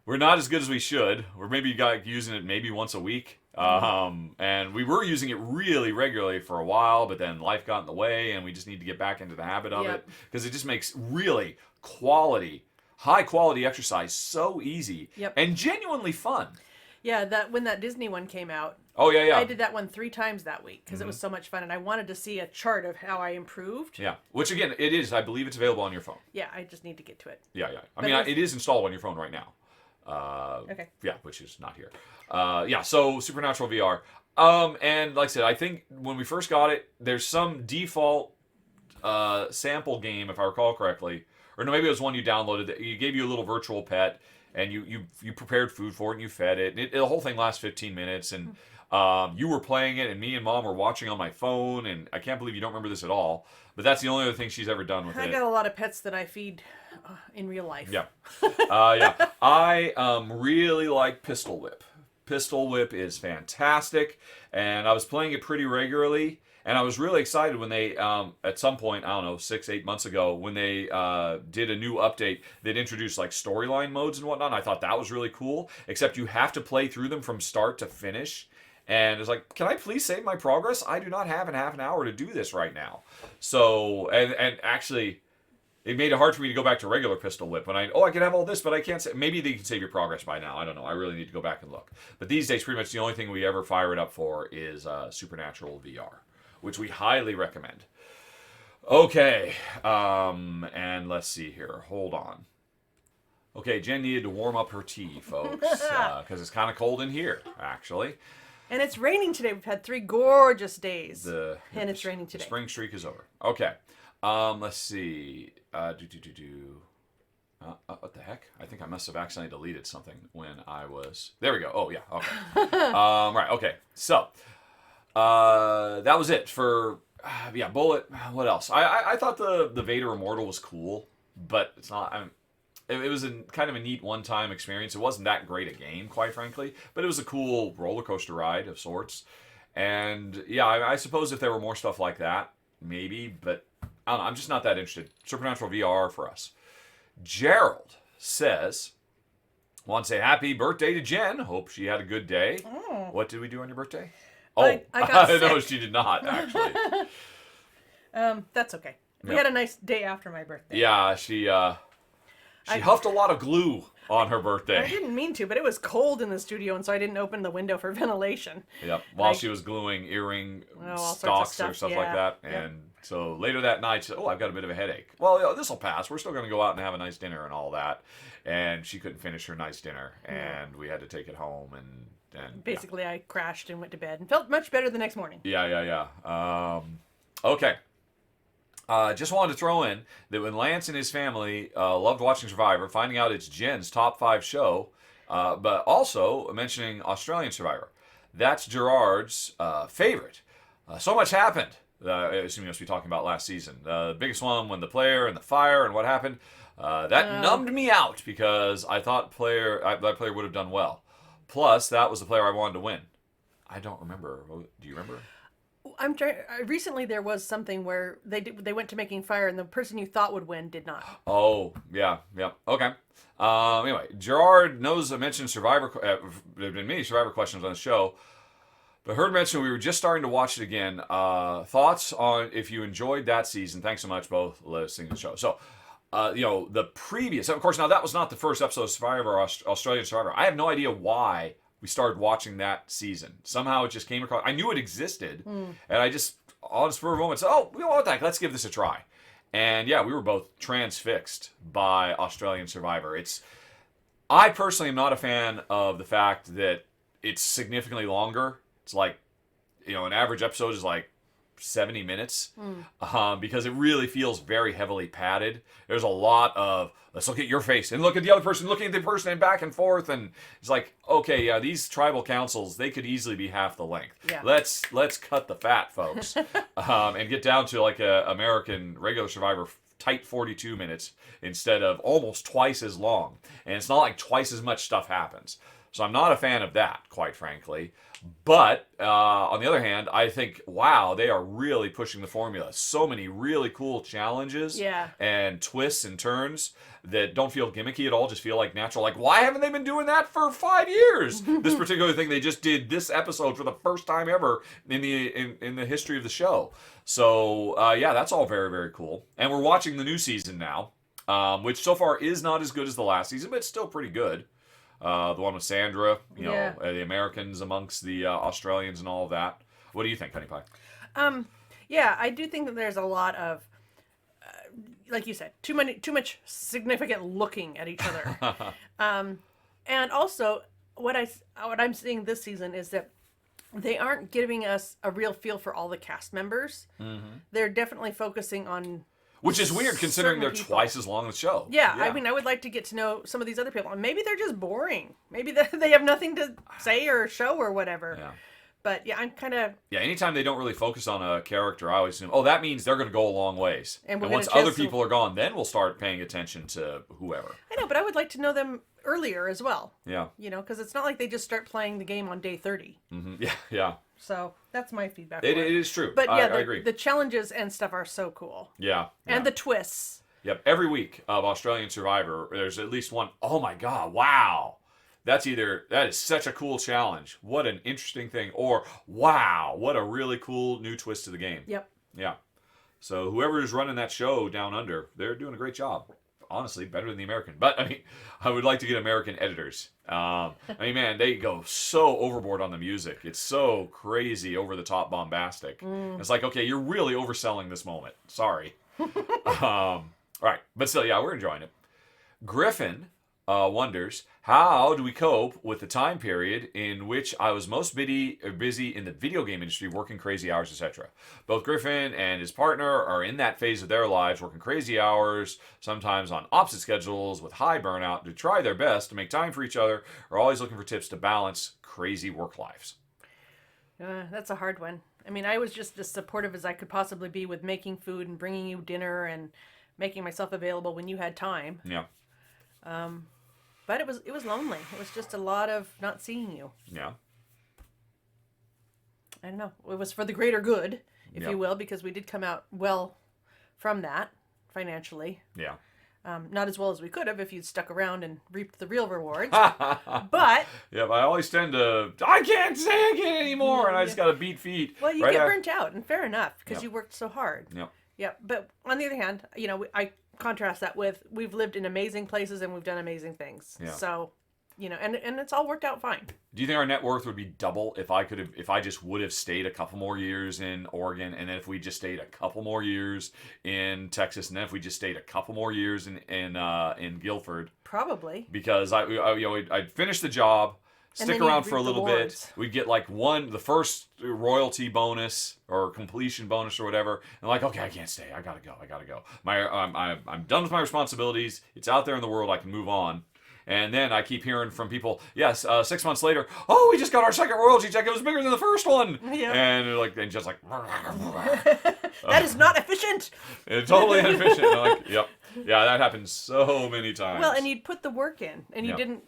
we're not as good as we should. We're maybe using it maybe once a week. And we were using it really regularly for a while, but then life got in the way, and we just need to get back into the habit of it, because it just makes really high quality exercise so easy and genuinely fun. Yeah, when that Disney one came out. Oh, yeah. I did that one 3 times that week because it was so much fun, and I wanted to see a chart of how I improved. Yeah, which again, it is. I believe it's available on your phone. Yeah, I just need to get to it. Yeah. I mean, it is installed on your phone right now. Okay. Yeah, which is not here. So Supernatural VR. And like I said, I think when we first got it, there's some default sample game, if I recall correctly. Or no, maybe it was one you downloaded that you gave you a little virtual pet, and you prepared food for it and you fed it. And the whole thing lasts 15 minutes, and you were playing it, and me and Mom were watching on my phone, and I can't believe you don't remember this at all. But that's the only other thing she's ever done with it. I got a lot of pets that I feed in real life. Yeah. I really like Pistol Whip. Pistol Whip is fantastic, and I was playing it pretty regularly. And I was really excited when they, at some point, I don't know, 6-8 months ago, when they did a new update, they'd introduced like storyline modes and whatnot. And I thought that was really cool, except you have to play through them from start to finish. And it's like, can I please save my progress? I do not have half an hour to do this right now. So, and actually, it made it hard for me to go back to regular Pistol Whip. When I can have all this, but I can't say. Maybe they can save your progress by now. I don't know. I really need to go back and look. But these days, pretty much the only thing we ever fire it up for is Supernatural VR, which we highly recommend. Okay, and let's see here. Hold on. Okay, Jen needed to warm up her tea, folks, because it's kind of cold in here, actually. And it's raining today. We've had 3 gorgeous days, and it's raining today. The spring streak is over. Okay, let's see. What the heck? I think I must have accidentally deleted something when I was... There we go. Oh, yeah, okay. Right, okay. So, that was it for... Bullet. What else? I thought the Vader Immortal was cool, but it's not... It was kind of a neat one-time experience. It wasn't that great a game, quite frankly, but it was a cool roller coaster ride of sorts. And yeah, I suppose if there were more stuff like that, maybe, but I don't know. I'm just not that interested. Supernatural VR for us. Gerald says, want to say happy birthday to Jen. Hope she had a good day. Oh. What did we do on your birthday? I got sick. No, she did not, actually. That's okay. We had a nice day after my birthday. Yeah, she huffed a lot of glue on her birthday. I didn't mean to, but it was cold in the studio, and so I didn't open the window for ventilation. Yep, while she was gluing earring stalks or stuff like that. And so later that night, she said, I've got a bit of a headache. Well, this will pass. We're still going to go out and have a nice dinner and all that. And she couldn't finish her nice dinner, and we had to take it home. And basically, I crashed and went to bed and felt much better the next morning. Yeah. Okay. Just wanted to throw in that when Lance and his family loved watching Survivor, finding out it's Jen's top 5 show, but also mentioning Australian Survivor. That's Gerard's favorite. So much happened. I assume you must be talking about last season. The biggest one when the player and the fire and what happened. That numbed me out because I thought that player would have done well. Plus, that was the player I wanted to win. I don't remember. Do you remember? I'm trying. Recently, there was something where they went to making fire, and the person you thought would win did not. Oh, yeah. Okay. Anyway, Gerard knows I mentioned Survivor. There have been many Survivor questions on the show, but heard mention we were just starting to watch it again. Thoughts on if you enjoyed that season? Thanks so much, both listening to the show. So, the previous, of course, now that was not the first episode of Survivor, Australian Survivor. I have no idea why we started watching that season. Somehow it just came across. I knew it existed, and I just, on the spur of the moment, said, we want that. Let's give this a try. And yeah, we were both transfixed by Australian Survivor. I personally am not a fan of the fact that it's significantly longer. It's like, an average episode is like 70 minutes because it really feels very heavily padded. There's a lot of, let's look at your face and look at the other person, looking at the person and back and forth. And it's like, okay, yeah, these tribal councils, they could easily be half the length. Yeah. Let's cut the fat, folks, and get down to like a American regular Survivor tight 42 minutes instead of almost twice as long. And it's not like twice as much stuff happens. So I'm not a fan of that, quite frankly. But on the other hand, I think, wow, they are really pushing the formula. So many really cool challenges and twists and turns that don't feel gimmicky at all, just feel like natural. Like, why haven't they been doing that for 5 years? This particular thing they just did this episode for the first time ever in the history of the show. So, yeah, that's all very, very cool. And we're watching the new season now, which so far is not as good as the last season, but it's still pretty good. The one with Sandra, you know, the Americans amongst the Australians and all of that. What do you think, Honey Pie? Yeah, I do think that there's a lot of, like you said, too much significant looking at each other. And also, what I'm seeing this season is that they aren't giving us a real feel for all the cast members. Mm-hmm. They're definitely focusing on. Which is weird considering they're twice as long as the show. Yeah, I mean, I would like to get to know some of these other people. And maybe they're just boring. Maybe they have nothing to say or show or whatever. Yeah. But yeah, I'm kind of... Yeah, anytime they don't really focus on a character, I always assume, oh, that means they're going to go a long ways. And once other people are gone, then we'll start paying attention to whoever. I know, but I would like to know them earlier as well. Yeah. You know, because it's not like they just start playing the game on day 30. Mm-hmm. Yeah. So that's my feedback. It is true. But yeah, I agree. The challenges and stuff are so cool. Yeah. And the twists. Yep. Every week of Australian Survivor, there's at least one. Oh my God! Wow. That is such a cool challenge. What an interesting thing. Or wow, what a really cool new twist to the game. Yep. Yeah. So whoever is running that show down under, they're doing a great job. Honestly, better than the American. But I mean, I would like to get American editors. I mean, man, they go so overboard on the music. It's so crazy, over the top, bombastic. It's like, okay, you're really overselling this moment. Sorry. All right, but still, yeah, we're enjoying it. Griffin wonders, how do we cope with the time period in which I was most busy in the video game industry, working crazy hours, etc. Both Griffin and his partner are in that phase of their lives, working crazy hours, sometimes on opposite schedules with high burnout, to try their best to make time for each other, are always looking for tips to balance crazy work lives. That's a hard one. I mean, I was just as supportive as I could possibly be with making food and bringing you dinner and making myself available when you had time. Yeah. But it was lonely. It was just a lot of not seeing you. Yeah. I don't know. It was for the greater good, if you will, because we did come out well from that financially. Yeah. Not as well as we could have if you'd stuck around and reaped the real rewards. But yeah, but I always tend to, I can't say I can't anymore, and I just got to beat feet. Well, you get burnt out, and fair enough, because you worked so hard. Yep. Yeah, but on the other hand, you know, I contrast that with, we've lived in amazing places and we've done amazing things. Yeah. So, you know, and it's all worked out fine. Do you think our net worth would be double if I just would have stayed a couple more years in Oregon, and then if we just stayed a couple more years in Texas, and then if we just stayed a couple more years in Guilford? Probably. Because I'd finish the job, stick around for a little bit. We'd get like the first royalty bonus or completion bonus or whatever. And like, okay, I can't stay. I gotta go. I'm done with my responsibilities. It's out there in the world. I can move on. And then I keep hearing from people, yes, 6 months later, oh, we just got our second royalty check. It was bigger than the first one. Yeah. And just like, that is not efficient. It's totally inefficient. Like, yep. Yeah, that happens so many times. Well, and you'd put the work in, and you didn't,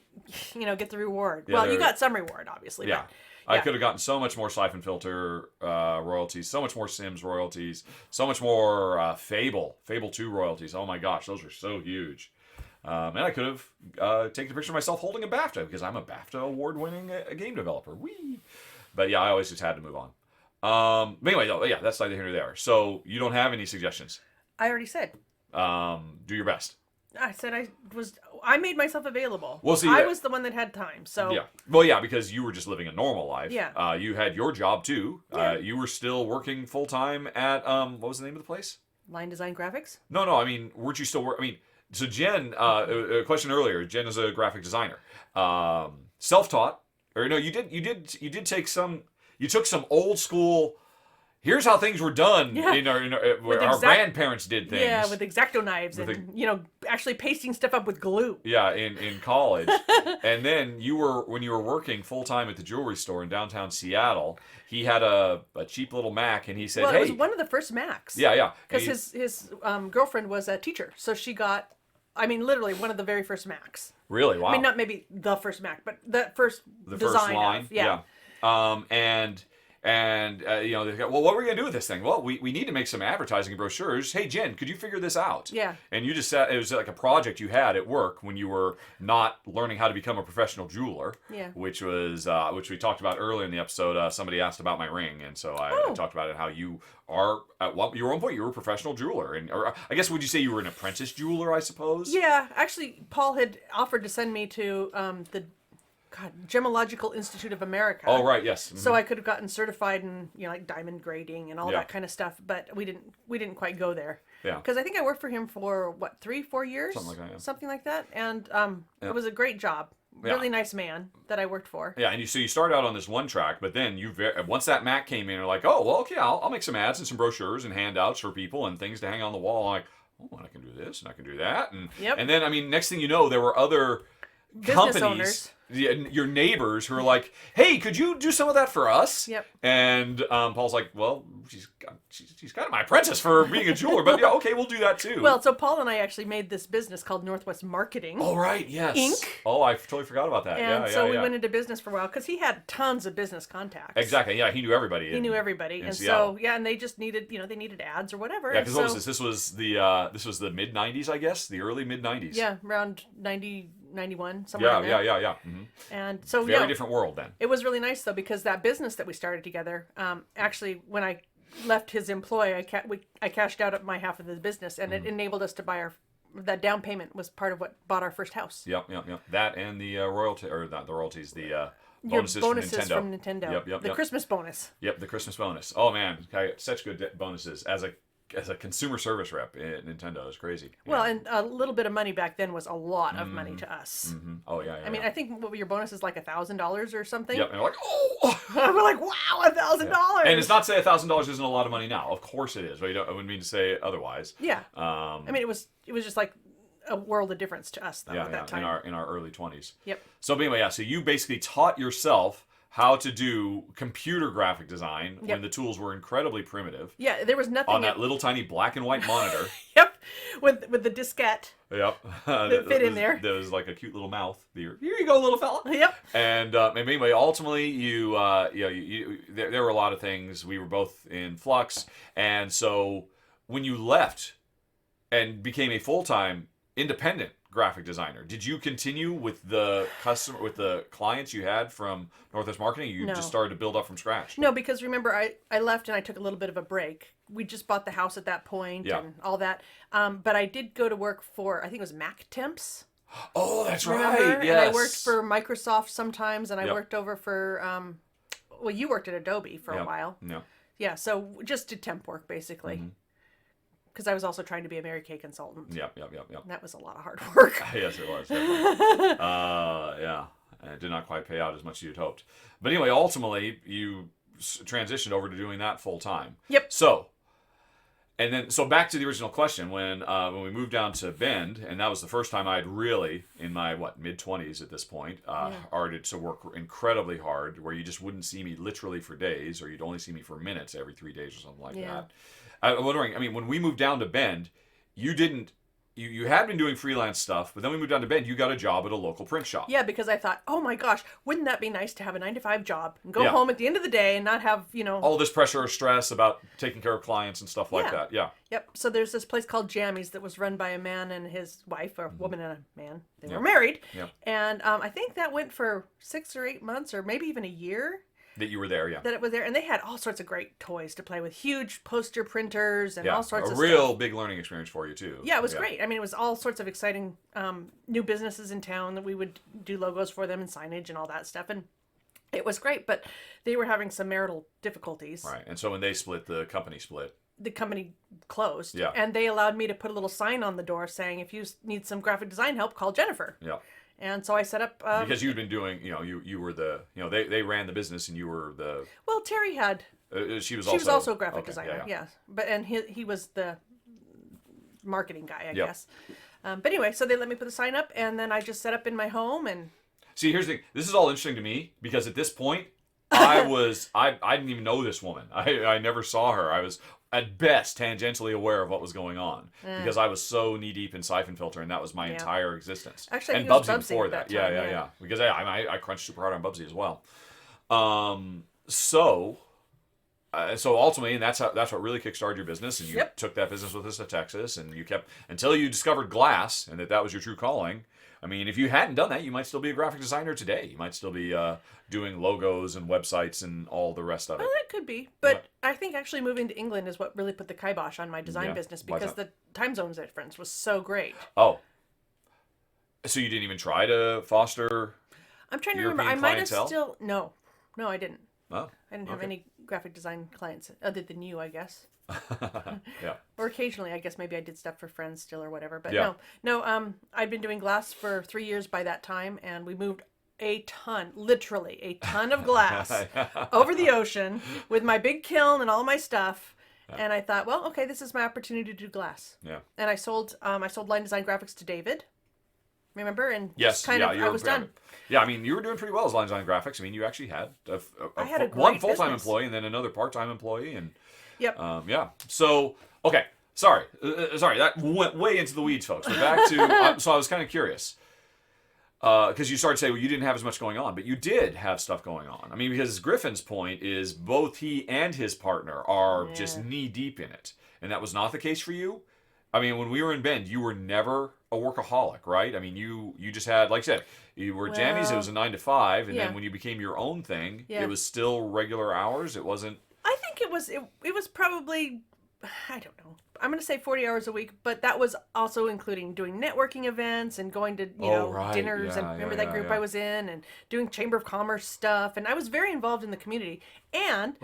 get the reward. Yeah, well, you got some reward, obviously. Yeah. But, I could have gotten so much more Siphon Filter royalties, so much more Sims royalties, so much more Fable 2 royalties. Oh my gosh, those were so huge. And I could have taken a picture of myself holding a BAFTA, because I'm a BAFTA award-winning game developer. Whee! But yeah, I always just had to move on. But anyway, though, yeah, that's neither here nor there. So you don't have any suggestions? I already said. Do your best. I said I made myself available. Well, see, I was the one that had time, so. Yeah. Well, yeah, because you were just living a normal life. Yeah. You had your job, too. Yeah. You were still working full-time at, what was the name of the place? Line Design Graphics? No, I mean, weren't you still working? I mean, so Jen, a question earlier, Jen is a graphic designer. Self-taught, or no, you took some old school, here's how things were done Yeah. where our grandparents did things. Yeah, with X-Acto knives actually pasting stuff up with glue. Yeah, in college. And then when you were working full time at the jewelry store in downtown Seattle, he had a cheap little Mac, and he said, "Hey," it was one of the first Macs. Yeah. Because his girlfriend was a teacher, so she got, literally one of the very first Macs. Really? Wow. Not maybe the first Mac, but the first design first line. of, yeah. They go, well, what are we gonna do with this thing? Well, we need to make some advertising and brochures. Hey, Jen, could you figure this out? Yeah. And you just said it was like a project you had at work when you were not learning how to become a professional jeweler. Yeah. Which we talked about earlier in the episode. Somebody asked about my ring, and so I talked about it. How you are at your one point you were a professional jeweler, or I guess would you say you were an apprentice jeweler? I suppose. Yeah, actually, Paul had offered to send me to the Gemological Institute of America. Oh, right, yes. Mm-hmm. So I could have gotten certified in like diamond grading and all that kind of stuff, but we didn't quite go there. Yeah. Because I think I worked for him for 3-4 years, something like that, and it was a great job. Really nice man that I worked for. Yeah, and so you started out on this one track, but then once that Mac came in, you're like, oh, well, okay, I'll make some ads and some brochures and handouts for people and things to hang on the wall. I'm like, oh, I can do this and I can do that, and then next thing you know, there were other business companies. Owners. Your neighbors who are like, hey, could you do some of that for us? Yep. And Paul's like, well, she's kind of my apprentice for being a jeweler, but yeah, okay, we'll do that too. Well, so Paul and I actually made this business called Northwest Marketing. Oh, right, yes. Inc. Oh, I totally forgot about that. And so we went into business for a while because he had tons of business contacts. Exactly, yeah, he knew everybody. He knew everybody, and Seattle. so and they just needed, they needed ads or whatever. Yeah, because what was this? This was the mid '90s, I guess, the early mid '90s. Yeah, around 90, 91, somewhere in there. Yeah. Mm-hmm. And so very different world then. It was really nice though because that business that we started together, actually when I left his employ, I cashed out my half of the business, and it enabled us to buy that down payment was part of what bought our first house. Yep. That and the royalties, the bonuses from Nintendo. Yep. The Christmas bonus. Yep, the Christmas bonus. Oh man, such good bonuses as a consumer service rep at Nintendo. It's crazy. Well, and a little bit of money back then was a lot of money to us. Mm-hmm. Oh yeah. I mean, I think your bonus is like $1,000 or something. Yep, and we're like, oh, we're like, wow, $1,000. And it's not to say $1,000 isn't a lot of money now. Of course it is. But I wouldn't mean to say otherwise. Yeah. I mean, it was just like a world of difference to us though at that time. In our early 20s. Yep. So anyway, so you basically taught yourself how to do computer graphic design when the tools were incredibly primitive. Yeah, there was nothing on that little tiny black and white monitor. Yep, with the diskette. Yep, that fit in there. There was like a cute little mouth. Here you go, little fella. Yep. And anyway, ultimately, there were a lot of things. We were both in flux, and so when you left and became a full-time independent graphic designer, did you continue with the clients you had from Northwest Marketing? You just started to build up from scratch? No, because remember I left and I took a little bit of a break. We just bought the house at that point and all that. But I did go to work for, I think it was Mac Temps. Oh, that's remember? right. Yes. And I worked for Microsoft sometimes, and I worked over for you worked at Adobe for a while. Yeah. Yeah, so just did temp work basically. Because I was also trying to be a Mary Kay consultant. Yep. And that was a lot of hard work. Yes, it was. Yeah. And it did not quite pay out as much as you'd hoped. But anyway, ultimately, you transitioned over to doing that full time. Yep. So back to the original question, when we moved down to Bend, and that was the first time I'd really, in my mid-20s at this point, started to work incredibly hard, where you just wouldn't see me literally for days, or you'd only see me for minutes every 3 days or something like that. I'm wondering, I mean, when we moved down to Bend, you had been doing freelance stuff, but then we moved down to Bend, you got a job at a local print shop. Yeah, because I thought, oh my gosh, wouldn't that be nice to have a 9-to-5 job and go home at the end of the day and not have, all this pressure or stress about taking care of clients and stuff like that. Yeah. Yep. So there's this place called Jammies that was run by a man and his wife, or a woman and a man. They were married. Yep. And I think that went for 6 or 8 months or maybe even a year. That you were there, yeah. That it was there. And they had all sorts of great toys to play with. Huge poster printers and all sorts of stuff. A real big learning experience for you, too. Yeah, it was great. I mean, it was all sorts of exciting new businesses in town that we would do logos for them and signage and all that stuff. And it was great. But they were having some marital difficulties. Right. And so when they split, the company split. The company closed. Yeah. And they allowed me to put a little sign on the door saying, if you need some graphic design help, call Jennifer. Yeah. And so I set up... because you'd been doing, you were the... they ran the business and you were the... Well, Terry had She was also a graphic okay, designer. yeah. Yes, but he was the marketing guy, I Yep. guess. But anyway, so they let me put the sign up, and then I just set up in my home and. See, here's the thing. This is all interesting to me because at this point, I didn't even know this woman. I never saw her. I was at best tangentially aware of what was going on because I was so knee deep in Siphon Filter, and that was my entire existence. Actually, I and think it was Bubsy Bubsy before at that. that time, Yeah. Because I crunched super hard on Bubsy as well. So ultimately, and that's what really kickstarted your business, and you took that business with us to Texas, and you kept until you discovered glass, and that was your true calling. I mean, if you hadn't done that, you might still be a graphic designer today. You might still be doing logos and websites and all the rest of it. Well, that could be, but I think actually moving to England is what really put the kibosh on my design business because the time zones difference was so great. Oh, so you didn't even try to foster? I'm trying to European remember. I might have clientele? still no, I didn't. Oh, I didn't have any graphic design clients other than you, I guess. Yeah. Or occasionally, I guess maybe I did stuff for friends still or whatever. But no. I'd been doing glass for 3 years by that time, and we moved literally a ton of glass over the ocean with my big kiln and all my stuff. And I thought, well, okay, this is my opportunity to do glass. Yeah. And I sold line design graphics to David. Remember? And Yes. I was done. Yeah, I mean, you were doing pretty well as line design graphics. I mean, you actually had I had a one great full-time business. employee and then another part-time employee, and Yep. yeah. So okay, sorry, that went way into the weeds, folks. We're back to so I was kind of curious because you started to say, well, you didn't have as much going on, but you did have stuff going on. I mean, because Griffin's point is both he and his partner are just knee deep in it, and that was not the case for you. I mean, when we were in Bend, you were never a workaholic, right? I mean, you just had, like I said, you were at Jammies, it was a 9 to 5, and then when you became your own thing, it was still regular hours. It wasn't. I think it was probably, I don't know. I'm going to say 40 hours a week, but that was also including doing networking events and going to, dinners and remember that group I was in and doing Chamber of Commerce stuff. And I was very involved in the community. And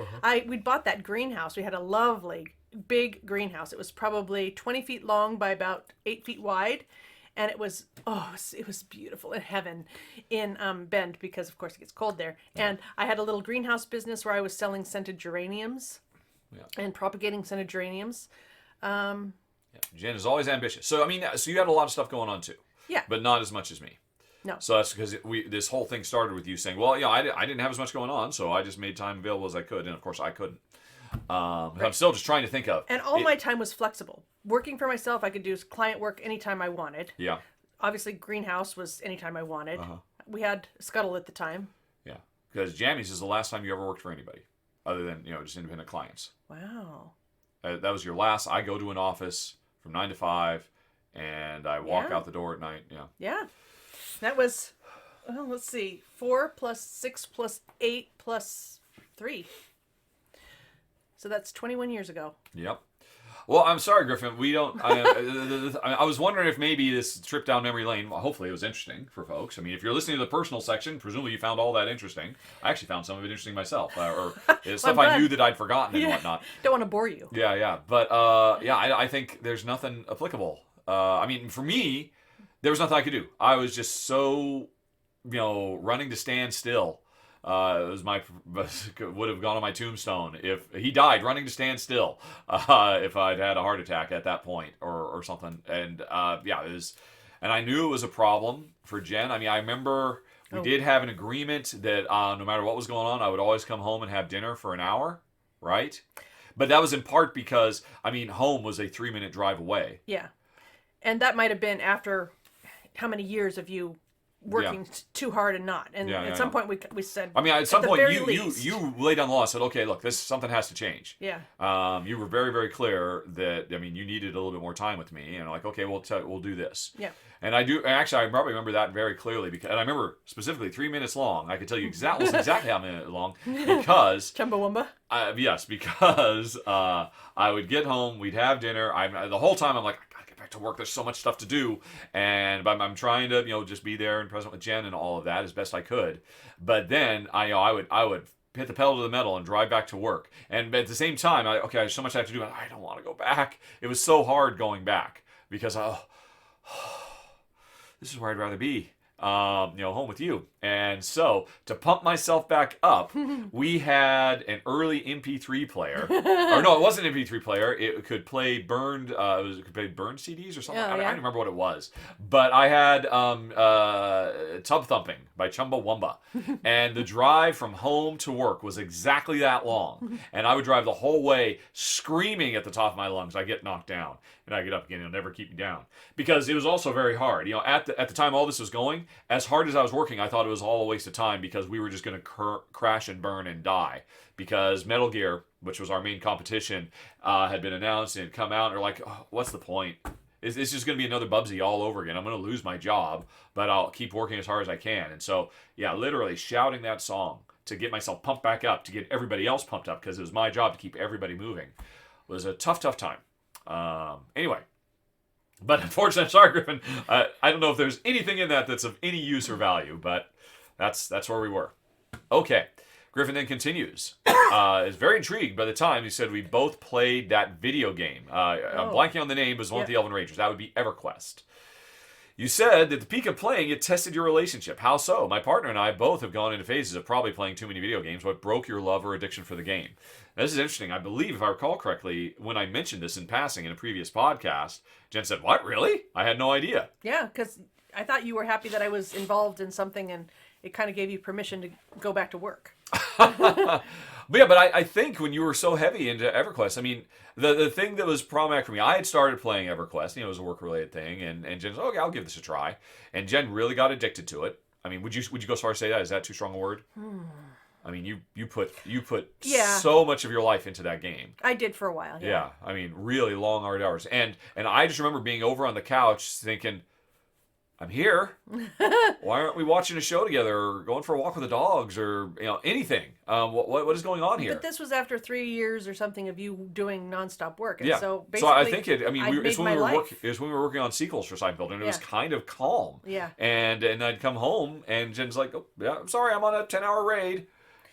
we'd bought that greenhouse. We had a lovely big greenhouse. It was probably 20 feet long by about 8 feet wide. And it was beautiful in heaven in Bend because, of course, it gets cold there. And I had a little greenhouse business where I was selling scented geraniums and propagating scented geraniums. Jen is always ambitious. So, I mean, so you had a lot of stuff going on, too. Yeah. But not as much as me. No. So that's because this whole thing started with you saying, well, I didn't have as much going on, so I just made time available as I could. And, of course, I couldn't. I'm still just trying to think of. And all my time was flexible. Working for myself, I could do client work anytime I wanted. Yeah. Obviously, greenhouse was anytime I wanted. We had Scuttle at the time. Yeah. Because Jammies is the last time you ever worked for anybody other than, just independent clients. Wow. That was your last. I go to an office from 9 to 5, and I walk out the door at night. Yeah. Yeah. That was, well, let's see, 4 plus 6 plus 8 plus 3. So that's 21 years ago. Yep. Well, I'm sorry, Griffin. We don't. I was wondering if maybe this trip down memory lane. Well, hopefully, it was interesting for folks. I mean, if you're listening to the personal section, presumably you found all that interesting. I actually found some of it interesting myself, or stuff I knew that I'd forgotten and whatnot. Don't want to bore you. Yeah. But I think there's nothing applicable. I mean, for me, there was nothing I could do. I was just so, running to stand still. It was would have gone on my tombstone if he died running to stand still. If I'd had a heart attack at that point or something. And it was, and I knew it was a problem for Jen. I mean, I remember we did have an agreement that no matter what was going on, I would always come home and have dinner for an hour, right? But that was in part because home was a 3-minute drive away. Yeah, and that might have been after how many years of you working too hard and not. And at some point we said, at some point least, you laid down the law and said, okay, look, something has to change. Yeah. You were very, very clear that, you needed a little bit more time with me, and like, okay, we'll do this. Yeah. And I probably remember that very clearly and I remember specifically 3 minutes long. I could tell you exactly how many long because Chumbawamba. Yes, because I would get home, we'd have dinner. The whole time I'm like, I gotta get back to work. There's so much stuff to do, and I'm trying to just be there and present with Jen and all of that as best I could. But then I would hit the pedal to the metal and drive back to work. And at the same time, there's so much I have to do, and I don't want to go back. It was so hard going back because this is where I'd rather be. home with you. And so to pump myself back up, we had an early MP3 player. Or no, it wasn't an MP3 player. It could play burned. It could play burned CDs or something. I don't remember what it was. But I had Tub Thumping by Chumbawamba, and the drive from home to work was exactly that long. And I would drive the whole way screaming at the top of my lungs. I get knocked down, and I get up again. It'll never keep me down, because it was also very hard. At the time all this was going, as hard as I was working, I thought it was all a waste of time, because we were just going to crash and burn and die, because Metal Gear, which was our main competition, had been announced and had come out, and we're like, oh, what's the point? It's just going to be another Bubsy all over again. I'm going to lose my job, but I'll keep working as hard as I can. And so, yeah, literally shouting that song to get myself pumped back up, to get everybody else pumped up, because it was my job to keep everybody moving, was a tough time. Anyway. But unfortunately, sorry, Griffin, I don't know if there's anything in that that's of any use or value, but that's where we were. Okay. Griffin then continues. Is very intrigued by the time he said we both played that video game. I'm blanking on the name, but it was one with the Elven Rangers. That would be EverQuest. You said that the peak of playing it tested your relationship. How so? My partner and I both have gone into phases of probably playing too many video games. What broke your love or addiction for the game? Now, this is interesting. I believe, if I recall correctly, when I mentioned this in passing in a previous podcast, Jen said, "What, really? I had no idea." Yeah, because I thought you were happy that I was involved in something, and it kind of gave you permission to go back to work. But I think when you were so heavy into EverQuest, I mean, the thing that was problematic for me, I had started playing EverQuest, it was a work-related thing, and Jen said, okay, I'll give this a try. And Jen really got addicted to it. I mean, would you go as far as say that? Is that too strong a word? I mean, you put so much of your life into that game. I did for a while. Yeah, I mean, really long, hard hours. And I just remember being over on the couch thinking, I'm here. Why aren't we watching a show together, or going for a walk with the dogs, or anything? What is going on here? But this was after 3 years or something of you doing nonstop work, and yeah. so basically, I think it's when we were working on sequels for Scythe, and it was kind of calm. Yeah. And I'd come home, and Jen's like, "Oh, yeah, I'm sorry, I'm on a 10-hour raid,"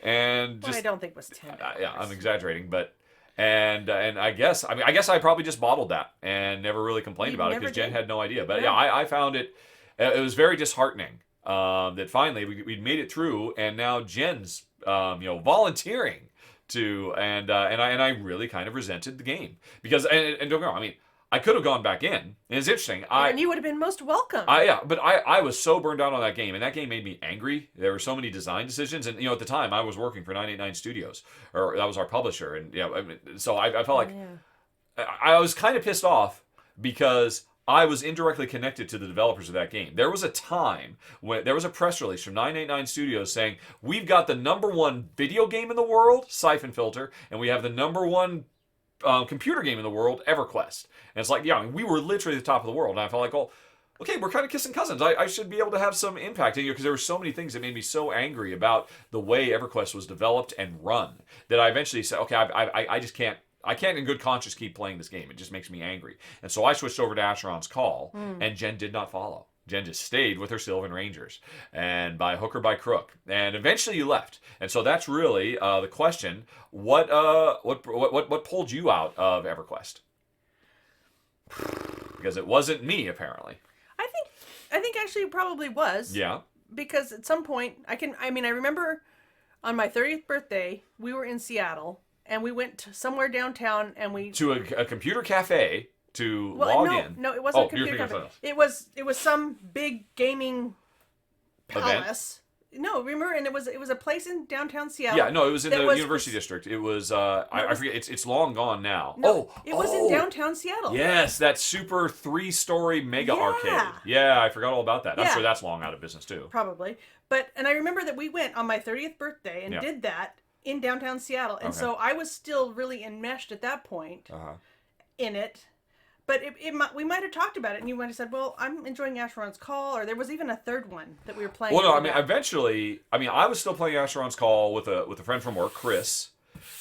and I don't think it was 10 hours. Yeah, I'm exaggerating, but. And I guess I probably just bottled that and never really complained about it, because Jen had no idea. But yeah, I found it. It was very disheartening that finally we'd made it through, and now Jen's volunteering to, and I really kind of resented the game, because and don't get me wrong, I mean, I could have gone back in, and it's interesting. And you would have been most welcome. But I was so burned out on that game, and that game made me angry. There were so many design decisions, and at the time I was working for 989 Studios, or that was our publisher, and so I felt like I was kind of pissed off, because I was indirectly connected to the developers of that game. There was a time when there was a press release from 989 Studios saying, we've got the #1 video game in the world, Siphon Filter, and we have the #1 computer game in the world, EverQuest. And it's like, we were literally at the top of the world. And I felt like, well, okay, we're kind of kissing cousins. I should be able to have some impact in here, because there were so many things that made me so angry about the way EverQuest was developed and run, that I eventually said, okay, I just can't. I can't in good conscience keep playing this game. It just makes me angry. And so I switched over to Asheron's Call, and Jen did not follow. Jen just stayed with her Sylvan Rangers, and by hook or by crook. And eventually you left. And so that's really the question. What pulled you out of EverQuest? Because it wasn't me, apparently. I think actually it probably was. Yeah. Because at some point, I remember on my 30th birthday, we were in Seattle, and we went to somewhere downtown, and we... To a computer cafe to log in. No, it wasn't a computer cafe. It was some big gaming palace. No, remember? And it was a place in downtown Seattle. Yeah, no, it was in the University District. It was, I forget, it's long gone now. No, it was in downtown Seattle. Yes, that super 3-story mega arcade. Yeah, I forgot all about that. I'm sure that's long out of business too. Probably. And I remember that we went on my 30th birthday and did that in downtown Seattle. And so I was still really enmeshed at that point in it. But we might have talked about it, and you might have said, well, I'm enjoying Asheron's Call, or there was even a third one that we were playing. Well, no, eventually, I was still playing Asheron's Call with a friend from work, Chris,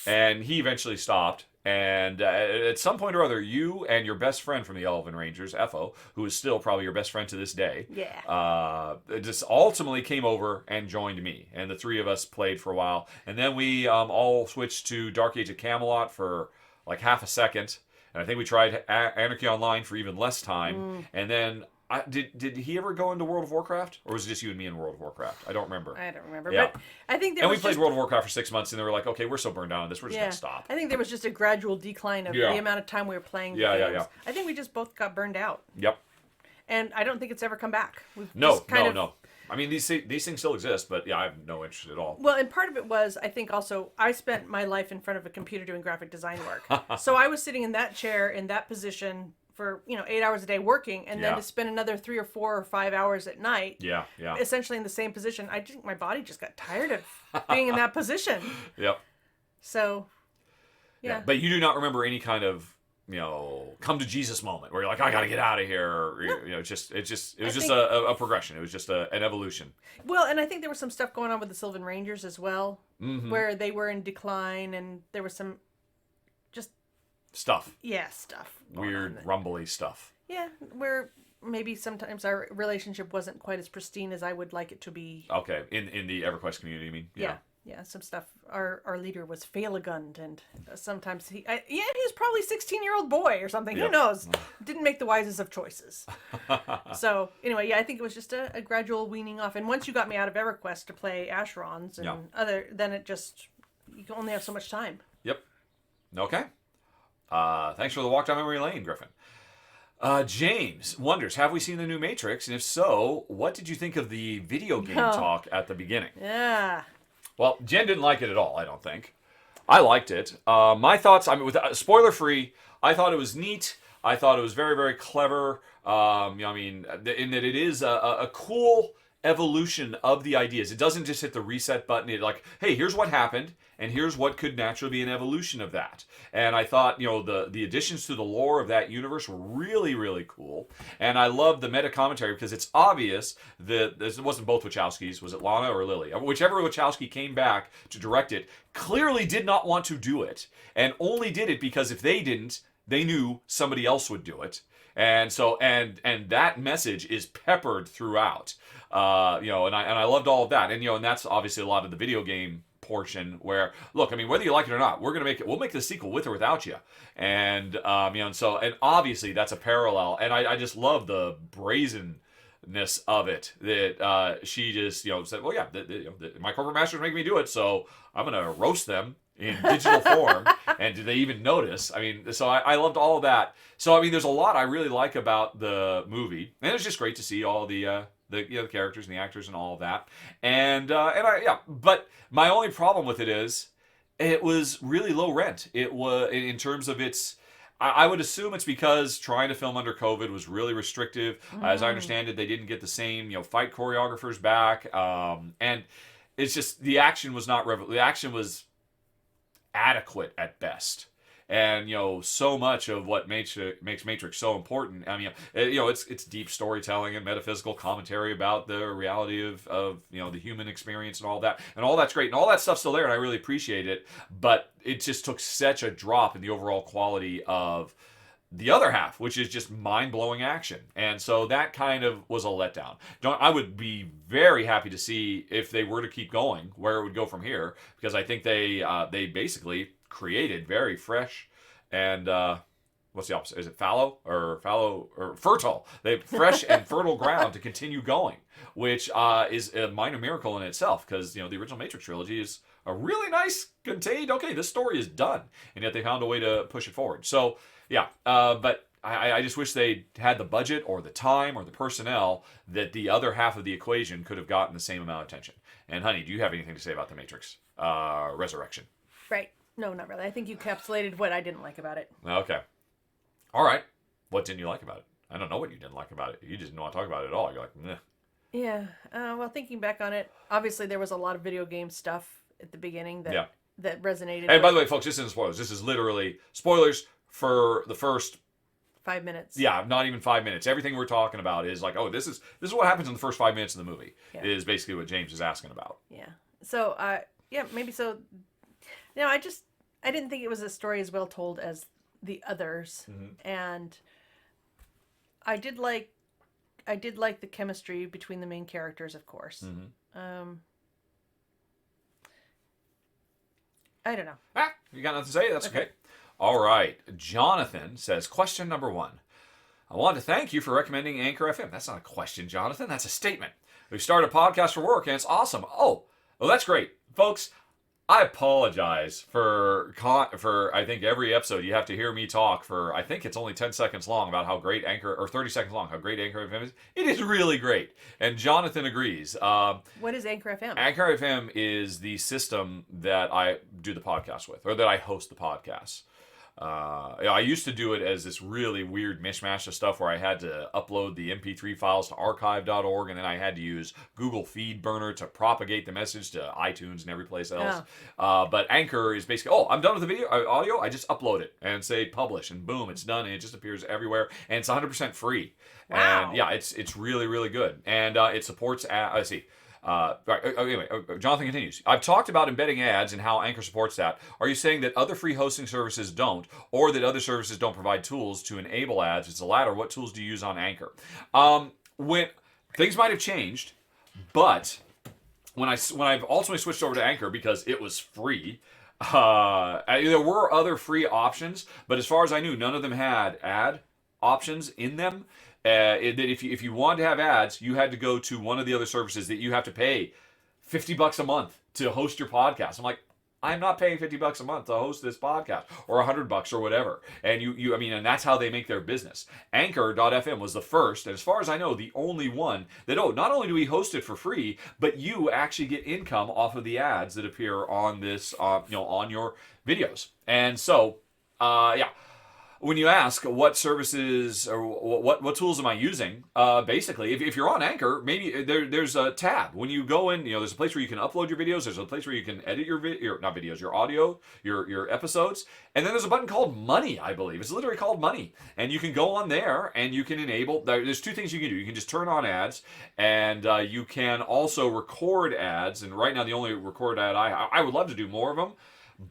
and he eventually stopped. And at some point or other, you and your best friend from the Elven Rangers, Effo, who is still probably your best friend to this day, just ultimately came over and joined me. And the three of us played for a while. And then we all switched to Dark Age of Camelot for like half a second. And I think we tried Anarchy Online for even less time. And then Did he ever go into World of Warcraft, or was it just you and me in World of Warcraft? I don't remember. I don't remember, Yeah. but I think there And we was played just, World of Warcraft for 6 months, and they were like, okay, we're so burned out on this, we're just gonna stop. I think there was just a gradual decline of Yeah. the amount of time we were playing the Yeah, games. yeah. I think we just both got burned out, Yep. and I don't think it's ever come back. We've No, just kind of, no. I mean, these things still exist, but yeah, I have no interest at all. Well, and part of it was, I think also, I spent my life in front of a computer doing graphic design work. So I was sitting in that chair, in that position for, 8 hours a day working, and then Yeah. to spend another 3 or 4 or 5 hours at night, Yeah. essentially in the same position. I think my body just got tired of being in that position. Yep. So, yeah. But you do not remember any kind of, come to Jesus moment where you're like, I got to get out of here. Or, it was just a progression. It was just an evolution. Well, and I think there was some stuff going on with the Sylvan Rangers as well, Mm-hmm. where they were in decline, and there was some just Stuff. stuff going Weird, on. rumbly stuff. Yeah, where maybe sometimes our relationship wasn't quite as pristine as I would like it to be. Okay. In the EverQuest community, you mean? Yeah, some stuff. Our leader was failigunned, and sometimes he was probably a 16-year-old boy or something. Yep. Who knows? Didn't make the wisest of choices. So anyway, I think it was just a gradual weaning off. And once you got me out of EverQuest to play Asherons and then it just, you can only have so much time. Yep. Okay. Thanks for the walk down memory lane, Griffin. James wonders, have we seen the new Matrix? And if so, what did you think of the video game talk at the beginning? Yeah. Well, Jen didn't like it at all, I don't think. I liked it. My thoughts, with spoiler free, I thought it was neat. I thought it was very, very clever. In that it is a cool evolution of the ideas. It doesn't just hit the reset button. It's like, hey, here's what happened, and here's what could naturally be an evolution of that. And I thought, the additions to the lore of that universe were really, really cool. And I love the meta commentary because it's obvious that this wasn't both Wachowskis. Was it Lana or Lily? Whichever Wachowski came back to direct it, clearly did not want to do it, and only did it because if they didn't, they knew somebody else would do it. And so, and that message is peppered throughout. And I loved all of that. And that's obviously a lot of the video game portion where, look, whether you like it or not, we'll make the sequel with or without you. And and obviously that's a parallel. And I just love the brazenness of it that she just said, well, yeah, my corporate masters make me do it, so I'm gonna roast them in digital form. And did they even notice? So I loved all of that. So there's a lot I really like about the movie, and it's just great to see all the characters and the actors and all of that. But my only problem with it is it was really low rent. It was in terms of its. I would assume it's because trying to film under COVID was really restrictive. As I understand it, they didn't get the same fight choreographers back, and it's just the action was not the action was adequate at best. And so much of what makes Matrix so important. It's deep storytelling and metaphysical commentary about the reality of the human experience and all that, and all that's great, and all that stuff's still there, and I really appreciate it. But it just took such a drop in the overall quality of the other half, which is just mind-blowing action, and so that kind of was a letdown. I would be very happy to see if they were to keep going where it would go from here, because I think they basically created very fresh and what's the opposite? Is it fallow or fertile? They have fresh and fertile ground to continue going, which is a minor miracle in itself, because the original Matrix trilogy is a really nice contained. Okay, this story is done, and yet they found a way to push it forward. So yeah, but I just wish they had the budget or the time or the personnel that the other half of the equation could have gotten the same amount of attention. And honey, do you have anything to say about the Matrix Resurrection? Right. No, not really. I think you encapsulated what I didn't like about it. Okay. All right. What didn't you like about it? I don't know what you didn't like about it. You just didn't want to talk about it at all. You're like, meh. Yeah. Well, thinking back on it, obviously there was a lot of video game stuff at the beginning that resonated. And by the way, folks, this isn't spoilers. This is literally spoilers for the first 5 minutes. Yeah, not even 5 minutes. Everything we're talking about is like, oh, this is what happens in the first 5 minutes of the movie. Yeah. Is basically what James is asking about. Yeah. So, maybe so. I didn't think it was a story as well told as the others, and I did like the chemistry between the main characters, of course. I don't know. You got nothing to say? That's okay. All right. Jonathan says, question number 1. I want to thank you for recommending Anchor FM. That's not a question, Jonathan. That's a statement. We started a podcast for work, and it's awesome. Oh, that's great. Folks, I apologize for I think every episode you have to hear me talk for, I think it's only 10 seconds long about how great Anchor, or 30 seconds long, how great Anchor FM is. It is really great. And Jonathan agrees. What is Anchor FM? Anchor FM is the system that I do the podcast with, or that I host the podcast. I used to do it as this really weird mishmash of stuff where I had to upload the MP3 files to archive.org, and then I had to use Google Feed Burner to propagate the message to iTunes and every place else. But Anchor is basically, I'm done with the audio, I just upload it and say publish, and boom, it's done, and it just appears everywhere, and it's 100% free. Wow. And yeah, it's really, really good. And it supports, let's see. Anyway, Jonathan continues. I've talked about embedding ads and how Anchor supports that. Are you saying that other free hosting services don't, or that other services don't provide tools to enable ads? It's the latter. What tools do you use on Anchor? When things might have changed, but when I've ultimately switched over to Anchor because it was free, there were other free options, but as far as I knew, none of them had ad options in them. That if you wanted to have ads, you had to go to one of the other services that you have to pay $50 a month to host your podcast. I'm like, I'm not paying $50 a month to host this podcast, or $100 or whatever. And and that's how they make their business. Anchor.fm was the first, and as far as I know, the only one that, not only do we host it for free, but you actually get income off of the ads that appear on this, on your videos. And so, when you ask what services or what tools am I using, basically, if you're on Anchor, maybe there's a tab. When you go in, there's a place where you can upload your videos. There's a place where you can edit your audio, your episodes. And then there's a button called Money, I believe. It's literally called Money. And you can go on there and you can enable, there's two things you can do. You can just turn on ads, and you can also record ads. And right now, the only record ad I would love to do more of them,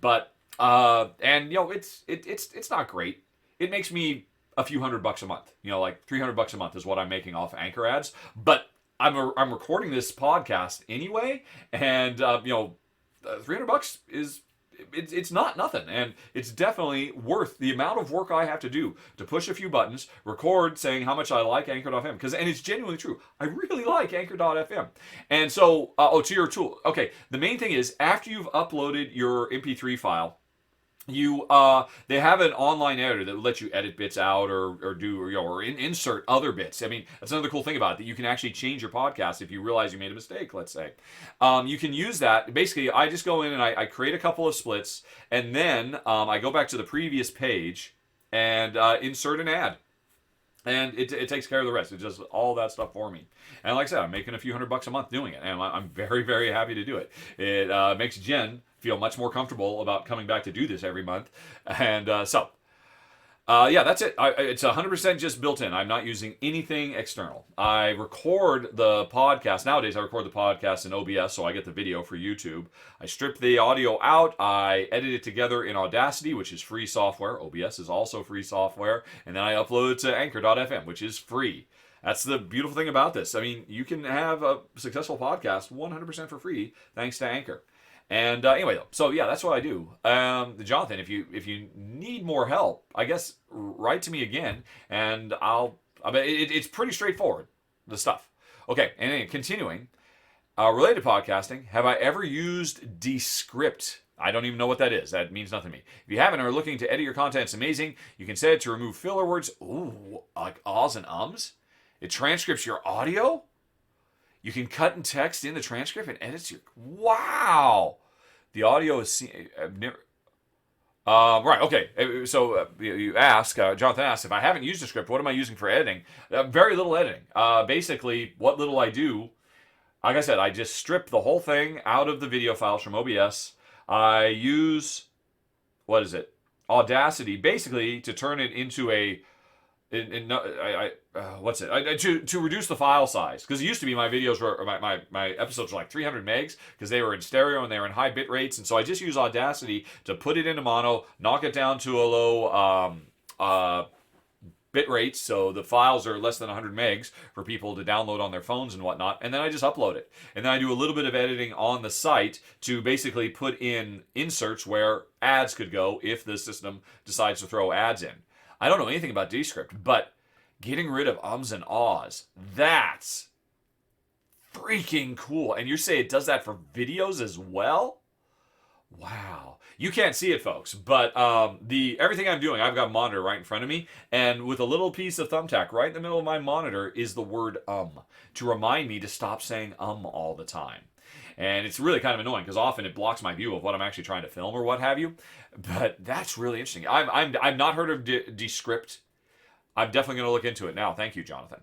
but, it's not great. It makes me a few $100 a month. Like $300 a month is what I'm making off Anchor ads. But I'm recording this podcast anyway, and $300 is it's not nothing, and it's definitely worth the amount of work I have to do to push a few buttons, record saying how much I like Anchor.fm, and it's genuinely true. I really like Anchor.fm. And so, to your tool. Okay, the main thing is after you've uploaded your MP3 file, they have an online editor that will let you edit bits out or insert other bits. I mean, that's another cool thing about it, that you can actually change your podcast if you realize you made a mistake, let's say. You can use that. Basically, I just go in and I create a couple of splits, and then I go back to the previous page and insert an ad. And it takes care of the rest. It does all that stuff for me. And like I said, I'm making a few $100 a month doing it, and I'm very, very happy to do it. It makes Jen feel much more comfortable about coming back to do this every month. And that's it. It's 100% just built in. I'm not using anything external. I record the podcast. Nowadays, I record the podcast in OBS, so I get the video for YouTube. I strip the audio out. I edit it together in Audacity, which is free software. OBS is also free software. And then I upload it to Anchor.fm, which is free. That's the beautiful thing about this. I mean, you can have a successful podcast 100% for free thanks to Anchor. And anyway, so yeah, that's what I do. Jonathan, if you need more help, I guess write to me again, and it's pretty straightforward, the stuff. Okay, and then continuing, related to podcasting, have I ever used Descript? I don't even know what that is. That means nothing to me. If you haven't or are looking to edit your content, it's amazing. You can set it to remove filler words. Ooh, like ahs and ums. It transcripts your audio. You can cut and text in the transcript and edits your... Wow! The audio is... I've never... right, okay. So you ask, Jonathan asks, if I haven't used a script, what am I using for editing? Very little editing. Basically, what little I do, like I said, I just strip the whole thing out of the video files from OBS. I use... What is it? Audacity, basically, to turn it into a... to reduce the file size, because it used to be my videos were my episodes were like 300 megs because they were in stereo and they were in high bit rates, and so I just use Audacity to put it into mono, knock it down to a low bit rate, so the files are less than 100 megs for people to download on their phones and whatnot, and then I just upload it. And then I do a little bit of editing on the site to basically put in inserts where ads could go if the system decides to throw ads in. I don't know anything about Descript, but getting rid of ums and ahs. That's freaking cool. And you say it does that for videos as well? Wow. You can't see it, folks, but everything I'm doing, I've got a monitor right in front of me, and with a little piece of thumbtack right in the middle of my monitor is the word to remind me to stop saying all the time. And it's really kind of annoying because often it blocks my view of what I'm actually trying to film or what have you. But that's really interesting. I've not heard of Descript. I'm definitely going to look into it now. Thank you, Jonathan.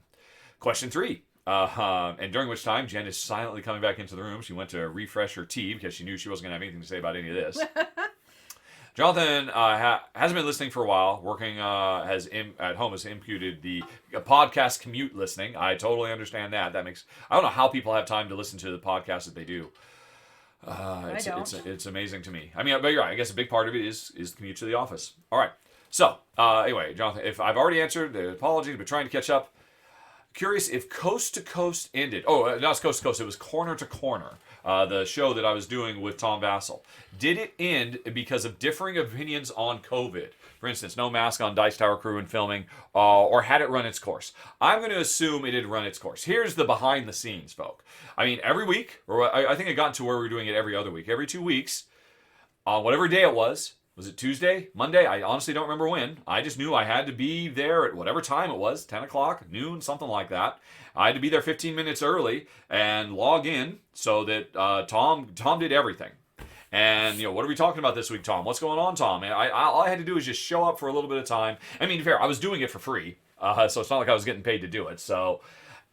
Question 3. And during which time Jen is silently coming back into the room. She went to refresh her tea because she knew she wasn't going to have anything to say about any of this. Jonathan hasn't been listening for a while. Working at home has imputed the podcast commute listening. I totally understand that. I don't know how people have time to listen to the podcast that they do. It's amazing to me. I mean, but you're right. I guess a big part of it is the commute to the office. All right. So anyway, Jonathan, if I've already answered, the apologies, but trying to catch up. Curious if Coast to Coast ended. Oh, not Coast to Coast. It was Corner to Corner, the show that I was doing with Tom Vassell. Did it end because of differing opinions on COVID? For instance, no mask on Dice Tower crew and filming, or had it run its course? I'm going to assume it had run its course. Here's the behind the scenes, folk. I mean, every week, or I think it got to where we were doing it every other week, every 2 weeks, on whatever day it was it Tuesday, Monday? I honestly don't remember when. I just knew I had to be there at whatever time it was, 10 o'clock, noon, something like that. I had to be there 15 minutes early and log in so that Tom did everything. And, what are we talking about this week, Tom? What's going on, Tom? And all I had to do was just show up for a little bit of time. I mean, fair, I was doing it for free, so it's not like I was getting paid to do it. So,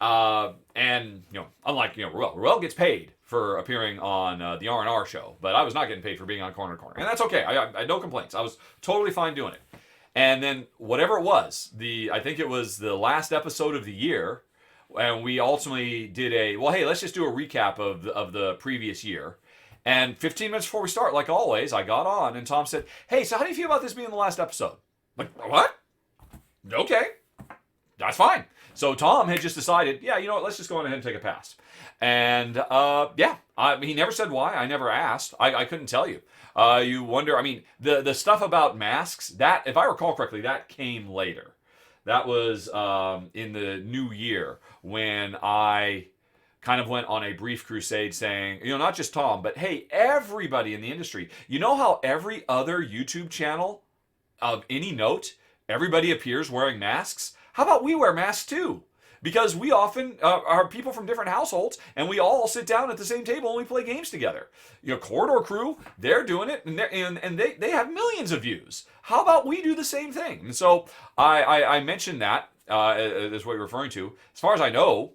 unlike, Ruel gets paid for appearing on the R&R show, but I was not getting paid for being on Corner to Corner. And that's okay. I had no complaints. I was totally fine doing it. And then whatever it was, I think it was the last episode of the year, and we ultimately did hey, let's just do a recap of the previous year. And 15 minutes before we start, like always, I got on, and Tom said, hey, so how do you feel about this being the last episode? I'm like, what? Okay. That's fine. So Tom had just decided, yeah, you know what, let's just go on ahead and take a pass. And he never said why. I never asked. I couldn't tell you. You wonder, I mean, the stuff about masks, that, if I recall correctly, that came later. That was in the new year when I kind of went on a brief crusade saying, not just Tom, but hey, everybody in the industry. You know how every other YouTube channel of any note, everybody appears wearing masks? How about we wear masks too? Because we often are people from different households, and we all sit down at the same table and we play games together. Corridor Crew, they're doing it, and they have millions of views. How about we do the same thing? And so I mentioned that is what you're referring to. As far as I know,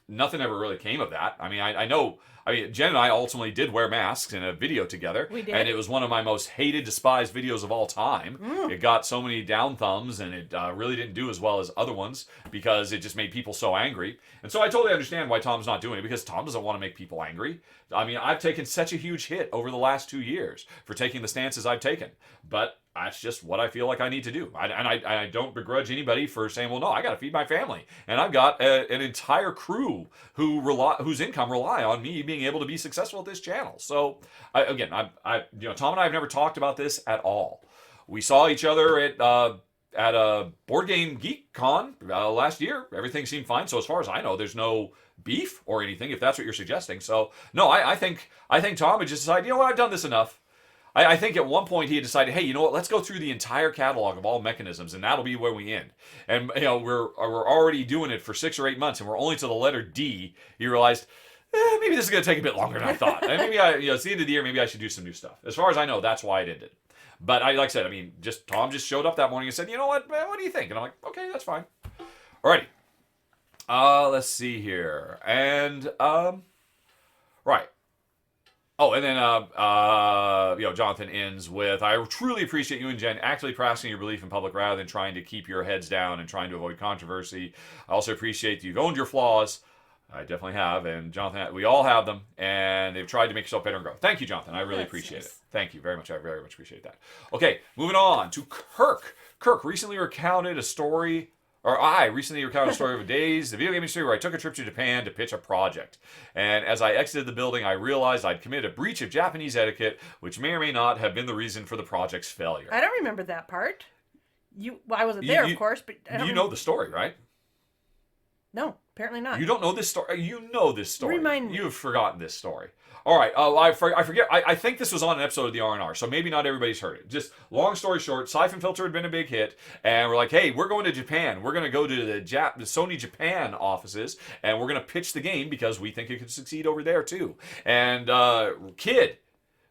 nothing ever really came of that. I mean, I know. Jen and I ultimately did wear masks in a video together. We did. And it was one of my most hated, despised videos of all time. It got so many down thumbs, and it really didn't do as well as other ones because it just made people so angry. And so I totally understand why Tom's not doing it, because Tom doesn't want to make people angry. I mean, I've taken such a huge hit over the last 2 years for taking the stances I've taken. But that's just what I feel like I need to do. I don't begrudge anybody for saying, well, no, I got to feed my family. And I've got an entire crew whose income rely on me being able to be successful at this channel. So, Tom and I have never talked about this at all. We saw each other at a board game geek con last year. Everything seemed fine. So as far as I know, there's no beef or anything, if that's what you're suggesting. So, no, I think Tom had just decided, I've done this enough. I think at one point he had decided, hey, you know what? Let's go through the entire catalog of all mechanisms, and that'll be where we end. And we're already doing it for 6 or 8 months, and we're only to the letter D. He realized, maybe this is going to take a bit longer than I thought. And maybe it's the end of the year. Maybe I should do some new stuff. As far as I know, that's why it ended. But like I said, Tom just showed up that morning and said, you know what? What do you think? And I'm like, okay, that's fine. Alrighty. Let's see here. And right. Oh, and then Jonathan ends with, I truly appreciate you and Jen actually practicing your belief in public rather than trying to keep your heads down and trying to avoid controversy. I also appreciate that you've owned your flaws. I definitely have, and Jonathan, we all have them, and they've tried to make yourself better and grow. Thank you, Jonathan. I really appreciate it. Thank you very much. I very much appreciate that. Okay, moving on to Kirk. Kirk recently recounted a story of a days, the video gaming story where I took a trip to Japan to pitch a project. And as I exited the building, I realized I'd committed a breach of Japanese etiquette, which may or may not have been the reason for the project's failure. I don't remember that part. I wasn't there, of course, but I don't you know the story, right? No, apparently not. You don't know this story. You know this story. Remind me. You've forgotten this story. All right. I forget. I think this was on an episode of the R&R, so maybe not everybody's heard it. Just long story short, Scythe and Filter had been a big hit, and we're like, hey, we're going to Japan. We're going to go to the Sony Japan offices, and we're going to pitch the game because we think it could succeed over there too. And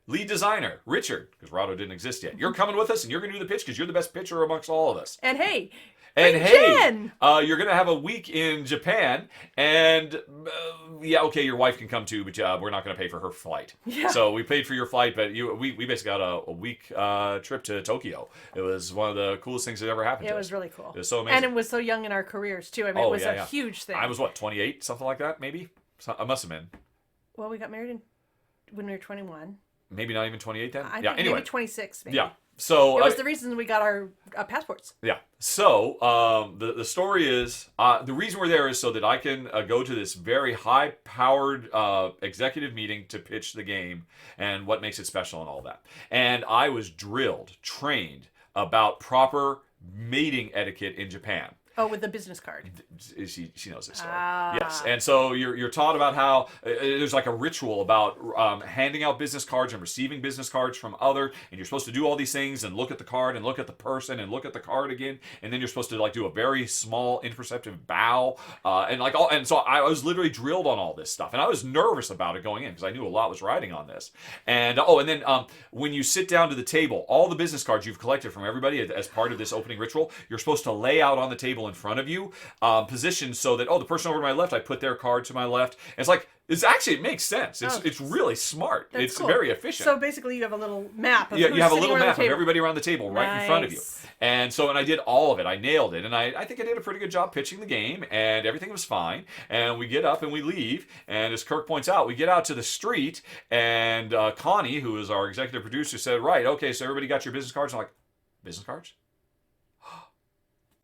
lead designer, Richard, because Rahdo didn't exist yet. You're coming with us, and you're going to do the pitch because you're the best pitcher amongst all of us. And hey, Jen! You're going to have a week in Japan, and your wife can come too, but we're not going to pay for her flight. Yeah. So we paid for your flight, but we basically got a week trip to Tokyo. It was one of the coolest things that ever happened to us. It was really cool. It was so amazing. And it was so young in our careers, too. I mean, it was a huge thing. I was, 28? Something like that, maybe? I must have been. Well, we got married when we were 21. Maybe not even 28 then? I think anyway. maybe 26, maybe. Yeah. So it was the reason we got our passports. Yeah. So the story is the reason we're there is so that I can go to this very high-powered executive meeting to pitch the game and what makes it special and all that. And I was trained about proper mating etiquette in Japan. Oh, with the business card. She knows this story. Yes. And so you're taught about how there's like a ritual about handing out business cards and receiving business cards from others, and you're supposed to do all these things and look at the card and look at the person and look at the card again, and then you're supposed to do a very small imperceptible bow and so I was literally drilled on all this stuff, and I was nervous about it going in because I knew a lot was riding on this. And then when you sit down to the table, all the business cards you've collected from everybody as part of this opening ritual, you're supposed to lay out on the table in front of you, positioned so that the person over to my left, I put their card to my left. And it makes sense. It's really smart. It's cool. Very efficient. So basically, you have a little map. Of you have a little map of everybody around the table right in front of you. And I did all of it. I nailed it, and I think I did a pretty good job pitching the game, and everything was fine. And we get up and we leave. And as Kirk points out, we get out to the street, and Connie, who is our executive producer, said, "Right, okay, so everybody got your business cards." I'm like, "Business cards?"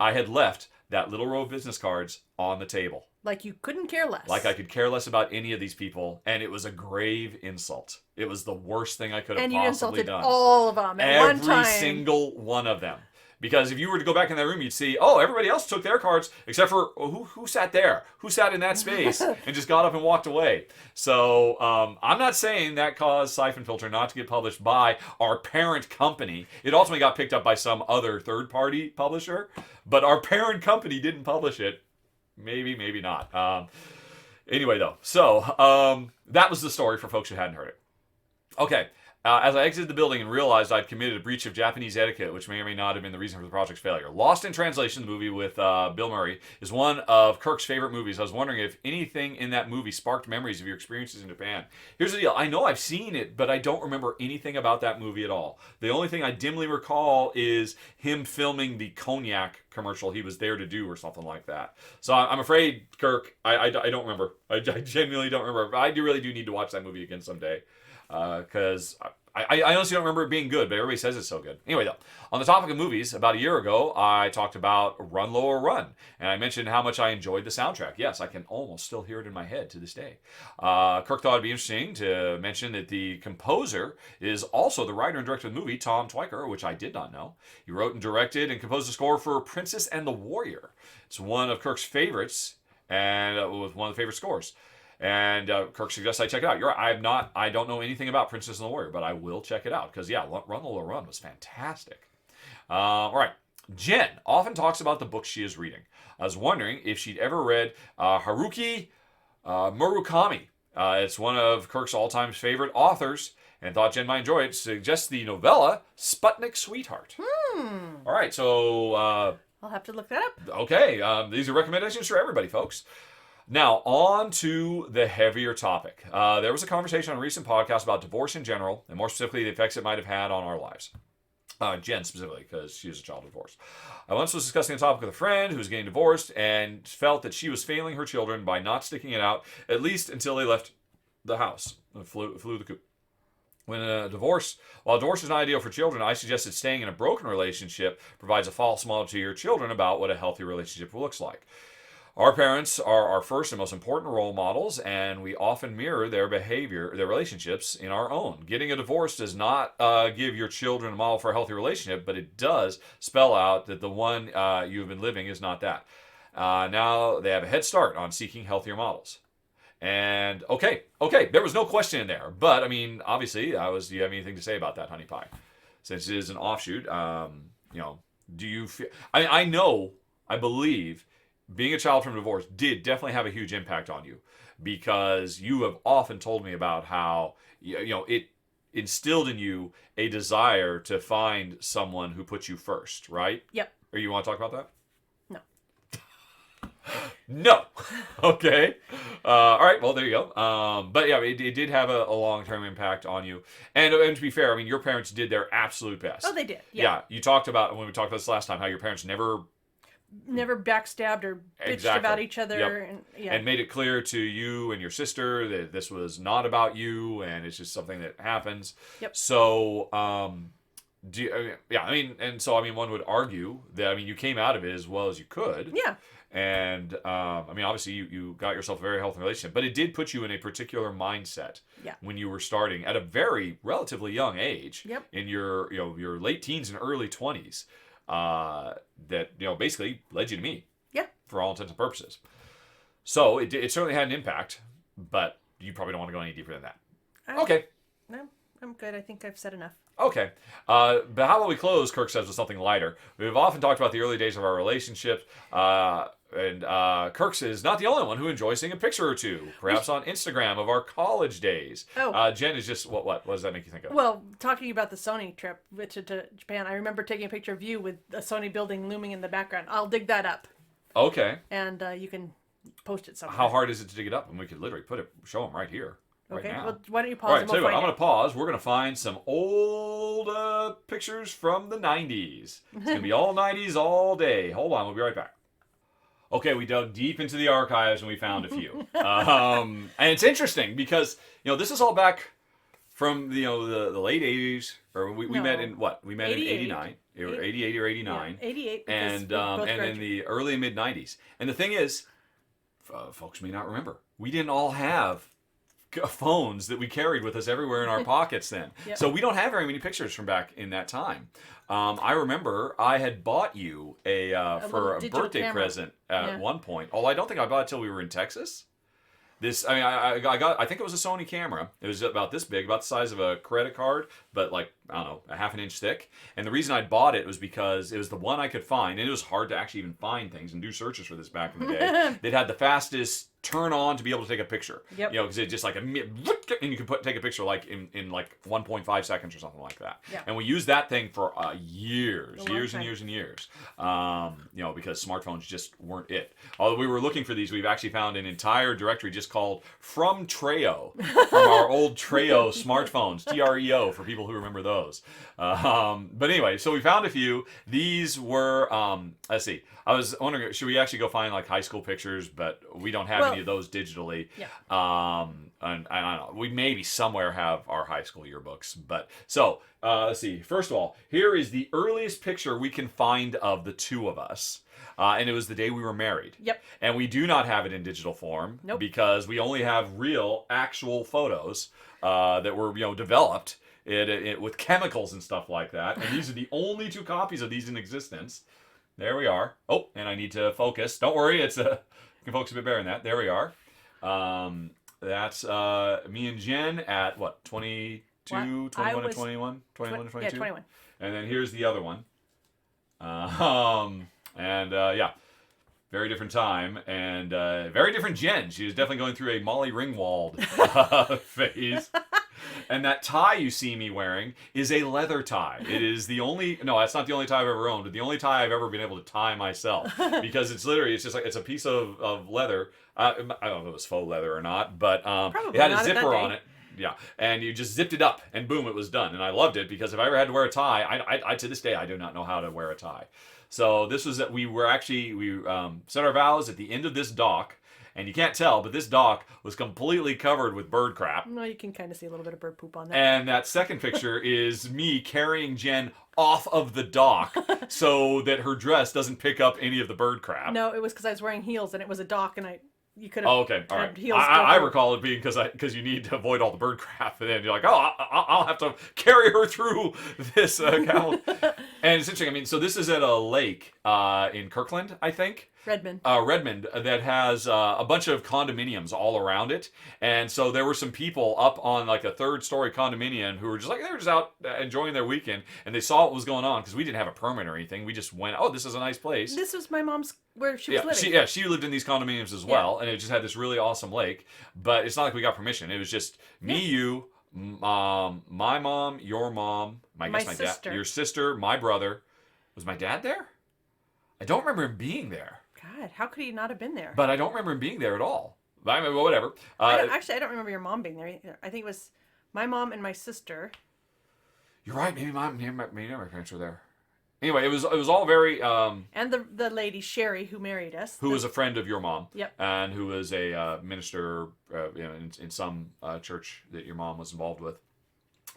I had left that little row of business cards on the table. Like you couldn't care less. Like I could care less about any of these people, and it was a grave insult. It was the worst thing I could have possibly done. And you insulted all of them at one time. Every single one of them. Because if you were to go back in that room, you'd see, everybody else took their cards, except for who sat there? Who sat in that space and just got up and walked away? So I'm not saying that caused Scythe and Filter not to get published by our parent company. It ultimately got picked up by some other third-party publisher, but our parent company didn't publish it. Maybe, maybe not. Anyway, though, so that was the story for folks who hadn't heard it. Okay. As I exited the building and realized I'd committed a breach of Japanese etiquette, which may or may not have been the reason for the project's failure. Lost in Translation, the movie with Bill Murray, is one of Kirk's favorite movies. I was wondering if anything in that movie sparked memories of your experiences in Japan. Here's the deal. I know I've seen it, but I don't remember anything about that movie at all. The only thing I dimly recall is him filming the cognac commercial he was there to do or something like that. So I'm afraid, Kirk, I don't remember. I genuinely don't remember. I really do need to watch that movie again someday. Because I honestly don't remember it being good, but everybody says it's so good. Anyway, though, on the topic of movies, about a year ago, I talked about Run Lower Run, and I mentioned how much I enjoyed the soundtrack. Yes, I can almost still hear it in my head to this day. Kirk thought it'd be interesting to mention that the composer is also the writer and director of the movie, Tom Twyker, which I did not know. He wrote and directed and composed the score for Princess and the Warrior. It's one of Kirk's favorites, and was one of the favorite scores. And Kirk suggests I check it out. You're right. I don't know anything about Princess and the Warrior, but I will check it out because Run Lola Run was fantastic. All right. Jen often talks about the books she is reading. I was wondering if she'd ever read Haruki Murakami. It's one of Kirk's all-time favorite authors, and thought Jen might enjoy it. Suggests the novella Sputnik Sweetheart. All right. So I'll have to look that up. Okay. These are recommendations for everybody, folks. Now, on to the heavier topic. There was a conversation on a recent podcast about divorce in general, and more specifically, the effects it might have had on our lives. Jen specifically, because she was a child of divorce. I once was discussing the topic with a friend who was getting divorced and felt that she was failing her children by not sticking it out, at least until they left the house and flew the coop. While divorce is not ideal for children, I suggested staying in a broken relationship provides a false model to your children about what a healthy relationship looks like. Our parents are our first and most important role models, and we often mirror their behavior, their relationships in our own. Getting a divorce does not give your children a model for a healthy relationship, but it does spell out that the one you've been living is not that. Now they have a head start on seeking healthier models. And okay, there was no question in there. But, I mean, obviously, do you have anything to say about that, Honey Pie? Since it is an offshoot, do you feel... I believe being a child from divorce did definitely have a huge impact on you, because you have often told me about how it instilled in you a desire to find someone who puts you first, right? Yep. Or you want to talk about that? No. No. Okay. All right. Well, there you go. But yeah, it did have a long-term impact on you. And to be fair, I mean, your parents did their absolute best. Oh, they did. Yeah. You talked about, when we talked about this last time, how your parents never backstabbed or bitched about each other. Yep. And made it clear to you and your sister that this was not about you, and it's just something that happens. Yep. So, one would argue that, you came out of it as well as you could. Yeah. And, obviously you got yourself a very healthy relationship, but it did put you in a particular mindset when you were starting at a very relatively young age, in your late teens and early 20s, that, basically led you to me, for all intents and purposes. So it certainly had an impact, but you probably don't want to go any deeper than that. Okay. No, I'm good. I think I've said enough. Okay. But how about we close, Kirk says, with something lighter. We've often talked about the early days of our relationship, and Kirk is not the only one who enjoys seeing a picture or two, perhaps on Instagram, of our college days. Oh. Jen is just, what does that make you think of? Well, talking about the Sony trip to Japan, I remember taking a picture of you with a Sony building looming in the background. I'll dig that up. Okay. And you can post it somewhere. How hard is it to dig it up? And we could literally show them right here. Okay, now. well, why don't you pause? All right, and so we'll I'm going to pause. We're going to find some old pictures from the 90s. It's going to be all 90s all day. Hold on, we'll be right back. Okay, we dug deep into the archives and we found a few. And it's interesting because, this is all back from, the late 80s. Or we met in what? We met 88. In 89. 88 or 89. Yeah, 88. And in the early and mid 90s. And the thing is, folks may not remember, we didn't all have phones that we carried with us everywhere in our pockets then. So we don't have very many pictures from back in that time. I remember I had bought you for a birthday camera. Present at one point. Although I don't think I bought it till we were in Texas. I think it was a Sony camera. It was about this big, about the size of a credit card, but like, I don't know, a half an inch thick. And the reason I bought it was because it was the one I could find, and it was hard to actually even find things and do searches for this back in the day. That had the fastest turn on to be able to take a picture. Yep. Because it just and you could take a picture like in like 1.5 seconds or something like that. Yeah. And we used that thing for years and years and years. Because smartphones just weren't it. Although we were looking for these, we've actually found an entire directory just called From Treo, from our old Treo smartphones, Treo, for people who remember those. But anyway, so we found a few. These were, let's see. I was wondering, should we actually go find like high school pictures? But we don't have any of those digitally. Yeah. And I don't know. We maybe somewhere have our high school yearbooks. But so let's see. First of all, here is the earliest picture we can find of the two of us. And it was the day we were married. Yep. And we do not have it in digital form. Nope. Because we only have real, actual photos that were developed with chemicals and stuff like that. And these are the only two copies of these in existence. There we are. Oh, and I need to focus. Don't worry, you can focus a bit better than that. There we are. That's me and Jen at what, 22, 21 and 21? 21 and 22? Yeah, 21. And then here's the other one. Very different time and very different Jen. She was definitely going through a Molly Ringwald phase. And that tie you see me wearing is a leather tie. It is the only, no, that's not the only tie I've ever owned, but the only tie I've ever been able to tie myself. Because it's just like, it's a piece of leather. I don't know if it was faux leather or not, but it had a zipper on it. Yeah, and you just zipped it up, and boom, it was done. And I loved it because if I ever had to wear a tie, I to this day, I do not know how to wear a tie. So this was that we set our vows at the end of this dock, and you can't tell, but this dock was completely covered with bird crap. No, you can kind of see a little bit of bird poop on that. And that second picture is me carrying Jen off of the dock so that her dress doesn't pick up any of the bird crap. No, it was because I was wearing heels and it was a dock, and you could have. Oh, okay, all right. Heels I recall it being because you need to avoid all the bird crap, and then you're like, oh, I'll have to carry her through this camel. And it's interesting. I mean, so this is at a lake in Kirkland, I think. Redmond. Redmond, that has a bunch of condominiums all around it, and so there were some people up on like a third-story condominium who were just like, they were just out enjoying their weekend, and they saw what was going on because we didn't have a permit or anything. We just went, oh, this is a nice place. This was my mom's where she was living. She lived in these condominiums as well, and it just had this really awesome lake. But it's not like we got permission. It was just me, you, my mom, your mom, my sister, dad, your sister, my brother. Was my dad there? I don't remember him being there. God, how could he not have been there? But I don't remember him being there at all. But I mean, well, whatever. I don't remember your mom being there either. I think it was my mom and my sister. You're right. Maybe my parents were there. Anyway, it was all very. And the lady Sherry who married us, who was a friend of your mom. Yep. And who was a minister, in some church that your mom was involved with.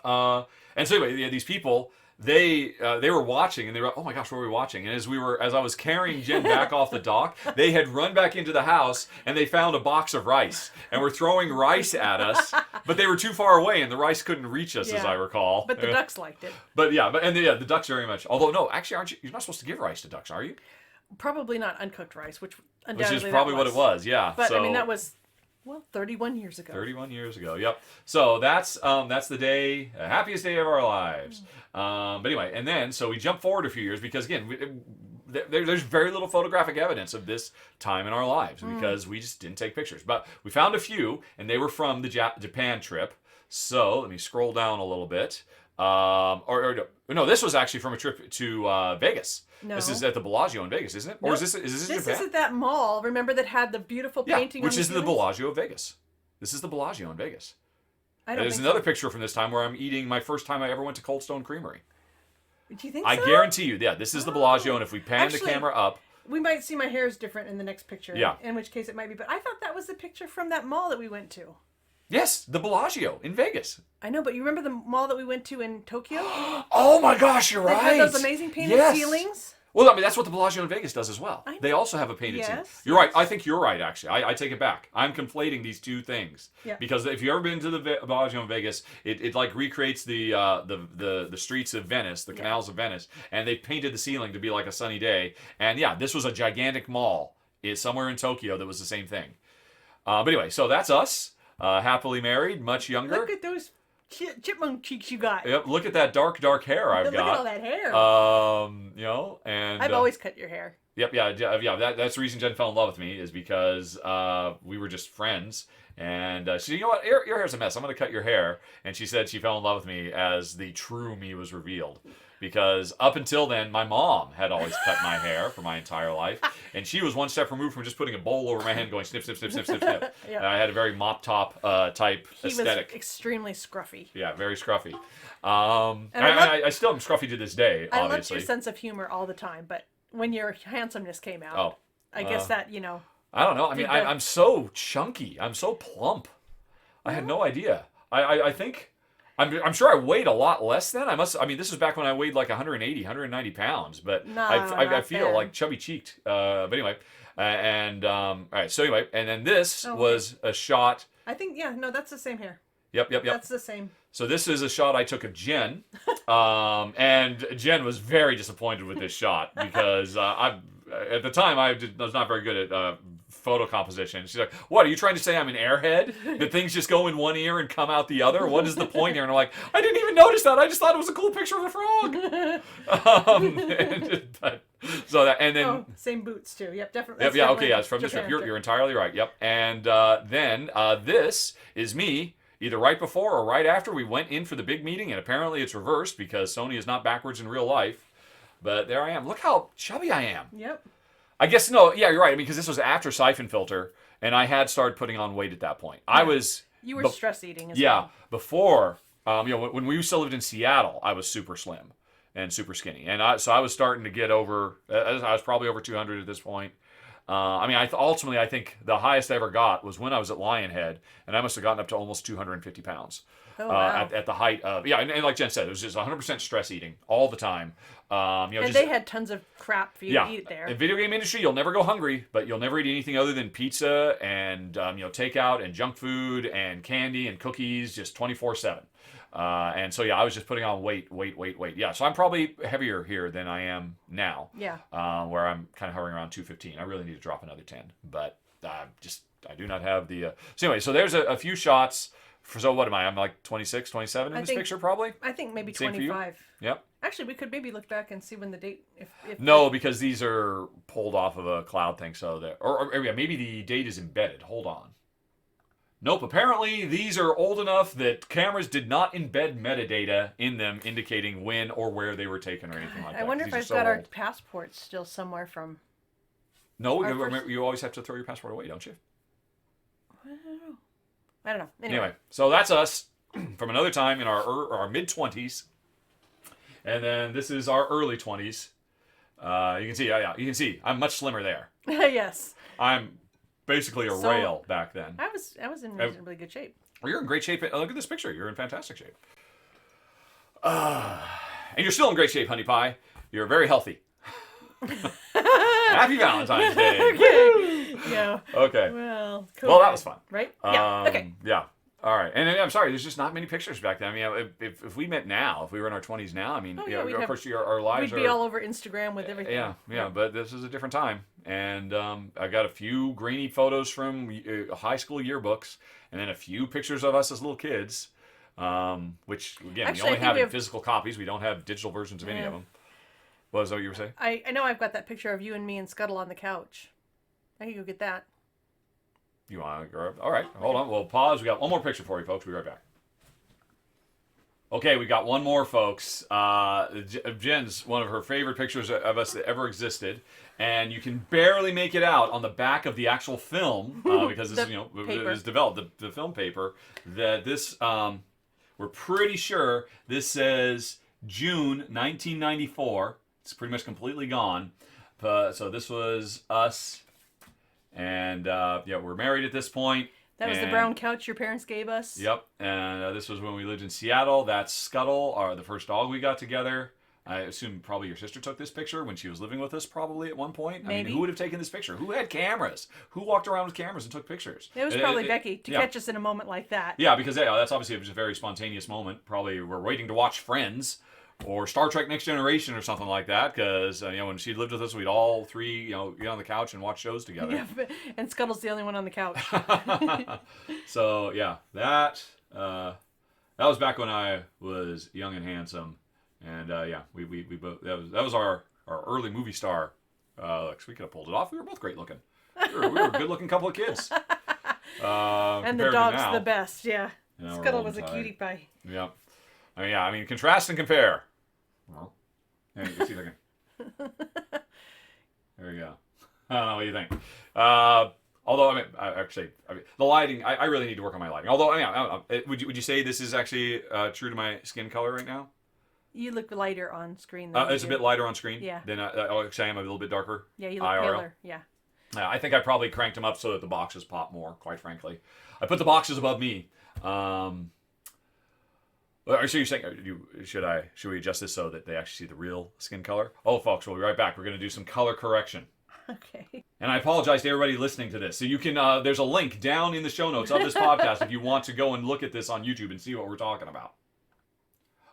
And so anyway, these people. They were watching, and they were, oh my gosh, what were we watching? And as I was carrying Jen back off the dock, they had run back into the house, and they found a box of rice, and were throwing rice at us, but they were too far away, and the rice couldn't reach us, as I recall. But the ducks liked it. But the ducks very much. Although no, actually, you're not supposed to give rice to ducks, are you? Probably not uncooked rice, which undoubtedly is probably what it was. Yeah. But I mean, that was. Well, 31 years ago. 31 years ago, yep. So that's the day, happiest day of our lives. But anyway, and then, so we jump forward a few years because, again, there's very little photographic evidence of this time in our lives because we just didn't take pictures. But we found a few, and they were from the Japan trip. So let me scroll down a little bit. No, this was actually from a trip to Vegas. No. This is at the Bellagio in Vegas, isn't it? Or is this in Japan? This is at that mall, remember, that had the beautiful painting which on is the the Bellagio of Vegas. This is the Bellagio in Vegas. There's another picture from this time where I'm eating my first time I ever went to Cold Stone Creamery. Do you think I so? guarantee you, this is the Bellagio, and if we pan the camera up... We might see my hair is different in the next picture, yeah. In which case it might be, but I thought that was the picture from that mall that we went to. Yes, the Bellagio in Vegas. I know, but you remember the mall that we went to in Tokyo? Oh my gosh, you're right. They had those amazing painted ceilings. Well, I mean, that's what the Bellagio in Vegas does as well. They also have a painted ceiling. You're right. I think you're right, actually. I take it back. I'm conflating these two things. Yeah. Because if you've ever been to the Bellagio in Vegas, it like recreates the streets of Venice, the canals of Venice, and they painted the ceiling to be like a sunny day. And yeah, this was a gigantic mall. It's somewhere in Tokyo that was the same thing. But anyway, so that's us. Happily married, much younger. Look at those chipmunk cheeks you got. Yep, look at that dark hair I've got. Look at all that hair. And I've always cut your hair. Yep, yeah. That's the reason Jen fell in love with me is because we were just friends. And she said, you know what, your hair's a mess. I'm going to cut your hair. And she said she fell in love with me as the true me was revealed. Because up until then, my mom had always cut my hair for my entire life. And she was one step removed from just putting a bowl over my head going snip, snip, snip, snip, snip, snip. Yep. And I had a very mop top type aesthetic. He was extremely scruffy. Yeah, very scruffy. I still am scruffy to this day, obviously. I loved your sense of humor all the time. But when your handsomeness came out, I guess that, I don't know. I mean, I'm so chunky. I'm so plump. I had no idea. I think... I'm sure I weighed a lot less then. I mean, this was back when I weighed like 180, 190 pounds, but I feel like chubby cheeked. But anyway, all right. So anyway, and then this was a shot. I think, that's the same hair. Yep. That's the same. So this is a shot I took of Jen, and Jen was very disappointed with this shot because at the time I was not very good at photo composition. She's like, what, are you trying to say I'm an airhead? That things just go in one ear and come out the other? What is the point here? And I'm like, I didn't even notice that. I just thought it was a cool picture of a frog. Same boots too. Yep, definitely. Yep, okay, it's from this trip. You're entirely right. Yep. And then this is me. Either right before or right after we went in for the big meeting, and apparently it's reversed because Sony is not backwards in real life. But there I am. Look how chubby I am. Yep. I guess, no, yeah, you're right. I mean, because this was after Siphon Filter, and I had started putting on weight at that point. Yeah. You were stress eating as well. Yeah, before, when we still lived in Seattle, I was super slim and super skinny. And so I was starting to get over, I was probably over 200 at this point. Ultimately, I think the highest I ever got was when I was at Lionhead, and I must have gotten up to almost 250 pounds. Oh, wow. At the height of, and like Jen said, it was just 100% stress eating all the time. And they had tons of crap for you to eat there. In video game industry, you'll never go hungry, but you'll never eat anything other than pizza and takeout and junk food and candy and cookies, just 24/7. And so I was just putting on weight. Yeah, so I'm probably heavier here than I am now. Yeah. Where I'm kind of hovering around 215. I really need to drop another 10, but I do not have the. So anyway, so there's a few shots. So what am I? I'm like 26, 27 in this picture, probably. I think maybe Same 25. Yep. Actually, we could maybe look back and see when the date. No, because these are pulled off of a cloud thing, so that or maybe the date is embedded. Hold on. Nope, apparently these are old enough that cameras did not embed metadata in them indicating when or where they were taken or anything like that. I wonder if I've got our passports still somewhere from... No, you always have to throw your passport away, don't you? I don't know. Anyway, so that's us from another time in our mid-20s. And then this is our early 20s. You can see, you can see, I'm much slimmer there. Yes. I'm basically a rail back then. I was in reasonably good shape. Well, you're in great shape. Look at this picture. You're in fantastic shape. And you're still in great shape, Honey Pie. You're very healthy. Happy Valentine's Day. Okay. Yeah. Okay. Well, cool. Well, that was fun. Right? Yeah. Okay. Yeah. All right. And I'm sorry, there's just not many pictures back then. I mean, if we met now, if we were in our 20s now, I mean, of course, our lives we'd be all over Instagram with everything. Yeah. But this is a different time. And I got a few grainy photos from high school yearbooks, and then a few pictures of us as little kids, which, again, Actually, we only have in physical copies. We don't have digital versions of any of them. What is that what you were saying? I know I've got that picture of you and me and Scuttle on the couch. I can go get that. You want to grab? All right, hold on. We'll pause. We got one more picture for you, folks. We'll be right back. Okay, we got one more, folks. Jen's one of her favorite pictures of us that ever existed, and you can barely make it out on the back of the actual film because this is developed the film paper. That this we're pretty sure this says June 1994. It's pretty much completely gone. So this was us. And we're married at this point. That was the brown couch your parents gave us. Yep. And this was when we lived in Seattle. That's Scuttle, the first dog we got together. I assume probably your sister took this picture when she was living with us probably at one point. Maybe. I mean, who would have taken this picture? Who had cameras? Who walked around with cameras and took pictures? It was probably Becky to catch us in a moment like that. Yeah, because that's obviously a very spontaneous moment. Probably we're waiting to watch Friends or Star Trek Next Generation or something like that, because when she lived with us, we'd all three get on the couch and watch shows together. Yeah, and Scuttle's the only one on the couch. So yeah, that was back when I was young and handsome, and we both that was our early movie star. We could have pulled it off. We were both great looking. We were a good looking couple of kids. And the dog's the best. Yeah, Scuttle was a cutie pie. Yeah. I mean, contrast and compare. Well, hey, let's see if I can. There you go. I don't know what you think. Although, the lighting, I really need to work on my lighting. Although, would you say this is actually true to my skin color right now? You look lighter on screen. It's a bit lighter on screen? Yeah. Then actually I am a little bit darker? Yeah, you look IRL. paler. Yeah. I think I probably cranked them up so that the boxes pop more, quite frankly. I put the boxes above me. So you're saying, should we adjust this so that they actually see the real skin color? Oh, folks, we'll be right back. We're going to do some color correction. Okay. And I apologize to everybody listening to this. So you can, there's a link down in the show notes of this podcast if you want to go and look at this on YouTube and see what we're talking about.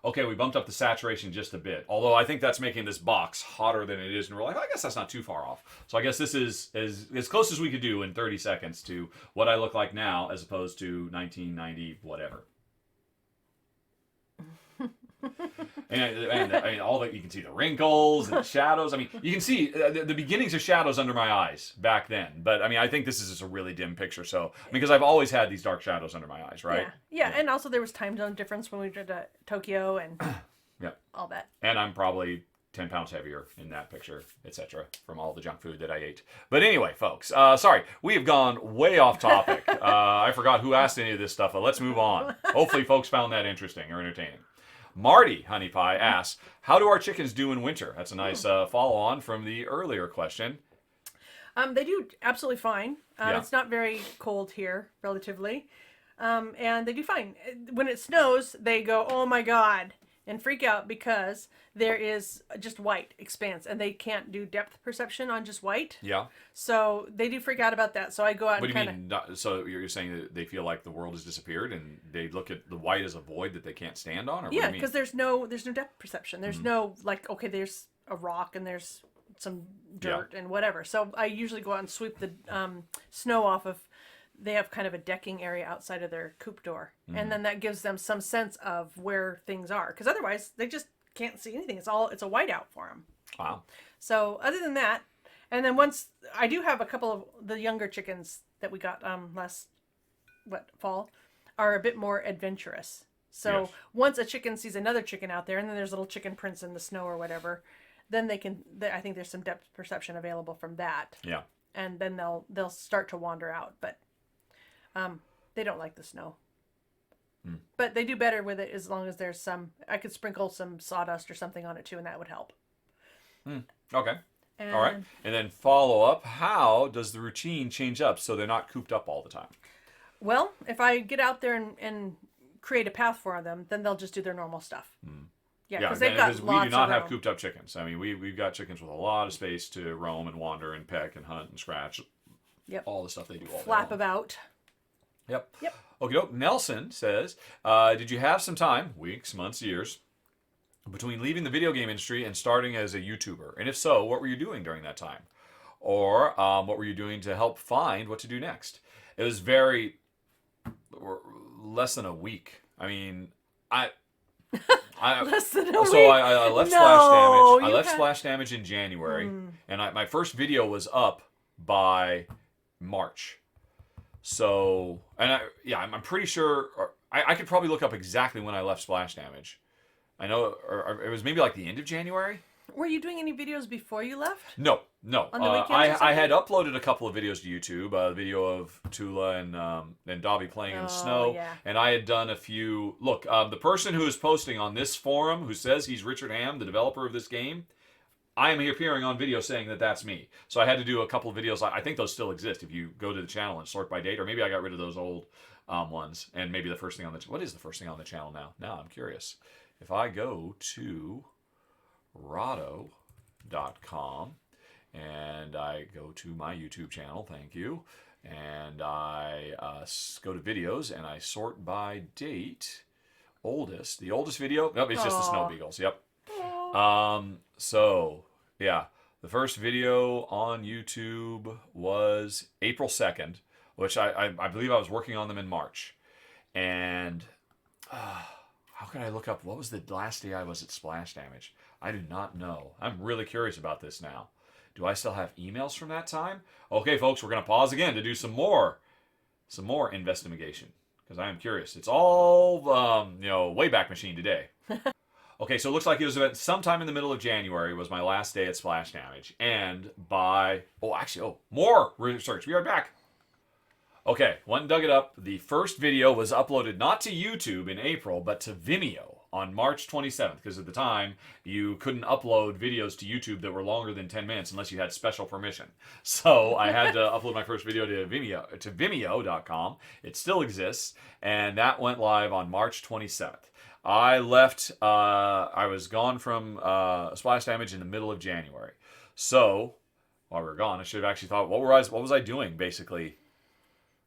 Okay, we bumped up the saturation just a bit. Although I think that's making this box hotter than it is in real life. I guess that's not too far off. So I guess this is as close as we could do in 30 seconds to what I look like now as opposed to 1990 whatever. and I mean, all that you can see the wrinkles and the shadows. I mean, you can see the beginnings of shadows under my eyes back then. But I mean, I think this is just a really dim picture. So because I've always had these dark shadows under my eyes, right? Yeah. And also there was time zone difference when we did Tokyo and all that. And I'm probably 10 pounds heavier in that picture, etc., from all the junk food that I ate. But anyway, folks, sorry, we have gone way off topic. I forgot who asked any of this stuff, but let's move on. Hopefully, folks found that interesting or entertaining. Marty Honey Pie asks, how do our chickens do in winter? That's a nice follow-on from the earlier question. They do absolutely fine. Yeah. It's not very cold here, relatively. And they do fine. When it snows, they go, oh my God, and freak out because there is just white expanse and they can't do depth perception on just white. Yeah. So they do freak out about that. So I go out What and do you kind of. mean? So you're saying that they feel like the world has disappeared and they look at the white as a void that they can't stand on? Or what do Yeah, you mean? because there's no depth perception. There's no, like, okay, there's a rock and there's some dirt and whatever. So I usually go out and sweep the snow off of. They have kind of a decking area outside of their coop door, and then that gives them some sense of where things are. Because otherwise, they just can't see anything. It's a whiteout for them. Wow. So other than that, and then once I do have a couple of the younger chickens that we got last fall are a bit more adventurous. So Yes. once a chicken sees another chicken out there, and then there's little chicken prints in the snow or whatever, then they can. I think there's some depth perception available from that. Yeah. And then they'll start to wander out, but they don't like the snow. But they do better with it as long as there's some. I could sprinkle some sawdust or something on it too, and that would help. Okay. And, All right. And then follow up. How does the routine change up so they're not cooped up all the time? Well, if I get out there and create a path for them, then they'll just do their normal stuff. Yeah, because they've got lots we do not of have room. cooped up chickens. I mean, we've got chickens with a lot of space to roam and wander and peck and hunt and scratch. Yep. All the stuff they do all day Flap long. about. Yep. Yep. Okay, doke. Nelson says, did you have some time, weeks, months, years, between leaving the video game industry and starting as a YouTuber? And if so, what were you doing during that time? Or what were you doing to help find what to do next? It was less than a week. I mean, I Less than a so week. I left No, Splash Damage. I you left had- Splash Damage in January, and my first video was up by March. So, and I'm pretty sure I could probably look up exactly when I left Splash Damage. I know, or it was maybe like the end of January. Were you doing any videos before you left? No. On the weekends or I had something? uploaded a couple of videos to YouTube. A video of Tula and Dobby playing in the snow, yeah. and I had done a few. Look, the person who is posting on this forum, who says he's Richard Ham, the developer of this game, I am appearing on video saying that that's me. So I had to do a couple of videos. I think those still exist if you go to the channel and sort by date, or maybe I got rid of those old ones. And maybe the first thing on the what is the first thing on the channel now? Now I'm curious. If I go to Rahdo.com and I go to my YouTube channel, thank you, and I go to videos and I sort by date. The oldest video. Nope, it's just the Snow Beagles. Yep. So yeah, the first video on YouTube was April 2nd, which I believe I was working on them in March. And how can I look up what was the last day I was at Splash Damage? I do not know. I'm really curious about this now. Do I still have emails from that time? Okay, folks, we're gonna pause again to do some more investigation because I am curious. It's all Wayback Machine today. Okay, so it looks like it was about sometime in the middle of January was my last day at Splash Damage. And more research. We are back. Okay, one dug it up. The first video was uploaded not to YouTube in April, but to Vimeo on March 27th, because at the time, you couldn't upload videos to YouTube that were longer than 10 minutes unless you had special permission. So I had to upload my first video to Vimeo.com. It still exists, and that went live on March 27th. I left, I was gone from Splash Damage in the middle of January. So, while we were gone, I should have actually thought, what was I doing, basically,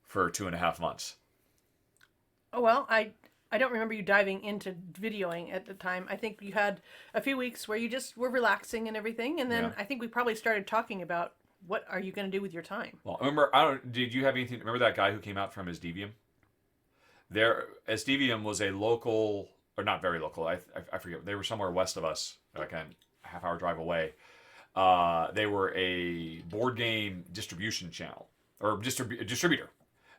for 2.5 months? Oh, well, I don't remember you diving into videoing at the time. I think you had a few weeks where you just were relaxing and everything, and then I think we probably started talking about what are you going to do with your time. Well, did you have anything, remember that guy who came out from Esdevium? Esdevium was a local, or not very local, I forget, they were somewhere west of us, like a half-hour drive away. They were a board game distribution channel, or distributor.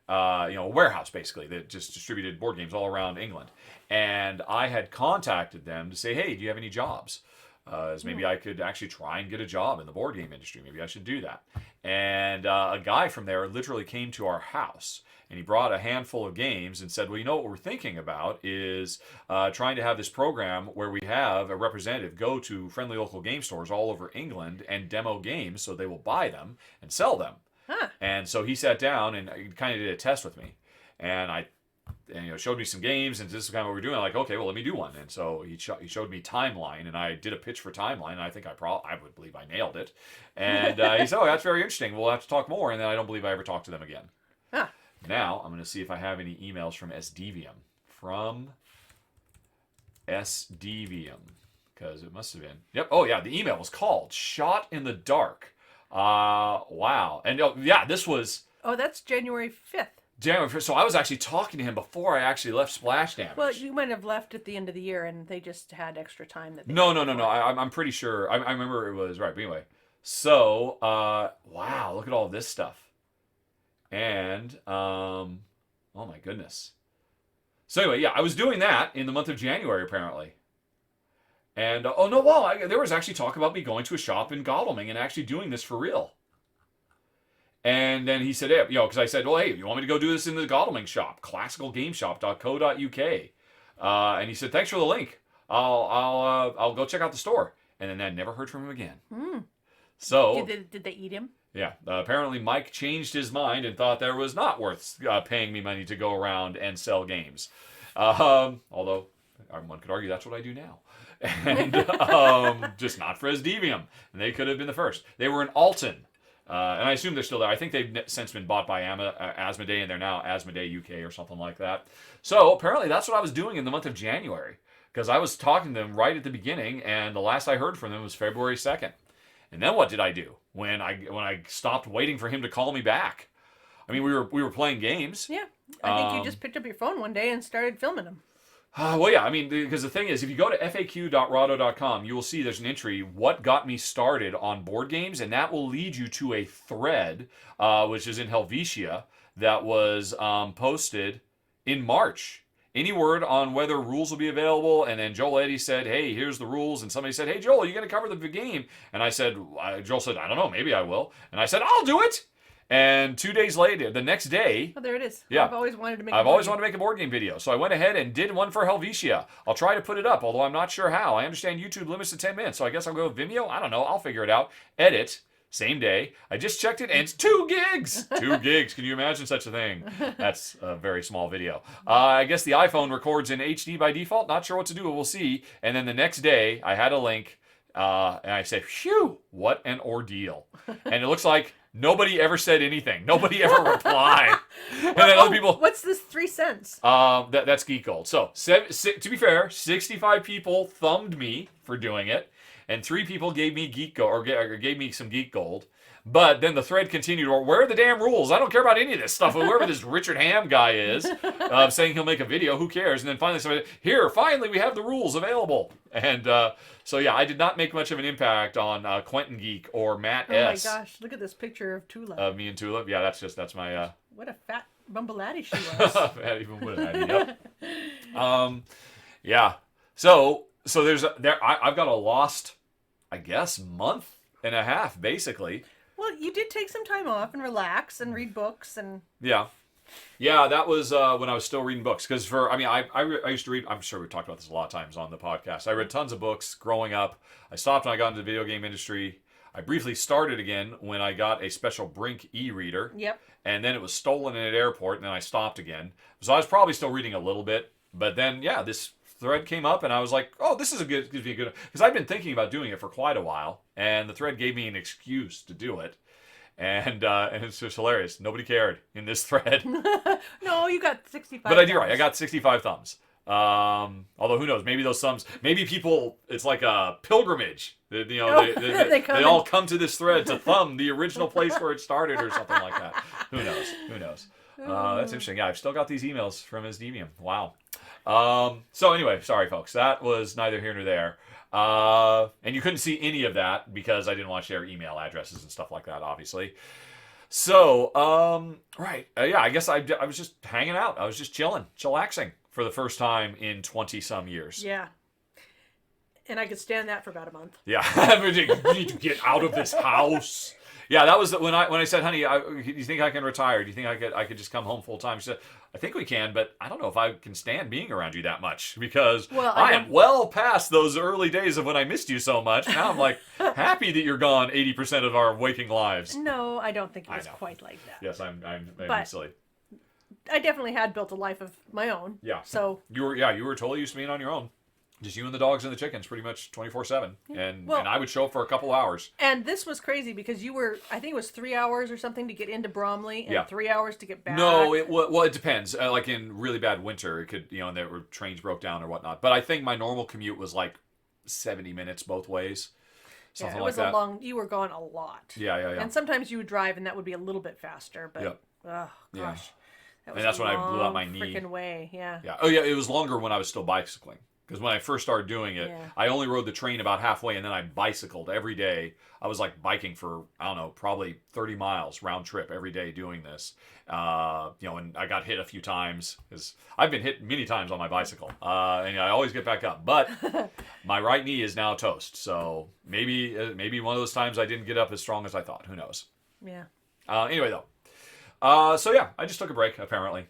A warehouse basically that just distributed board games all around England. And I had contacted them to say, hey, do you have any jobs? As maybe I could actually try and get a job in the board game industry. Maybe I should do that. And a guy from there literally came to our house, and he brought a handful of games and said, well, you know what we're thinking about is trying to have this program where we have a representative go to friendly local game stores all over England and demo games so they will buy them and sell them. Huh. And so he sat down and kind of did a test with me. And showed me some games, and this is kind of what we're doing. I'm like, okay, well, let me do one. And so he showed me Timeline, and I did a pitch for Timeline, and I think I would believe I nailed it. And he said, oh, that's very interesting. We'll have to talk more. And then I don't believe I ever talked to them again. Huh. Now, I'm going to see if I have any emails from SDVM. From SDVM. Because it must have been. Yep. Oh, yeah. The email was called Shot in the Dark. Wow. And yeah, this was... Oh, that's January 5th. January 1st. So I was actually talking to him before I actually left Splash Damage. Well, you might have left at the end of the year, and they just had extra time. No. I'm pretty sure. I remember it was right. But anyway, so wow, look at all this stuff. And oh my goodness. So anyway, yeah, I was doing that in the month of January apparently. And there was actually talk about me going to a shop in Godalming and actually doing this for real. And then he said, hey, because I said, well, hey, you want me to go do this in the Godalming shop, classicalgameshop.co.uk. And he said, thanks for the link. I'll go check out the store. And then I never heard from him again. So did they eat him? Yeah, apparently Mike changed his mind and thought there was not worth paying me money to go around and sell games. Although one could argue that's what I do now. And just not for SDVM. And they could have been the first. They were in Alton. And I assume they're still there. I think they've since been bought by Asmodee, and they're now Asmodee UK or something like that. So apparently that's what I was doing in the month of January, because I was talking to them right at the beginning, and the last I heard from them was February 2nd. And then what did I do when I stopped waiting for him to call me back? I mean, we were playing games. Yeah, I think you just picked up your phone one day and started filming them. Well, yeah, I mean, because the thing is, if you go to faq.rahdo.com, you will see there's an entry, what got me started on board games, and that will lead you to a thread, which is in Helvetia, that was posted in March. Any word on whether rules will be available? And then Joel Eddy said, hey, here's the rules. And somebody said, hey, Joel, are you going to cover the game? And I said, Joel said, I don't know, maybe I will. And I said, I'll do it. And 2 days later, the next day... Oh, there it is. Yeah. I've always wanted to make a board game video. So I went ahead and did one for Helvetia. I'll try to put it up, although I'm not sure how. I understand YouTube limits to 10 minutes, so I guess I'll go with Vimeo. I don't know. I'll figure it out. Edit. Same day. I just checked it, and it's 2 gigs. 2 gigs. Can you imagine such a thing? That's a very small video. I guess the iPhone records in HD by default. Not sure what to do. We'll see. And then the next day, I had a link, and I said, phew, what an ordeal. And it looks like nobody ever said anything. Nobody ever replied. And then other people... What's this 3 cents? That's Geek Gold. So, to be fair, 65 people thumbed me for doing it, and 3 people gave me Geek Gold, or gave me some Geek Gold. But then the thread continued, or where are the damn rules? I don't care about any of this stuff. Whoever this Richard Ham guy is, saying he'll make a video, who cares? And then finally somebody, finally we have the rules available. And so yeah, I did not make much of an impact on Quentin Geek or Matt S. Oh my gosh, look at this picture of Tulip. Me and Tulip. Yeah, that's my... What a fat bumbleladdy she was. Fatty bumbleladdy, yep. Yeah. So I've got a lost, I guess, month and a half, basically. Well, you did take some time off and relax and read books and... Yeah, that was when I was still reading books. Because I used to read... I'm sure we've talked about this a lot of times on the podcast. I read tons of books growing up. I stopped when I got into the video game industry. I briefly started again when I got a special Brink e-reader. Yep. And then it was stolen in an airport, and then I stopped again. So I was probably still reading a little bit. But then, yeah, this thread came up, and I was like, oh, this is gives me a good... Because I've been thinking about doing it for quite a while, and the thread gave me an excuse to do it. And it's just hilarious. Nobody cared in this thread. No, you got 65 But you're right. I got 65 thumbs. Although who knows? Maybe those thumbs... Maybe people... It's like a pilgrimage. They all come to this thread to thumb the original place where it started or something like that. Who knows? That's interesting. Yeah, I've still got these emails from SDVM. Wow. So anyway, sorry folks. That was neither here nor there. And you couldn't see any of that because I didn't want to share email addresses and stuff like that, obviously. So, right. Yeah, I guess I was just hanging out. I was just chillaxing for the first time in 20-some years. Yeah. And I could stand that for about a month. Yeah, you need to get out of this house. Yeah, that was when I said, honey, do you think I can retire? Do you think I could just come home full time? She said, I think we can, but I don't know if I can stand being around you that much because I am well past those early days of when I missed you so much. Now I'm like happy that you're gone 80% of our waking lives. No, I don't think it was quite like that. Yes, I'm silly. I definitely had built a life of my own. Yeah. So you were totally used to being on your own. Just you and the dogs and the chickens pretty much 24/7. And I would show up for a couple hours. And this was crazy because you were, I think it was 3 hours or something to get into Bromley and 3 hours to get back. No, it depends. Like in really bad winter, it could, and there were trains broke down or whatnot. But I think my normal commute was like 70 minutes both ways. Something like that. You were gone a lot. Yeah. And sometimes you would drive and that would be a little bit faster. But, oh, gosh. That was when I blew out my knee. Freaking way, yeah. Oh, yeah, it was longer when I was still bicycling. Because when I first started doing it, I only rode the train about halfway, and then I bicycled every day. I was like biking for, I don't know, probably 30 miles round trip every day doing this. And I got hit a few times. Because I've been hit many times on my bicycle. And I always get back up. But my right knee is now toast. So maybe one of those times I didn't get up as strong as I thought. Who knows? Yeah. Anyway, though. I just took a break, apparently.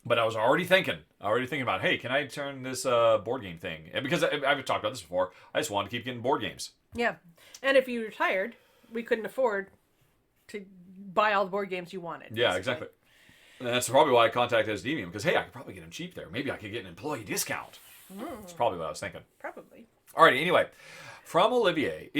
But I was already thinking about, hey, can I turn this board game thing? And because I've talked about this before, I just wanted to keep getting board games. Yeah. And if you retired, we couldn't afford to buy all the board games you wanted. Yeah, exactly. And that's probably why I contacted SDVM, because, hey, I could probably get them cheap there. Maybe I could get an employee discount. That's probably what I was thinking. Probably. All right, anyway. From Olivier,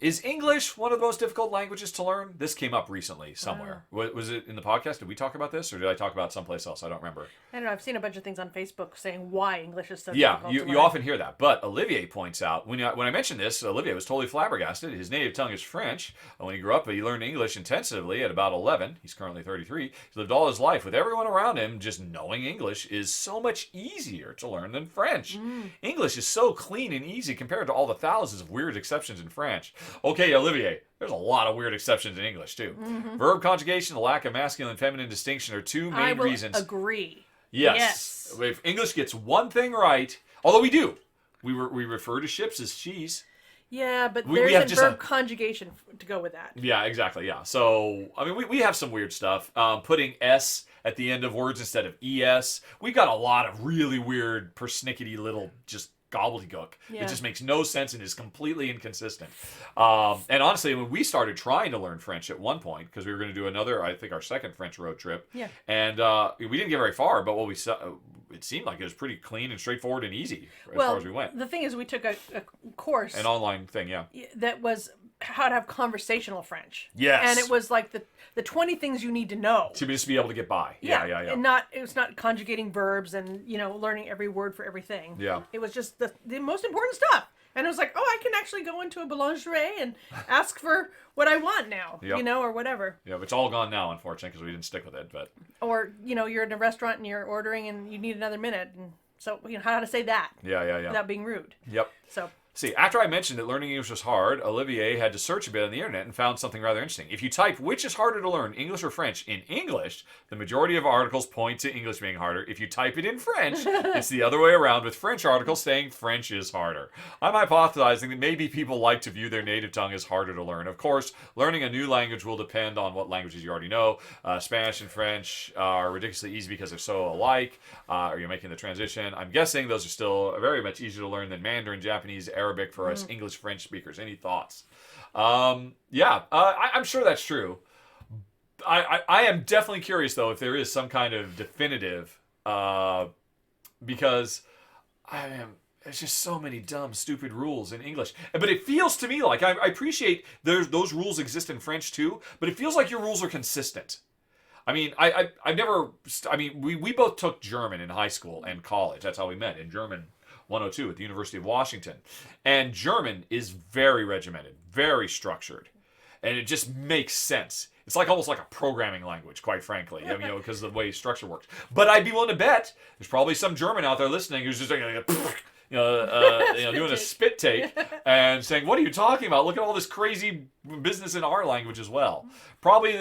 is English one of the most difficult languages to learn? This came up recently somewhere. Was it in the podcast? Did we talk about this, or did I talk about it someplace else? I don't remember. I don't know. I've seen a bunch of things on Facebook saying why English is so difficult to learn. You often hear that. But Olivier points out, when I mentioned this, Olivier was totally flabbergasted. His native tongue is French. When he grew up, he learned English intensively at about 11. He's currently 33. He lived all his life with everyone around him. Just knowing English is so much easier to learn than French. English is so clean and easy compared to all the thousands of weird exceptions in French. Okay, Olivier, there's a lot of weird exceptions in English too. Verb conjugation, the lack of masculine and feminine distinction are two main reasons. I will agree. Yes. If English gets one thing right, although we do, we refer to ships as she's. Yeah, but there's a verb conjugation to go with that. Yeah, exactly. Yeah. So, I mean, we have some weird stuff. Putting S at the end of words instead of ES. We've got a lot of really weird, persnickety little just gobbledygook. Yeah. It just makes no sense and is completely inconsistent. And honestly, when we started trying to learn French at one point, because we were going to do our second French road trip, and we didn't get very far, but what we saw, it seemed like it was pretty clean and straightforward and easy as far as we went. The thing is, we took a course. An online thing, that was how to have conversational French. Yes. And it was like the 20 things you need to know. To just be able to get by. Yeah. And it was not conjugating verbs and, learning every word for everything. Yeah. It was just the most important stuff. And it was like, oh, I can actually go into a boulangerie and ask for what I want now, or whatever. Yeah, it's all gone now, unfortunately, because we didn't stick with it. But or, you're in a restaurant and you're ordering and you need another minute. And so, how to say that. Yeah. Without being rude. Yep. So. See, after I mentioned that learning English was hard, Olivier had to search a bit on the internet and found something rather interesting. If you type which is harder to learn, English or French, in English, the majority of articles point to English being harder. If you type it in French, it's the other way around, with French articles saying French is harder. I'm hypothesizing that maybe people like to view their native tongue as harder to learn. Of course, learning a new language will depend on what languages you already know. Spanish and French are ridiculously easy because they're so alike. Or you're making the transition. I'm guessing those are still very much easier to learn than Mandarin, Japanese, Arabic for us English French speakers. Any thoughts? I'm sure that's true. I am definitely curious though if there is some kind of definitive, because there's just so many dumb, stupid rules in English. But it feels to me like I appreciate those rules exist in French too, but it feels like your rules are consistent. I mean, we both took German in high school and college. That's how we met, in German 102 at the University of Washington. And German is very regimented, very structured. And it just makes sense. It's almost like a programming language, quite frankly, because of the way structure works. But I'd be willing to bet there's probably some German out there listening who's just doing a spit take and saying, "What are you talking about? Look at all this crazy business in our language as well." Probably,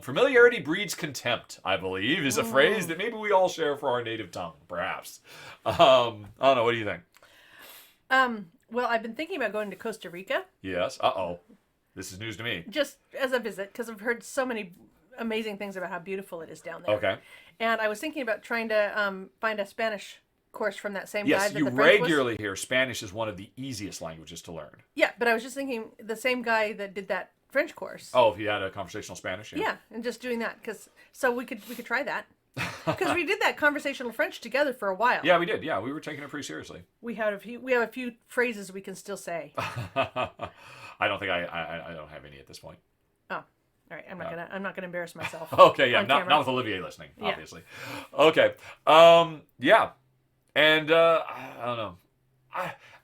familiarity breeds contempt, I believe, is a phrase that maybe we all share for our native tongue, perhaps. I don't know. What do you think? Well, I've been thinking about going to Costa Rica Yes. Uh-oh. This is news to me. just as a visit because I've heard so many amazing things about how beautiful it is down there. Okay. And I was thinking about trying to find a Spanish course from that same guy Yes, that you the French was. regularly hear Spanish is one of the easiest languages to learn. Yeah, but I was just thinking the same guy that did that French course. Oh, if you had a conversational Spanish? Yeah, and just doing that so we could try that. Because we did that conversational French together for a while. Yeah, we did. Yeah, we were taking it pretty seriously. We have a few phrases we can still say. I don't think I don't have any at this point. Oh, all right. I'm not gonna embarrass myself. Okay, yeah, on not camera. with Olivier listening, Yeah. obviously. Okay, yeah, and I don't know.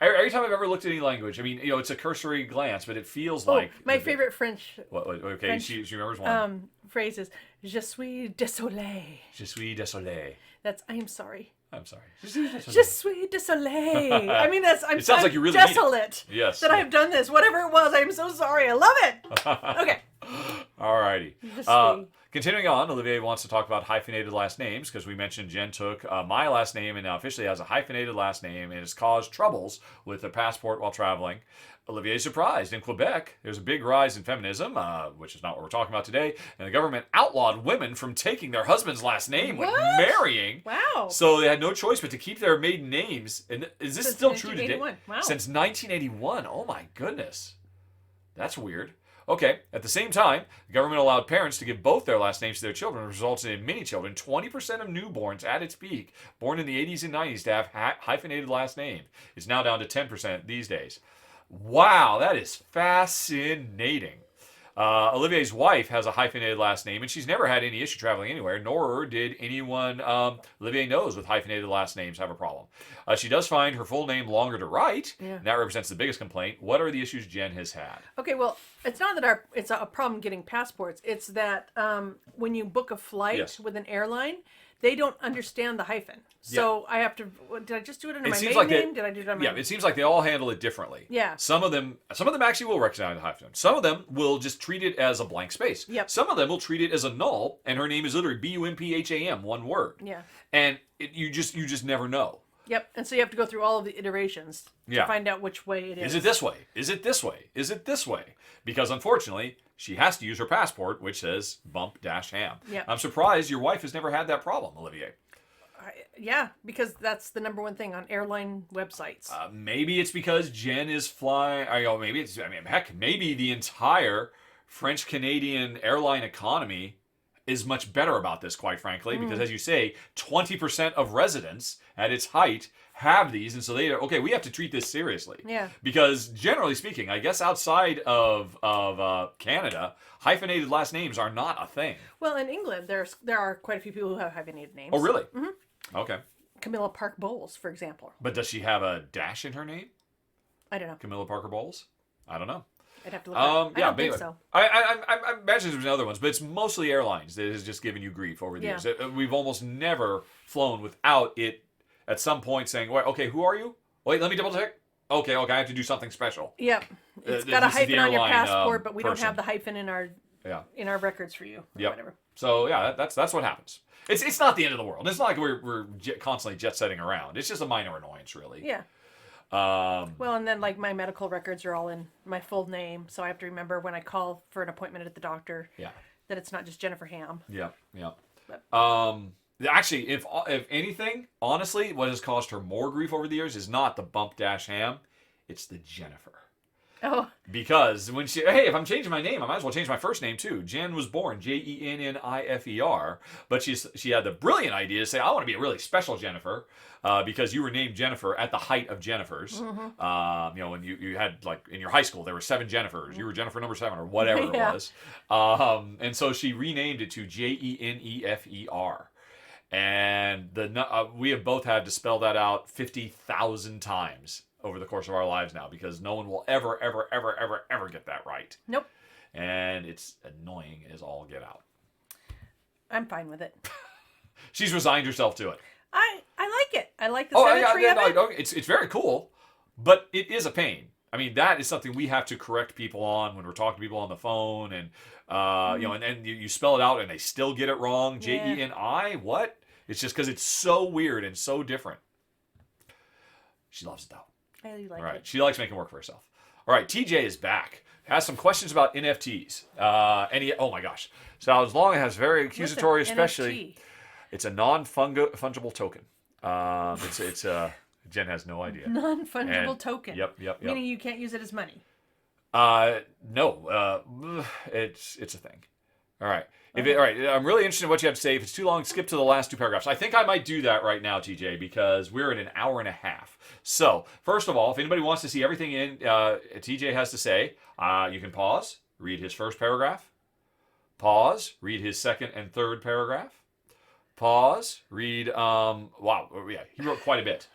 Every time I've ever looked at any language, I mean, it's a cursory glance, but it feels like my favorite French Okay, French, she remembers one. phrase is "Je suis désolé." Je suis désolé. That's I'm sorry. I'm sorry. Je suis désolé. Je suis désolé. I mean, It sounds like you really mean it. desolate. Yes. That I've done this. Whatever it was, I'm so sorry. I love it. Okay. Alrighty. Je suis. Continuing on, Olivier wants to talk about hyphenated last names because we mentioned Jen took my last name and now officially has a hyphenated last name and has caused troubles with her passport while traveling. Olivier is surprised. In Quebec, there's a big rise in feminism, which is not what we're talking about today, and the government outlawed women from taking their husband's last name when What? marrying. Wow. So they had no choice but to keep their maiden names. And is this Since still true today? 1981. Wow. Since 1981. Oh my goodness. That's weird. Okay, at the same time, the government allowed parents to give both their last names to their children, resulting in many children, 20% of newborns at its peak, born in the 80s and 90s, to have hyphenated last name. It's now down to 10% these days. Wow, that is fascinating. Olivier's wife has a hyphenated last name, and she's never had any issue traveling anywhere, nor did anyone Olivier knows with hyphenated last names have a problem. She does find her full name longer to write, and that represents the biggest complaint. What are the issues Jen has had? Okay, well, it's not that it's a problem getting passports. It's that when you book a flight with an airline, they don't understand the hyphen. So I have to. Did I just do it under my maiden name? Did I do it on my? Yeah, it seems like they all handle it differently. Yeah. Some of them actually will recognize the hyphen. Some of them will just treat it as a blank space. Yep. Some of them will treat it as a null, and her name is literally Bumpham, one word. Yeah. And you just never know. Yep. And so you have to go through all of the iterations to find out which way it is. Is it this way? Is it this way? Is it this way? Because unfortunately, she has to use her passport, which says bump-ham. Yeah. I'm surprised your wife has never had that problem, Olivier. Yeah, because that's the number one thing on airline websites. Maybe it's because Jen is flying. Maybe the entire French-Canadian airline economy is much better about this, quite frankly, because as you say, 20% of residents at its height have these, and so we have to treat this seriously. Yeah. Because generally speaking, I guess outside of Canada, hyphenated last names are not a thing. Well, in England, there are quite a few people who have hyphenated names. Oh, really? Mm-hmm. Okay. Camilla Park Bowles, for example. But does she have a dash in her name? I don't know. Camilla Parker Bowles? I don't know. I'd have to look it up. I don't think so. I imagine there's other ones, but it's mostly airlines that has just given you grief over the years. We've almost never flown without it at some point saying, "Wait, okay, who are you? Wait, let me double check. Okay, I have to do something special." Yep. It's got a hyphen on your passport, but we don't have the hyphen in our records for you. Or whatever. So that's what happens. It's not the end of the world. It's not like we're constantly jet setting around. It's just a minor annoyance, really. Yeah. Well, and then like my medical records are all in my full name, so I have to remember when I call for an appointment at the doctor that it's not just Jennifer Ham. Yeah. But, actually, if anything, honestly, what has caused her more grief over the years is not the bump-ham, it's the Jennifer. Oh. Because when if I'm changing my name, I might as well change my first name too. Jen was born Jennifer, but she had the brilliant idea to say, I want to be a really special Jennifer, because you were named Jennifer at the height of Jennifers. Mm-hmm. When you had, like, in your high school, there were 7 Jennifers. You were Jennifer number 7 or whatever it was. And so she renamed it to Jennifer. And we have both had to spell that out 50,000 times over the course of our lives now, because no one will ever get that right. Nope. And it's annoying as all get out. I'm fine with it. She's resigned herself to it. I like it. I like the symmetry of it. It's very cool, but it is a pain. I mean, that is something we have to correct people on when we're talking to people on the phone, and and you spell it out and they still get it wrong. Jeni, what? It's just because it's so weird and so different. She loves it though. I like All right. it. She likes making work for herself. All right. TJ is back. Has some questions about NFTs. Oh my gosh. So as long as it has very accusatory, What's an especially. NFT? It's a non-fungible token. It's Jen has no idea. Non-fungible And- token. Yep. Meaning you can't use it as money. No. It's a thing. All right. All right. I'm really interested in what you have to say. If it's too long, skip to the last 2 paragraphs. I think I might do that right now, TJ, because we're at an hour and a half. So first of all, if anybody wants to see everything TJ has to say, you can pause, read his first paragraph, pause, read his second and third paragraph, pause, read. Wow. Yeah, he wrote quite a bit.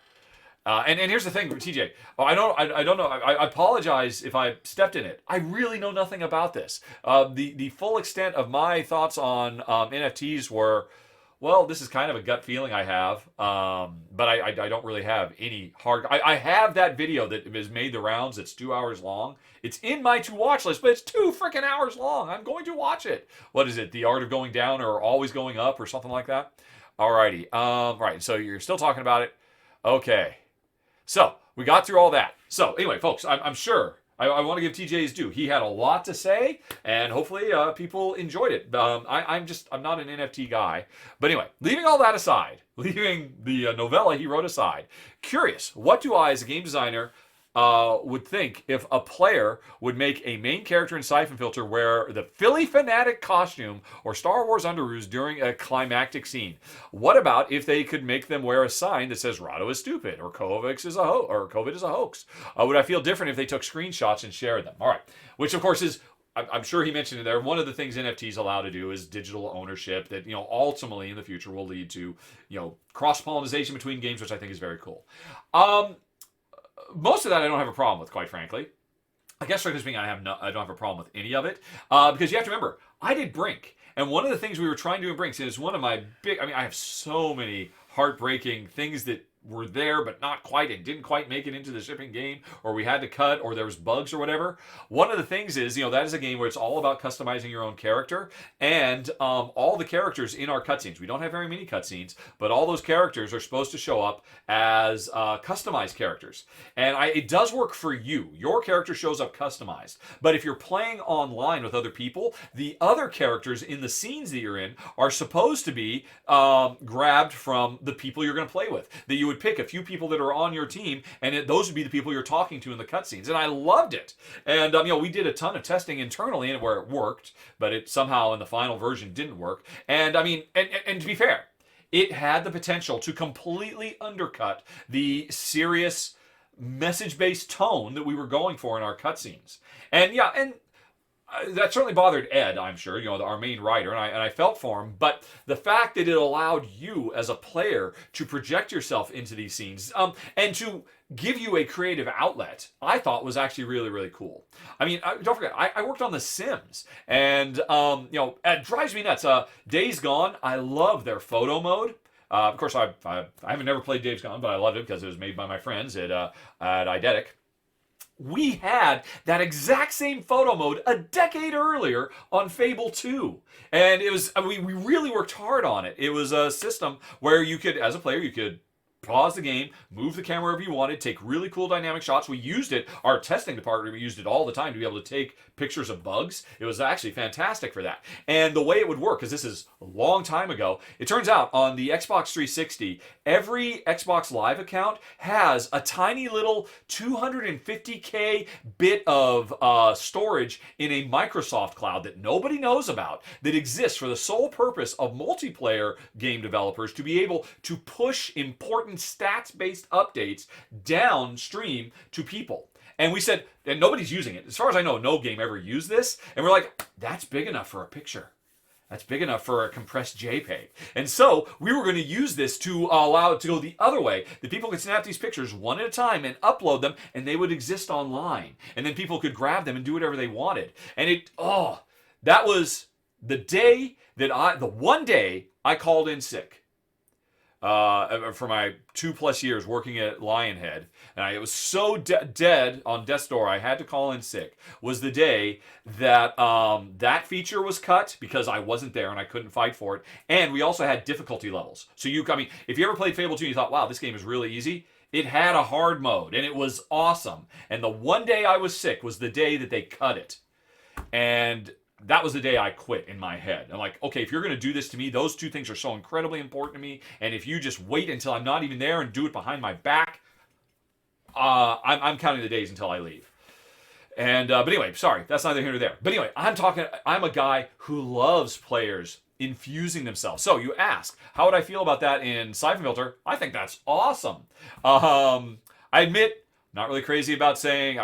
And here's the thing, TJ. I don't know. I apologize if I stepped in it. I really know nothing about this. The full extent of my thoughts on NFTs were, well, this is kind of a gut feeling I have, but I don't really have any hard. I have that video that has made the rounds. It's 2 hours long. It's in my to watch list, but it's 2 freaking hours long. I'm going to watch it. What is it? The Art of Going Down or Always Going Up or something like that? Alrighty. Right. So you're still talking about it. Okay. So we got through all that. So anyway, folks, I'm sure I want to give TJ his due. He had a lot to say, and hopefully people enjoyed it. I'm not an NFT guy, but anyway, leaving all that aside, leaving the novella he wrote aside, curious, what do I, as a game designer, would think if a player would make a main character in Siphon Filter wear the Philly Fanatic costume or Star Wars underoos during a climactic scene? What about if they could make them wear a sign that says Rahdo is stupid or COVID is a hoax? Would I feel different if they took screenshots and shared them? All right, which of course is, I'm sure he mentioned it there. One of the things NFTs allow to do is digital ownership that, ultimately in the future will lead to, cross-pollination between games, which I think is very cool. Most of that I don't have a problem with, quite frankly. I guess frankly speaking, I don't have a problem with any of it, because you have to remember, I did Brink, and one of the things we were trying to do in Brink is one of my I have so many heartbreaking things that were there but not quite and didn't quite make it into the shipping game, or we had to cut, or there was bugs or whatever. One of the things is, that is a game where it's all about customizing your own character, and all the characters in our cutscenes, we don't have very many cutscenes, but all those characters are supposed to show up as customized characters. And it does work for you. Your character shows up customized. But if you're playing online with other people, the other characters in the scenes that you're in are supposed to be grabbed from the people you're going to play with. That you would pick a few people that are on your team, and those would be the people you're talking to in the cutscenes. And I loved it. And we did a ton of testing internally and where it worked, but it somehow in the final version didn't work. And and to be fair, it had the potential to completely undercut the serious message-based tone that we were going for in our cutscenes. And that certainly bothered Ed, I'm sure, our main writer, and I felt for him. But the fact that it allowed you as a player to project yourself into these scenes, and to give you a creative outlet, I thought was actually really, really cool. Don't forget, I worked on The Sims, and it drives me nuts. Days Gone, I love their photo mode. Of course, I haven't never played Days Gone, but I loved it because it was made by my friends at Eidetic. We had that exact same photo mode a decade earlier on Fable 2. And it was, we really worked hard on it. It was a system where you could, as a player, you could pause the game, move the camera wherever you wanted, take really cool dynamic shots. We used it, our testing department, we used it all the time to be able to take pictures of bugs. It was actually fantastic for that. And the way it would work, because this is a long time ago, it turns out on the Xbox 360, every Xbox Live account has a tiny little 250K bit of storage in a Microsoft cloud that nobody knows about, that exists for the sole purpose of multiplayer game developers to be able to push important stats-based updates downstream to people. And we said, and nobody's using it. As far as I know, no game ever used this. And we're like, that's big enough for a picture. That's big enough for a compressed JPEG. And so we were going to use this to allow it to go the other way. That people could snap these pictures one at a time and upload them, and they would exist online. And then people could grab them and do whatever they wanted. And that was the day the one day I called in sick. For my 2+ years working at Lionhead, and it was so dead on death's door, I had to call in sick, was the day that that feature was cut because I wasn't there and I couldn't fight for it. And we also had difficulty levels. So if you ever played Fable 2 and you thought, wow, this game is really easy, It had a hard mode, and it was awesome. And the one day I was sick was the day that they cut it. And that was the day I quit in my head. I'm like, okay, if you're going to do this to me, those two things are so incredibly important to me. And if you just wait until I'm not even there and do it behind my back, I'm counting the days until I leave. And but anyway, sorry, that's neither here nor there. But anyway, I'm a guy who loves players infusing themselves. So you ask, how would I feel about that in Siphon Filter? I think that's awesome. I admit, not really crazy about saying,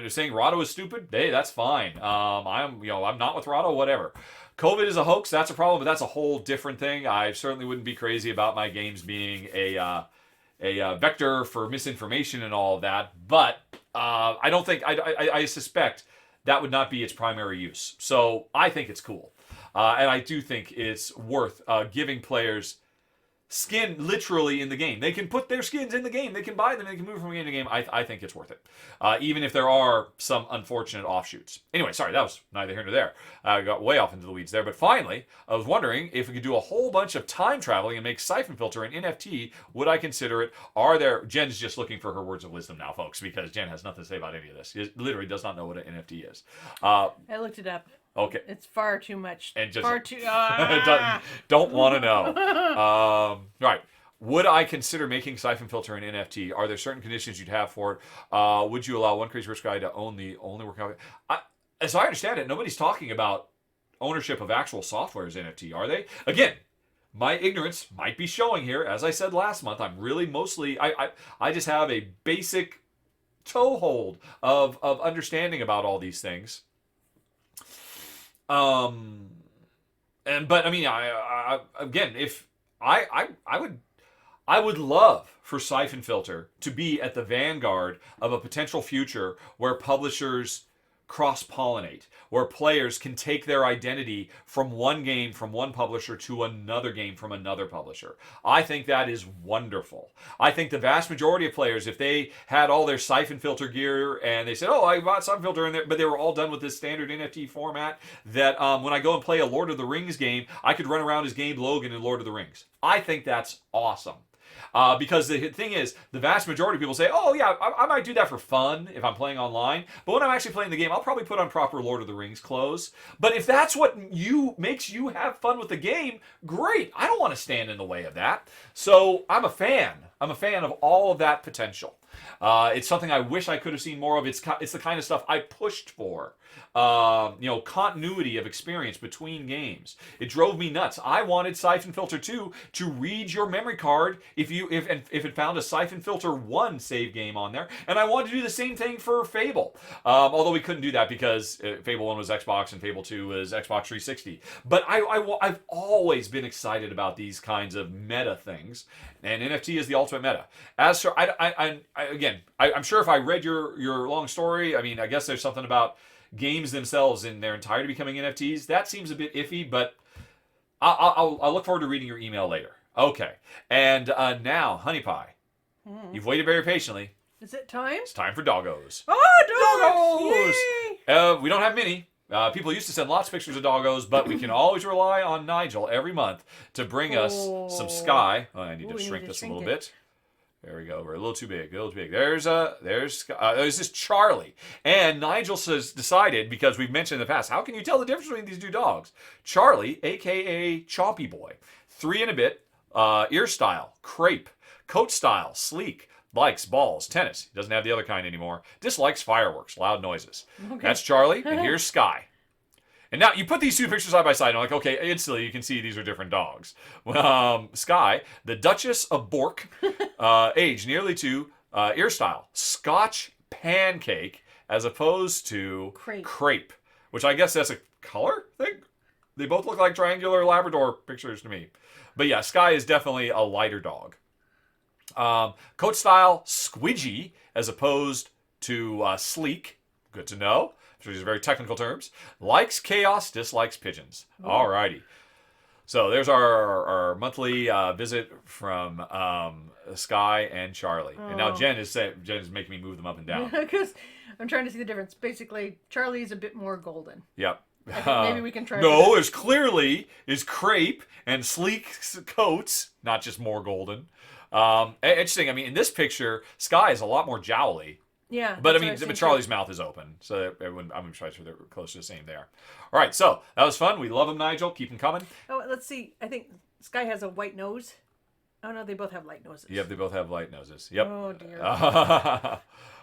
saying Rahdo is stupid. Hey, that's fine. I'm not with Rahdo, whatever. COVID is a hoax. That's a problem, but that's a whole different thing. I certainly wouldn't be crazy about my games being a vector for misinformation and all of that. But I don't think, I suspect that would not be its primary use. So I think it's cool. And I do think it's worth giving players skin literally in the game. They can put their skins in the game. They can buy them. They can move from game to game. I think it's worth it. Even if there are some unfortunate offshoots. Anyway, sorry, that was neither here nor there. I got way off into the weeds there. But finally, I was wondering if we could do a whole bunch of time traveling and make Siphon Filter an NFT. Would I consider it? Jen's just looking for her words of wisdom now, folks, because Jen has nothing to say about any of this. She literally does not know what an NFT is. I looked it up. Okay. It's far too much. And just far too. don't want to know. Right. Would I consider making Siphon Filter an NFT? Are there certain conditions you'd have for it? Would you allow one crazy rich guy to own the only working? As I understand it, nobody's talking about ownership of actual software as NFT, are they? Again, my ignorance might be showing here. As I said last month, I'm really mostly I just have a basic toehold of understanding about all these things. But I mean, again, if I would love for Siphon Filter to be at the vanguard of a potential future where publishers cross-pollinate, where players can take their identity from one game from one publisher to another game from another publisher. I think that is wonderful. I think the vast majority of players, if they had all their Siphon Filter gear and they said, oh, I bought Siphon Filter in there, but they were all done with this standard NFT format, that when I go and play a Lord of the Rings game, I could run around as Gabe Logan in Lord of the Rings. I think that's awesome. Because the thing is, the vast majority of people say, oh yeah, I might do that for fun if I'm playing online, but when I'm actually playing the game, I'll probably put on proper Lord of the Rings clothes. But if that's what makes you have fun with the game, great. I don't want to stand in the way of that. So I'm a fan. I'm a fan of all of that potential. It's something I wish I could have seen more of. It's the kind of stuff I pushed for. Continuity of experience between games. It drove me nuts. I wanted Siphon Filter 2 to read your memory card if it found a Siphon Filter 1 save game on there, and I wanted to do the same thing for Fable. Although we couldn't do that because Fable 1 was Xbox and Fable 2 was Xbox 360. But I've always been excited about these kinds of meta things, and NFT is the ultimate meta. As for I'm sure if I read your long story, I mean, I guess there's something about games themselves in their entirety becoming NFTs. That seems a bit iffy, but I'll look forward to reading your email later. Okay, and now, Honey Pie, you've waited very patiently. Is it time? It's time for doggos. Oh, doggos! Yay! We don't have many. People used to send lots of pictures of doggos, but we can always rely on Nigel every month to bring us some Sky. Oh, I need to shrink this a little bit. There we go. We're a little too big. There's this Charlie. And Nigel decided, because we've mentioned in the past, how can you tell the difference between these two dogs? Charlie, a.k.a. Chompy Boy. 3 and a bit. Ear style. Crepe. Coat style. Sleek. Likes balls. Tennis. He doesn't have the other kind anymore. Dislikes fireworks. Loud noises. Okay. That's Charlie. And here's Sky. And now you put these two pictures side by side, and I'm like, okay, instantly you can see these are different dogs. Sky, the Duchess of Bork, age nearly 2, ear style, Scotch pancake, as opposed to crepe, which I guess that's a color thing. They both look like triangular Labrador pictures to me. But yeah, Sky is definitely a lighter dog. Coat style, squidgy, as opposed to sleek. Good to know. These are very technical terms. Likes chaos, dislikes pigeons. Alrighty. So there's our monthly visit from Sky and Charlie. And now Jen is making me move them up and down. Because I'm trying to see the difference. Basically, Charlie is a bit more golden. Yep. Maybe we can try. No, there's clearly is crepe and sleek coats, not just more golden. Interesting. I mean, in this picture, Skye is a lot more jowly. Yeah. But I that's mean, what I've seen Charlie's mouth is open, so I'm sure they're close to the same there. All right, so that was fun. We love them, Nigel. Keep them coming. Oh, let's see. I think Skye has a white nose. Oh no, they both have light noses. Yep, they both have light noses. Yep. Oh dear.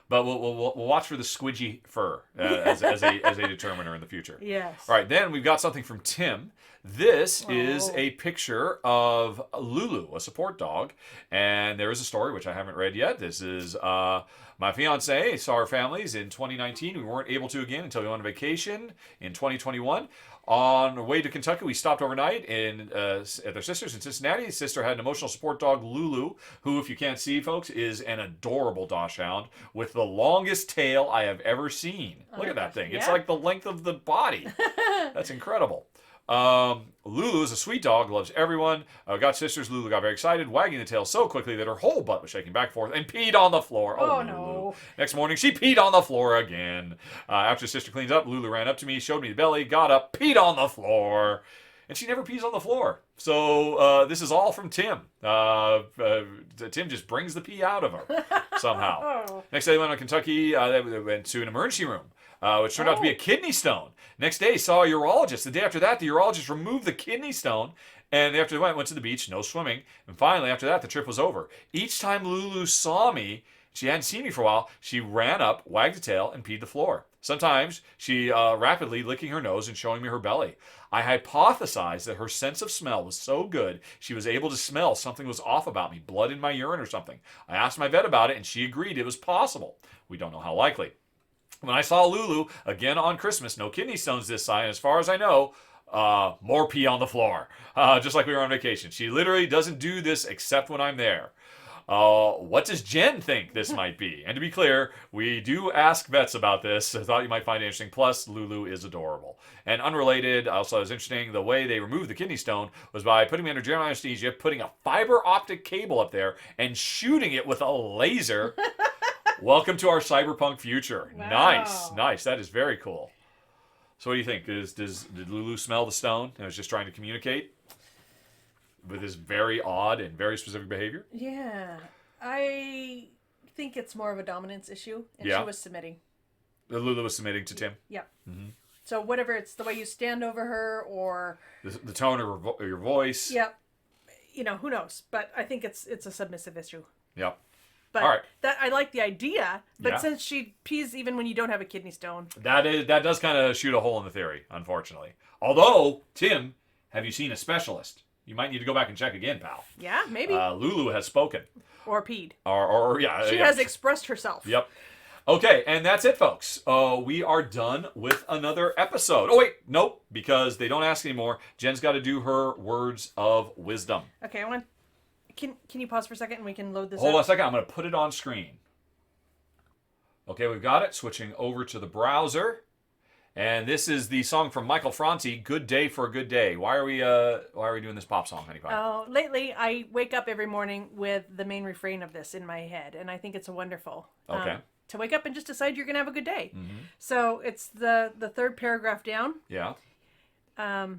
But we'll watch for the squidgy fur as a determiner in the future. Yes. All right, then we've got something from Tim. This is a picture of Lulu, a support dog, and there is a story which I haven't read yet. This is my fiance saw our families in 2019. We weren't able to again until we went on vacation in 2021. On the way to Kentucky, we stopped overnight at their sister's in Cincinnati. His sister had an emotional support dog, Lulu, who, if you can't see, folks, is an adorable dachshund with the longest tail I have ever seen. Look at that thing. Yeah. It's like the length of the body. That's incredible. Lulu is a sweet dog, loves everyone. Got sisters. Lulu got very excited, wagging the tail so quickly that her whole butt was shaking back and forth and peed on the floor. Oh, Lulu. no. Next morning, she peed on the floor again. After sister cleans up, Lulu ran up to me, showed me the belly, got up, peed on the floor. And she never pees on the floor. So this is all from Tim. Tim just brings the pee out of her somehow. Oh. Next day, they went to Kentucky. They went to an emergency room, which turned out to be a kidney stone. Next day, saw a urologist. The day after that, the urologist removed the kidney stone. And after they went to the beach, no swimming. And finally, after that, the trip was over. Each time Lulu saw me, she hadn't seen me for a while, she ran up, wagged the tail, and peed the floor. Sometimes she rapidly licking her nose and showing me her belly. I hypothesized that her sense of smell was so good she was able to smell something was off about me, blood in my urine or something. I asked my vet about it, and she agreed it was possible. We don't know how likely. When I saw Lulu again on Christmas, no kidney stones this time, as far as I know, more pee on the floor, just like we were on vacation. She literally doesn't do this except when I'm there. What does Jen think this might be? And to be clear, we do ask vets about this. I thought you might find it interesting. Plus, Lulu is adorable. And unrelated, also it was interesting, the way they removed the kidney stone was by putting me under general anesthesia, putting a fiber optic cable up there, and shooting it with a laser. Welcome to our cyberpunk future. Wow. Nice. That is very cool. So what do you think? Did Lulu smell the stone and was just trying to communicate with his very odd and very specific behavior? Yeah. I think it's more of a dominance issue, and Yeah. she was submitting. Lulu was submitting to Tim? Yeah. Mm-hmm. So whatever, it's the way you stand over her or... The tone of your voice? Yep. You know, who knows? But I think it's a submissive issue. Yep. But All right. that I like the idea, but Yeah. since she pees even when you don't have a kidney stone. That does kind of shoot a hole in the theory, unfortunately. Although, Tim, have you seen a specialist? You might need to go back and check again, pal. Yeah, maybe. Lulu has spoken. Or peed. Or yeah. She yeah. has expressed herself. Yep. Okay, and that's it, folks. We are done with another episode. Oh, wait, nope, because they don't ask anymore. Jen's got to do her words of wisdom. Okay, Can you pause for a second and we can load this Hold on up? a second. I'm going to put it on screen. Okay, we've got it. Switching over to the browser. And this is the song from Michael Franti, Good Day for a Good Day. Why are we doing this pop song, honey pie? Oh, lately I wake up every morning with the main refrain of this in my head, and I think it's wonderful. Okay. To wake up and just decide you're going to have a good day. Mm-hmm. So it's the third paragraph down. Yeah. Today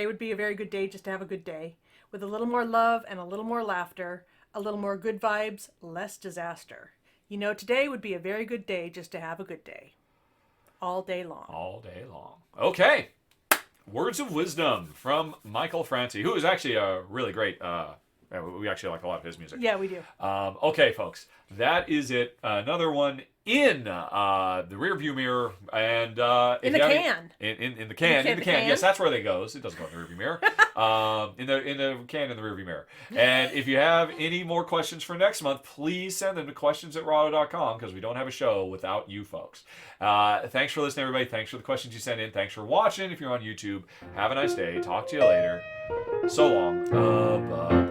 would be a very good day just to have a good day. With a little more love and a little more laughter, a little more good vibes, less disaster. Today would be a very good day just to have a good day. All day long. All day long. Okay. Words of wisdom from Michael Franti, who is actually a really great... we actually like a lot of his music. Yeah, we do. Okay, folks. That is it. Another one in the rearview mirror, and in the can. In the can. Yes, that's where they goes. It doesn't go in the rearview mirror. In the can in the rearview mirror. And if you have any more questions for next month, please send them to questions@rahdo.com because we don't have a show without you folks. Thanks for listening, everybody. Thanks for the questions you sent in. Thanks for watching. If you're on YouTube, have a nice day. Talk to you later. So long.